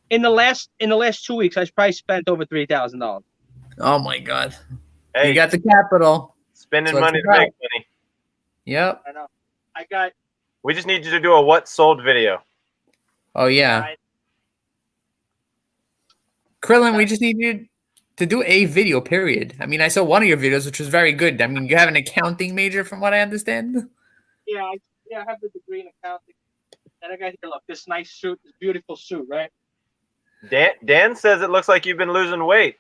In the last 2 weeks, I probably spent over $3,000. Oh my god. Hey, you got the capital. Spending money to make money. Yep. I know. We just need you to do a what sold video. Oh yeah. Krillin, we just need you to do a video, period. I mean, I saw one of your videos, which was very good. I mean, you have an accounting major from what I understand. Yeah, I have the degree in accounting. And I got here, look, this nice suit, this beautiful suit, right? Dan says it looks like you've been losing weight.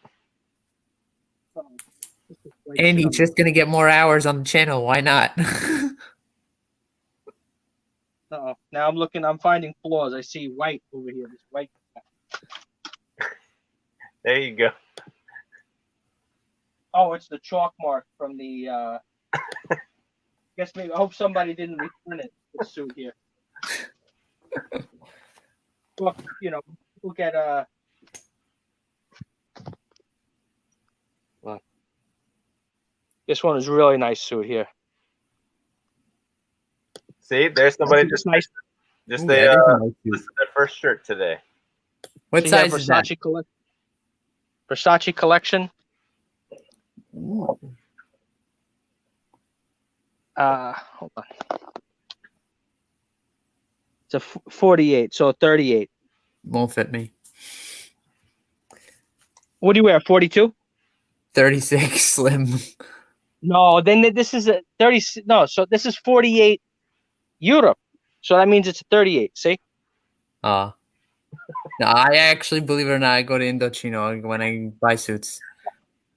And he's just going to get more hours on the channel. Why not? Uh-oh. Now I'm finding flaws. I see white over here, this white. There you go. Oh, it's the chalk mark from the. I hope somebody didn't return it. The suit here. Look, look at this one is really nice suit here. See, there's somebody just nice. Just their first shirt today. What size is that? Versace collection. Ooh. Hold on. It's a 48, so 38. Won't fit me. What do you wear? 42? 36 slim. No, then this is a 30. No, so this is 48 Europe. So that means it's a 38. See? No, I actually, believe it or not, I go to Indochino when I buy suits.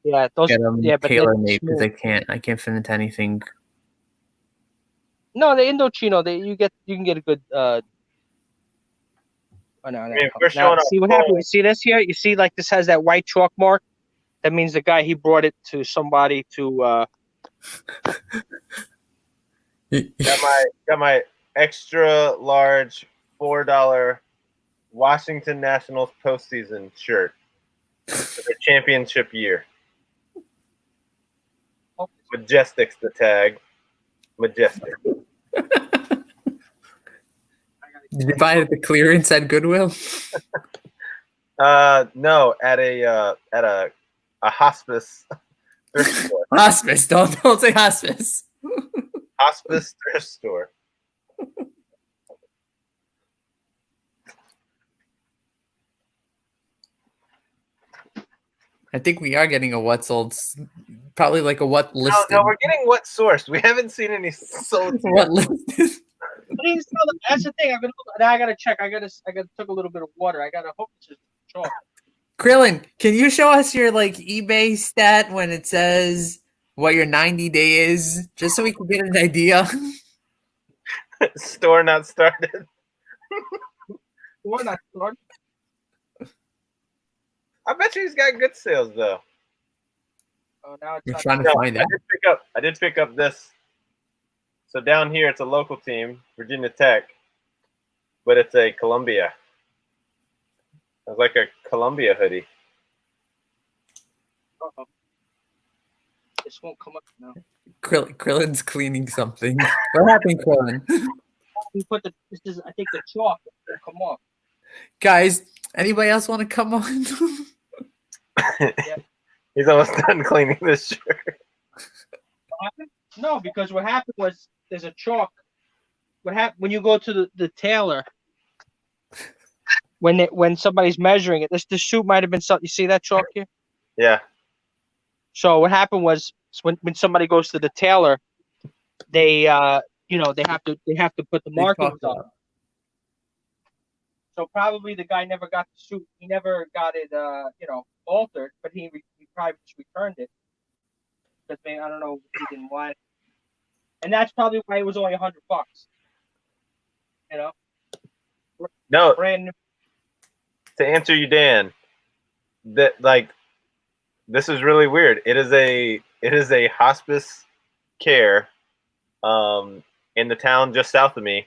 Yeah, those. Get them Yeah, but they're tailor made because smooth. I can't fit into anything. No, the Indochino, you can get a good. Oh no, I mean, if we're now showing see what off happened. You see this here? You see, like this has that white chalk mark. That means the guy he brought it to somebody to. got my extra large $4 Washington Nationals postseason shirt for the championship year. Majestic's the tag. Majestic. Did you buy it at the clearance at Goodwill? No, at a hospice thrift store. Hospice. Don't say hospice. Hospice thrift store. I think we are getting a what sold. Probably like a what listed. No, we're getting what sourced. We haven't seen any sold. What listed? That's the thing. Now I gotta check. I gotta took a little bit of water. I gotta hope it's just chalk. Krillin, can you show us your like eBay stat when it says what your 90-day is, just so we can get an idea? Store not started. Or not started. I bet you he's got good sales though. Oh, now it's You're not. trying to find out. I did pick up this. So down here it's a local team, Virginia Tech, but it's a Columbia. It's like a Columbia hoodie. Uh-oh. This won't come up now. Krillin's cleaning something. What happened, Krillin? We put this is I think the chalk will come off. Guys, anybody else want to come on? He's almost done cleaning this shirt. What happened? No, because what happened was there's a chalk. What happened when you go to the tailor? When somebody's measuring it, this suit might have been something. You see that chalk here? Yeah. So what happened was when somebody goes to the tailor, they they have to put the markings up. So probably the guy never got the suit. He never got it altered, but he probably just returned it because I don't know, he didn't want it. And that's probably why it was only $100. You know. No. Brand new. To answer you, Dan, that like this is really weird. It is a hospice care in the town just south of me,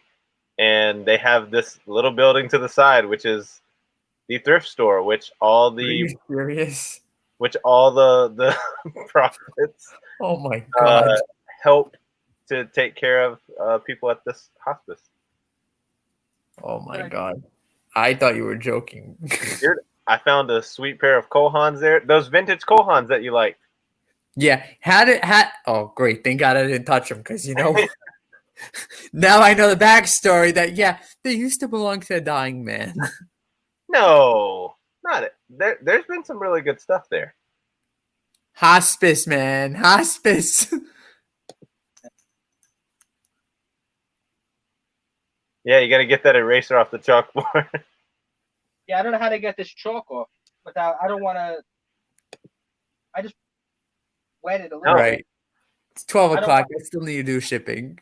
and they have this little building to the side, which is the thrift store, which all the profits Oh my god. help to take care of people at this hospice. Oh my god. I thought you were joking. I found a sweet pair of Kohans there. Those vintage Kohans that you like. Yeah. Oh, great. Thank God I didn't touch them because, now I know the backstory that, they used to belong to a dying man. No, not it. There's been some really good stuff there. Hospice, man. Hospice. Yeah, you got to get that eraser off the chalkboard. Yeah, I don't know how to get this chalk off, but I don't want to. I just wet it a little. Right. Bit. It's 12 o'clock. I still need to do shipping.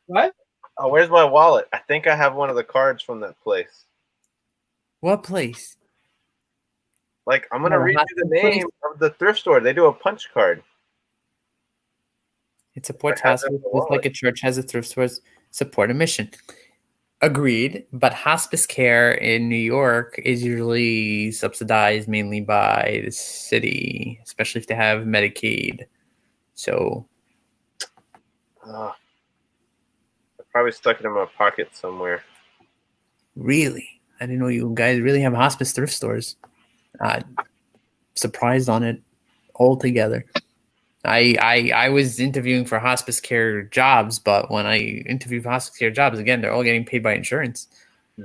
What? Oh, where's my wallet? I think I have one of the cards from that place. What place? Like, I'm going to read you the name of the thrift store. They do a punch card. It supports hospice just like a church has a thrift stores support a mission. Agreed, but hospice care in New York is usually subsidized mainly by the city, especially if they have Medicaid. So, I probably stuck it in my pocket somewhere. Really? I didn't know you guys really have hospice thrift stores. Surprised on it altogether. I was interviewing for hospice care jobs, but when I interview for hospice care jobs, again, they're all getting paid by insurance.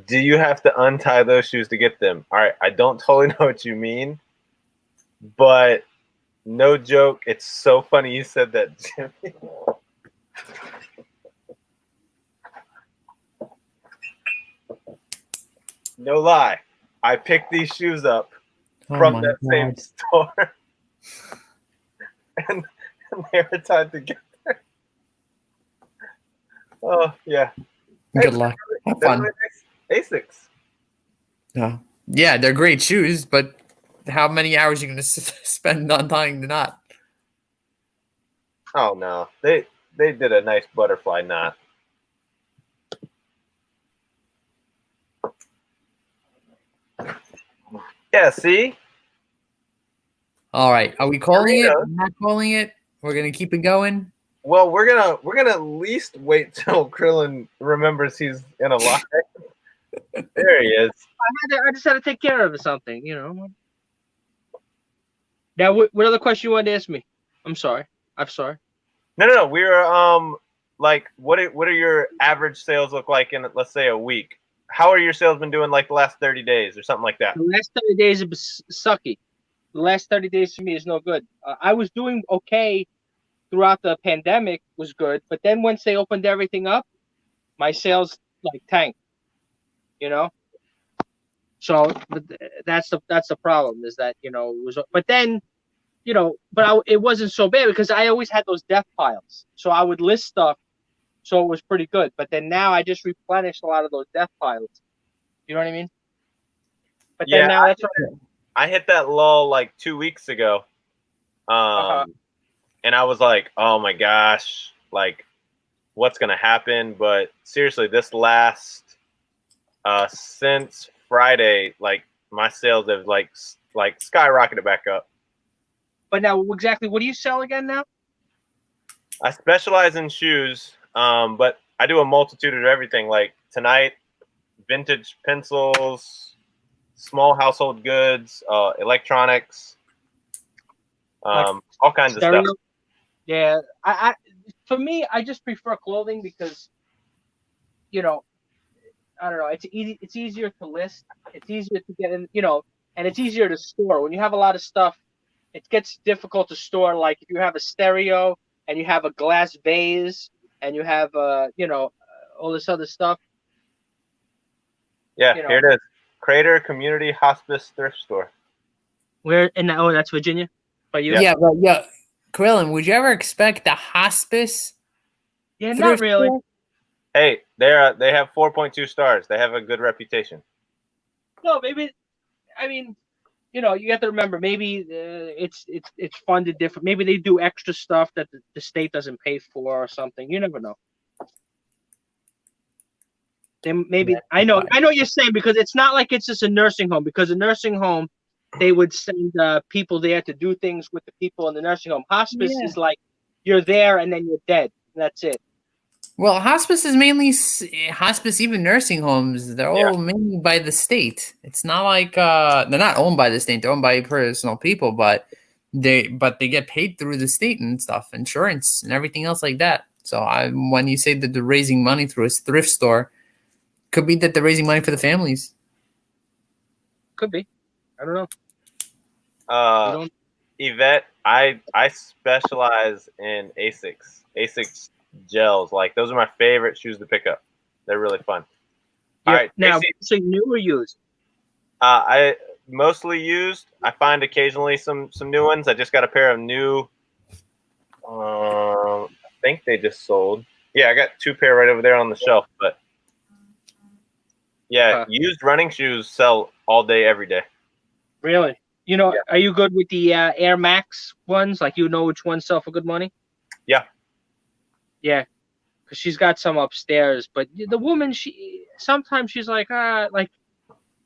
Do you have to untie those shoes to get them? All right, I don't totally know what you mean, but no joke, it's so funny you said that, Jimmy. No lie, I picked these shoes up from that same store. and they were tied together. Oh yeah. Good luck. Have Those fun. are Asics. Yeah, they're great shoes, but how many hours are you going to spend on tying the knot? Oh no, they did a nice butterfly knot. Yeah, see? All right. Are we calling it? Doritos. Not calling it? We're going to keep it going? Well, we're gonna at least wait till Krillin remembers he's in a lie. There he is. I just had to take care of something, you know. Now, what other question you wanted to ask me? I'm sorry. No. We were like, what are your average sales look like in, let's say, a week? How are your sales been doing like the last 30 days or something like that? The last 30 days have been sucky. The last 30 days for me is no good. I was doing okay throughout the pandemic, was good, but then once they opened everything up, my sales like tanked. You know. So that's the problem is that but then it wasn't so bad because I always had those death piles, so I would list stuff, so it was pretty good. But then now I just replenished a lot of those death piles. You know what I mean? But then now I hit that lull like 2 weeks ago, and I was like, oh my gosh, like what's gonna happen? But seriously, this last since Friday, like my sales have like skyrocketed back up. But now, exactly, what do you sell again now? I specialize in shoes, but I do a multitude of everything. Like tonight, vintage pencils, small household goods, electronics, all kinds of stuff. Yeah, I for me, I just prefer clothing because, I don't know. It's easy. It's easier to list. It's easier to get in. And it's easier to store. When you have a lot of stuff, it gets difficult to store. Like if you have a stereo and you have a glass vase and you have all this other stuff. Yeah, here it is. Crater Community Hospice Thrift Store. Where? That's Virginia. By you? Yeah, but Krillin, would you ever expect a hospice? Yeah, not really. Store? Hey, they have 4.2 stars. They have a good reputation. No, maybe. I mean, you have to remember. Maybe it's funded different. Maybe they do extra stuff that the state doesn't pay for or something. You never know. Then maybe I know what you're saying because it's not like it's just a nursing home. Because a nursing home, they would send people there to do things with the people in the nursing home. Hospice is like you're there and then you're dead. And that's it. Well, hospice is mainly hospice, even nursing homes. They're all mainly by the state. It's not like they're not owned by the state. They're owned by personal people, but they get paid through the state and stuff, insurance and everything else like that. So when you say that they're raising money through a thrift store, could be that they're raising money for the families. Could be. I don't know. Yvette, I specialize in Asics. Asics gels, like those are my favorite shoes to pick up. They're really fun. Yeah. All right, now, so new or used? I mostly used. I find occasionally some new ones. I just got a pair of new. I think they just sold. Yeah, I got 2 pair right over there on the shelf. But yeah, used running shoes sell all day, every day. Really? Are you good with the Air Max ones? Like which ones sell for good money? Yeah. Yeah, because she's got some upstairs. But the woman, sometimes she's like, like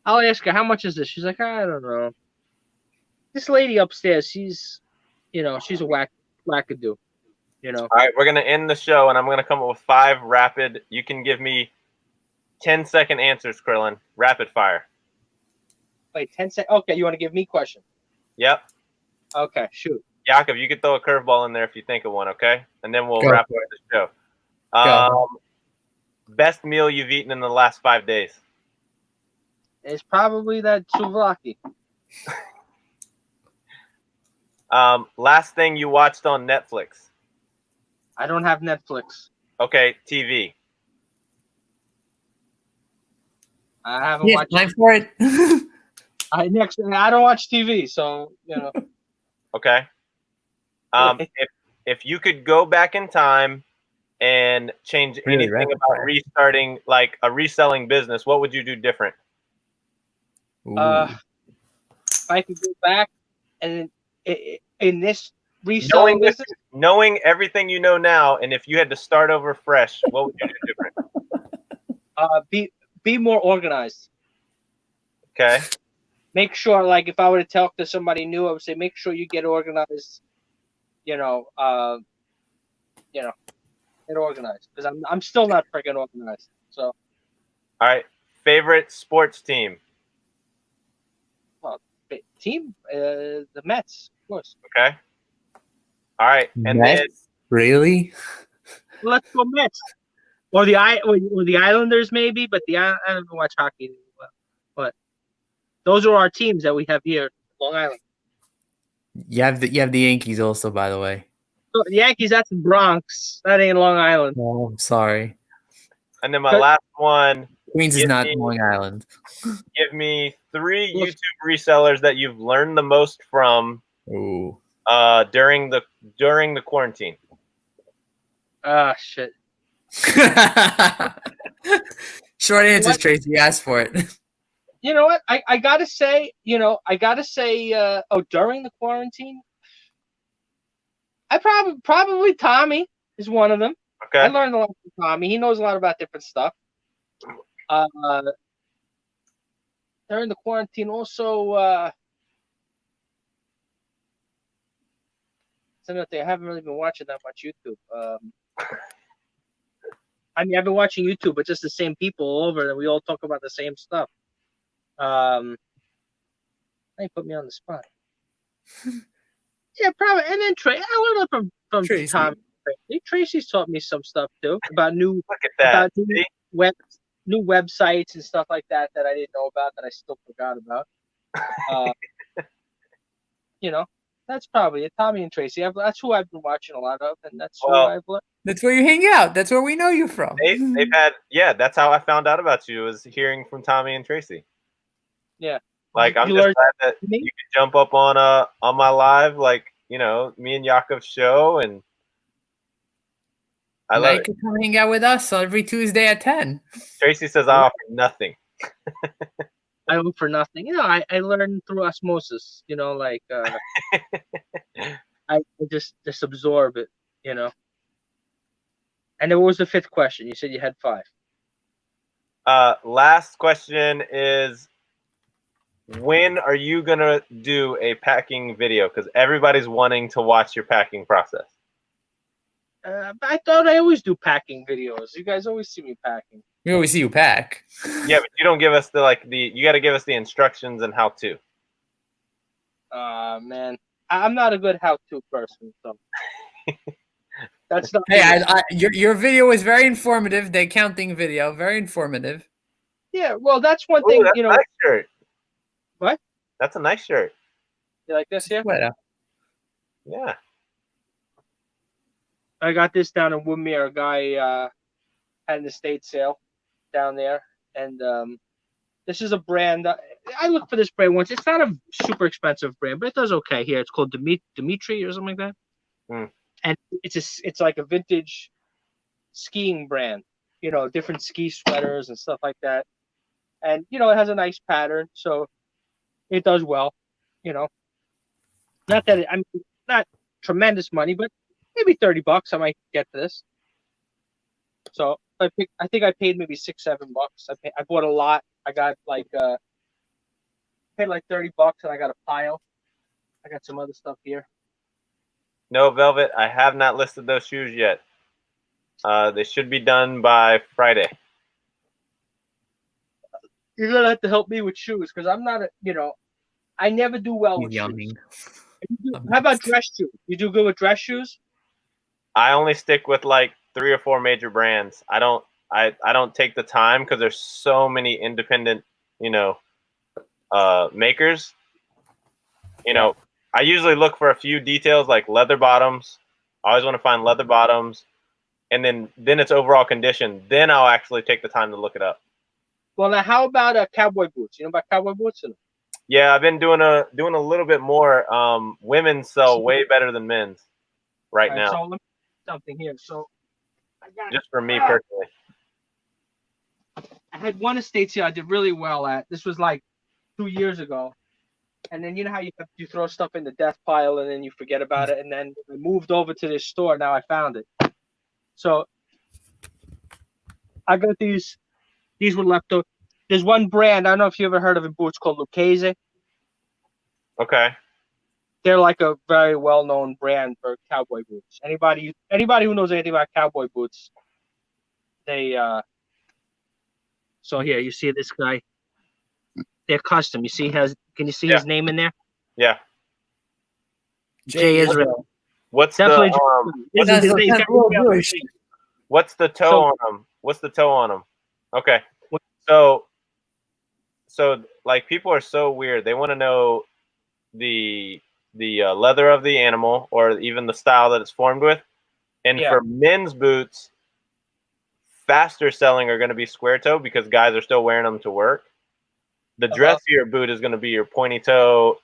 I'll ask her, how much is this? She's like, I don't know. This lady upstairs, she's a wackadoo. All right, we're gonna end the show, and I'm gonna come up with 5 rapid. You can give me 10-second answers, Krillin. Rapid fire. Wait, 10 seconds. Okay, you want to give me questions? Yep. Okay, shoot. Yaakov, you could throw a curveball in there if you think of one, okay? And then we'll wrap up the show. Best meal you've eaten in the last 5 days? It's probably that souvlaki. Last thing you watched on Netflix? I don't have Netflix. Okay, TV. I haven't watched. Time for it. I don't watch TV, so Okay. If you could go back in time and change Really anything rapid about fire. restarting like a reselling business, what would you do different? Ooh. If I could go back and in this reselling business, Knowing everything you know now, and if you had to start over fresh, what would you do different? be more organized. Okay. Make sure, like, if I were to talk to somebody new, I would say, make sure you get organized. Get organized, because I'm still not freaking organized. So, All right. Favorite sports team? team, the Mets, of course. Okay. All right. And Mets? then Really? Well, let's go Mets. Or the Islanders, maybe, but I don't watch hockey well. But those are our teams that we have here in Long Island. You have the Yankees also, by the way. So the Yankees, that's the Bronx. That ain't Long Island. Oh, I'm sorry. And then my last one, Queens is not Long Island. give me 3 YouTube resellers that you've learned the most from Ooh. during the quarantine. Ah, shit. Short answers, Tracy. Ask for it. You know what? I gotta say, during the quarantine, I probably Tommy is one of them. Okay. I learned a lot from Tommy. He knows a lot about different stuff. During the quarantine, also, it's another thing. I haven't really been watching that much YouTube. I mean, I've been watching YouTube, but just the same people all over, and we all talk about the same stuff. They put me on the spot. Yeah, probably. And then Trey, I learned from Tracy. Tommy. Tracy's taught me some stuff too about new Look at that. new websites and stuff like that I didn't know about, that I still forgot about. That's probably it. Tommy and Tracy. That's who I've been watching a lot of, and that's who I've learned. That's where you hang out. That's where we know you from. They've had, that's how I found out about you, was hearing from Tommy and Tracy. Yeah. Like, I'm just glad that you could jump up on my live, like, me and Yaakov's show, and I love it. You can come hang out with us every Tuesday at 10. Tracy says I offer nothing. I look for nothing. I learn through osmosis. I just absorb it. And then what was the 5th question? You said you had 5. Last question is, when are you gonna do a packing video? Because everybody's wanting to watch your packing process. I thought I always do packing videos. You guys always see me packing. We always see you pack. Yeah, but you don't give us you got to give us the instructions and how to. Man, I'm not a good how-to person, so that's not. Hey, your video is very informative. The accounting video, very informative. Yeah, well, that's one thing. That's a nice shirt. What? That's a nice shirt. You like this here? Yeah. I got this down in Woodmere. A guy had an estate sale down there, and this is a brand. I looked for this brand once. It's not a super expensive brand, but it does okay here. It's called Dimitri or something like that. And it's like a vintage skiing brand. Different ski sweaters and stuff like that. And it has a nice pattern, so it does well. Not that not tremendous money, but maybe $30 I might get for this. So I think I paid maybe $6-7. I bought a lot. I got paid like $30, and I got a pile. I got some other stuff here. No, Velvet, I have not listed those shoes yet. They should be done by Friday. You're gonna have to help me with shoes, because I'm not I never do well with shoes. How about dress shoes? You do good with dress shoes? I only stick with like 3 or 4 major brands. I don't take the time, because there's so many independent, makers. I usually look for a few details like leather bottoms. I always want to find leather bottoms, and then it's overall condition. Then I'll actually take the time to look it up. Well, now how about cowboy boots? You know about cowboy boots? Yeah, I've been doing a little bit more. Women sell way better than men's. right All now, so let me something here. So I got just for me personally. I had one estate sale I did really well at. This was like 2 years ago. And then you know how you throw stuff in the death pile and then you forget about it. And then I moved over to this store. Now I found it. So I got these. These were left over. There's one brand. I don't know if you ever heard of a boots called Lucchese. Okay. They're like a very well-known brand for cowboy boots. Anybody who knows anything about cowboy boots, they so here you see this guy. They're custom. You see can you see his name in there? Yeah. Jay Israel. What's Definitely. That's a little Jewish. what's the toe So- on them? What's the toe on them? Okay. What- So like people are so weird. They want to know the leather of the animal or even the style that it's formed with. And Yeah. for men's boots, faster selling are going to be square toe because guys are still wearing them to work. The dressier boot is going to be your pointy toe.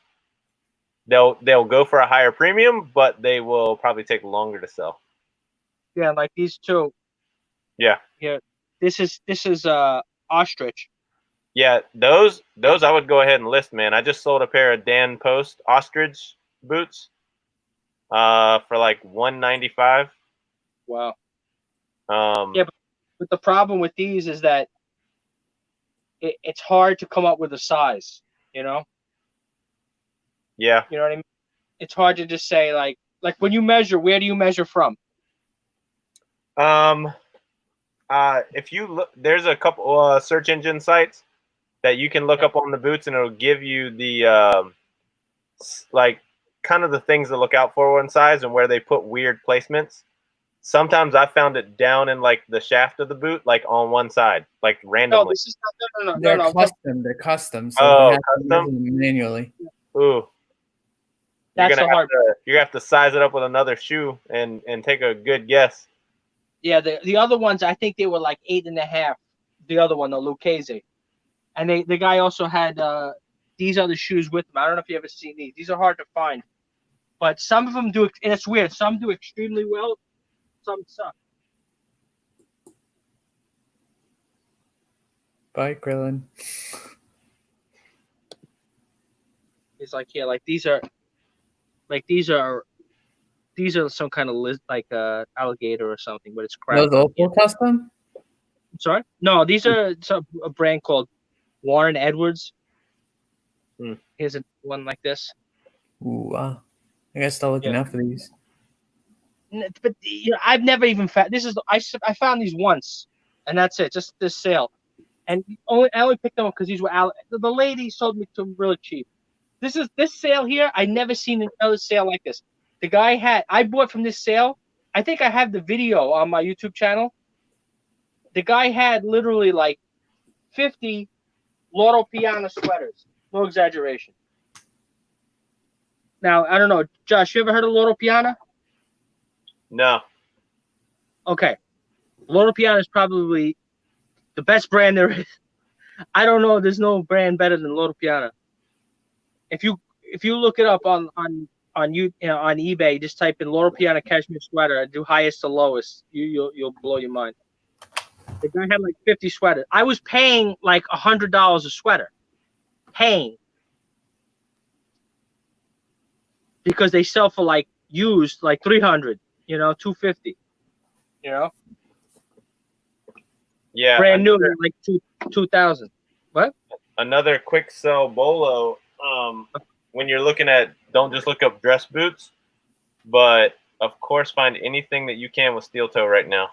They'll go for a higher premium, but they will probably take longer to sell. Yeah, like these two. Yeah. Yeah. This is ostrich. Yeah, those I would go ahead and list, man. I just sold a pair of Dan Post ostrich boots for like $195. Wow. Yeah, But the problem with these is that it's hard to come up with a size, you know? Yeah. You know what I mean? It's hard to just say like when you measure, where do you measure from? If you look, there's a couple search engine sites that you can look up on the boots, and it'll give you the like kind of the things to look out for in size and where they put weird placements. Sometimes I found it down in like the shaft of the boot, like on one side, like randomly. No, this is not. They're No. custom. They're custom. So Oh, you have to custom? measure them manually. Ooh. That's the hard. You're gonna have to size it up with another shoe and take a good guess. Yeah, the other ones I think they were like 8.5. The other one, the Lucchese, and the guy also had these other shoes with him. I don't know if you ever seen these. These are hard to find, but some of them do. And it's weird. Some do extremely well. Some suck. Bye, Krillin. It's like here, like these are some kind of like alligator or something, but it's crap. Those also custom? Sorry, no, these are a brand called Warren Edwards. Here's one like this. Ooh, wow. I gotta start looking out for these. But I've never even found this. I found these once, and that's it. Just this sale, and I only picked them up because these were the lady sold me to them really cheap. This sale here. I never seen another sale like this. The guy I bought from this sale. I think I have the video on my YouTube channel. The guy had literally like 50 Loro Piana sweaters. No exaggeration. Now, I don't know. Josh, you ever heard of Loro Piana? No. Okay. Loro Piana is probably the best brand there is. I don't know. There's no brand better than Loro Piana. If you look it up on eBay, just type in Loro Piana cashmere sweater and do highest to lowest. You'll blow your mind. The guy had like 50 sweaters. I was paying like $100 a sweater. Because they sell for like used like $300, $250, Yeah. brand new like $2,000. What? Another quick sell bolo. When you're looking at, don't just look up dress boots, but of course find anything that you can with steel toe right now.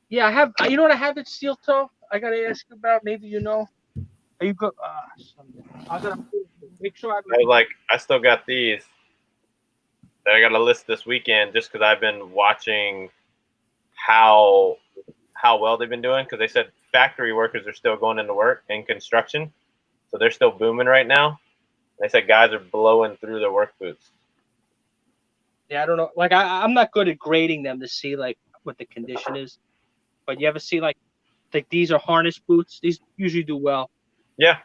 Yeah, I have. You know what I have at steel toe? I gotta ask you about. Maybe you know. Are you go? I gotta make sure I still got these that I got to list this weekend just because I've been watching how well they've been doing, because they said factory workers are still going into work in construction, so they're still booming right now. They said guys are blowing through their work boots. Yeah, I don't know. Like I'm not good at grading them to see like what the condition is. But you ever see like these are harness boots? These usually do well. Yeah,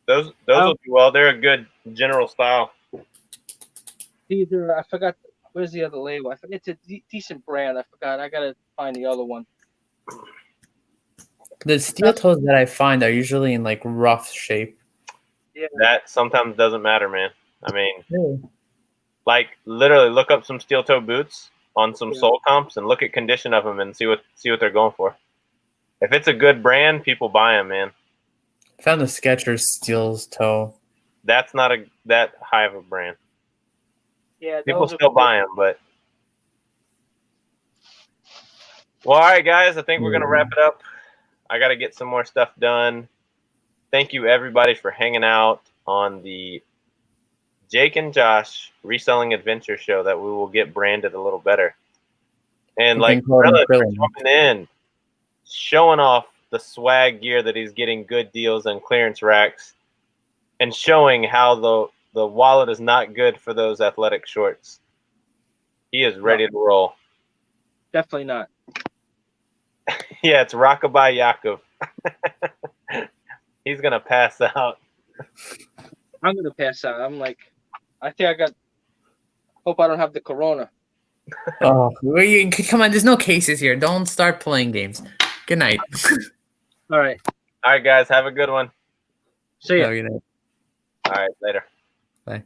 those will do well. They're a good general style. These are, I forgot. Where's the other label? I forget. It's a decent brand. I forgot. I gotta find the other one. The steel toes that I find are usually in like rough shape. Yeah. That sometimes doesn't matter, man. I mean, Really? like literally look up some steel toe boots on some Yeah. sole comps and look at condition of them and see what they're going for. If it's a good brand, people buy them, man. Found the Skechers steel toe. That's not that high of a brand. Yeah. People those are still good. buy them, but well, all right, guys. I think we're gonna wrap it up. I got to get some more stuff done. Thank you, everybody, for hanging out on the Jake and Josh Reselling Adventure Show that we will get branded a little better. And like Krillin jumping in, showing off the swag gear that he's getting good deals on clearance racks, and showing how the wallet is not good for those athletic shorts. He is ready to roll. Definitely not. Yeah, it's Rockabye Yaakov. He's gonna pass out. I'm gonna pass out. I'm like, I think I got. Hope I don't have the corona. Oh, come on! There's no cases here. Don't start playing games. Good night. All right. All right, guys, have a good one. See ya. Good night. All right, later. Bye.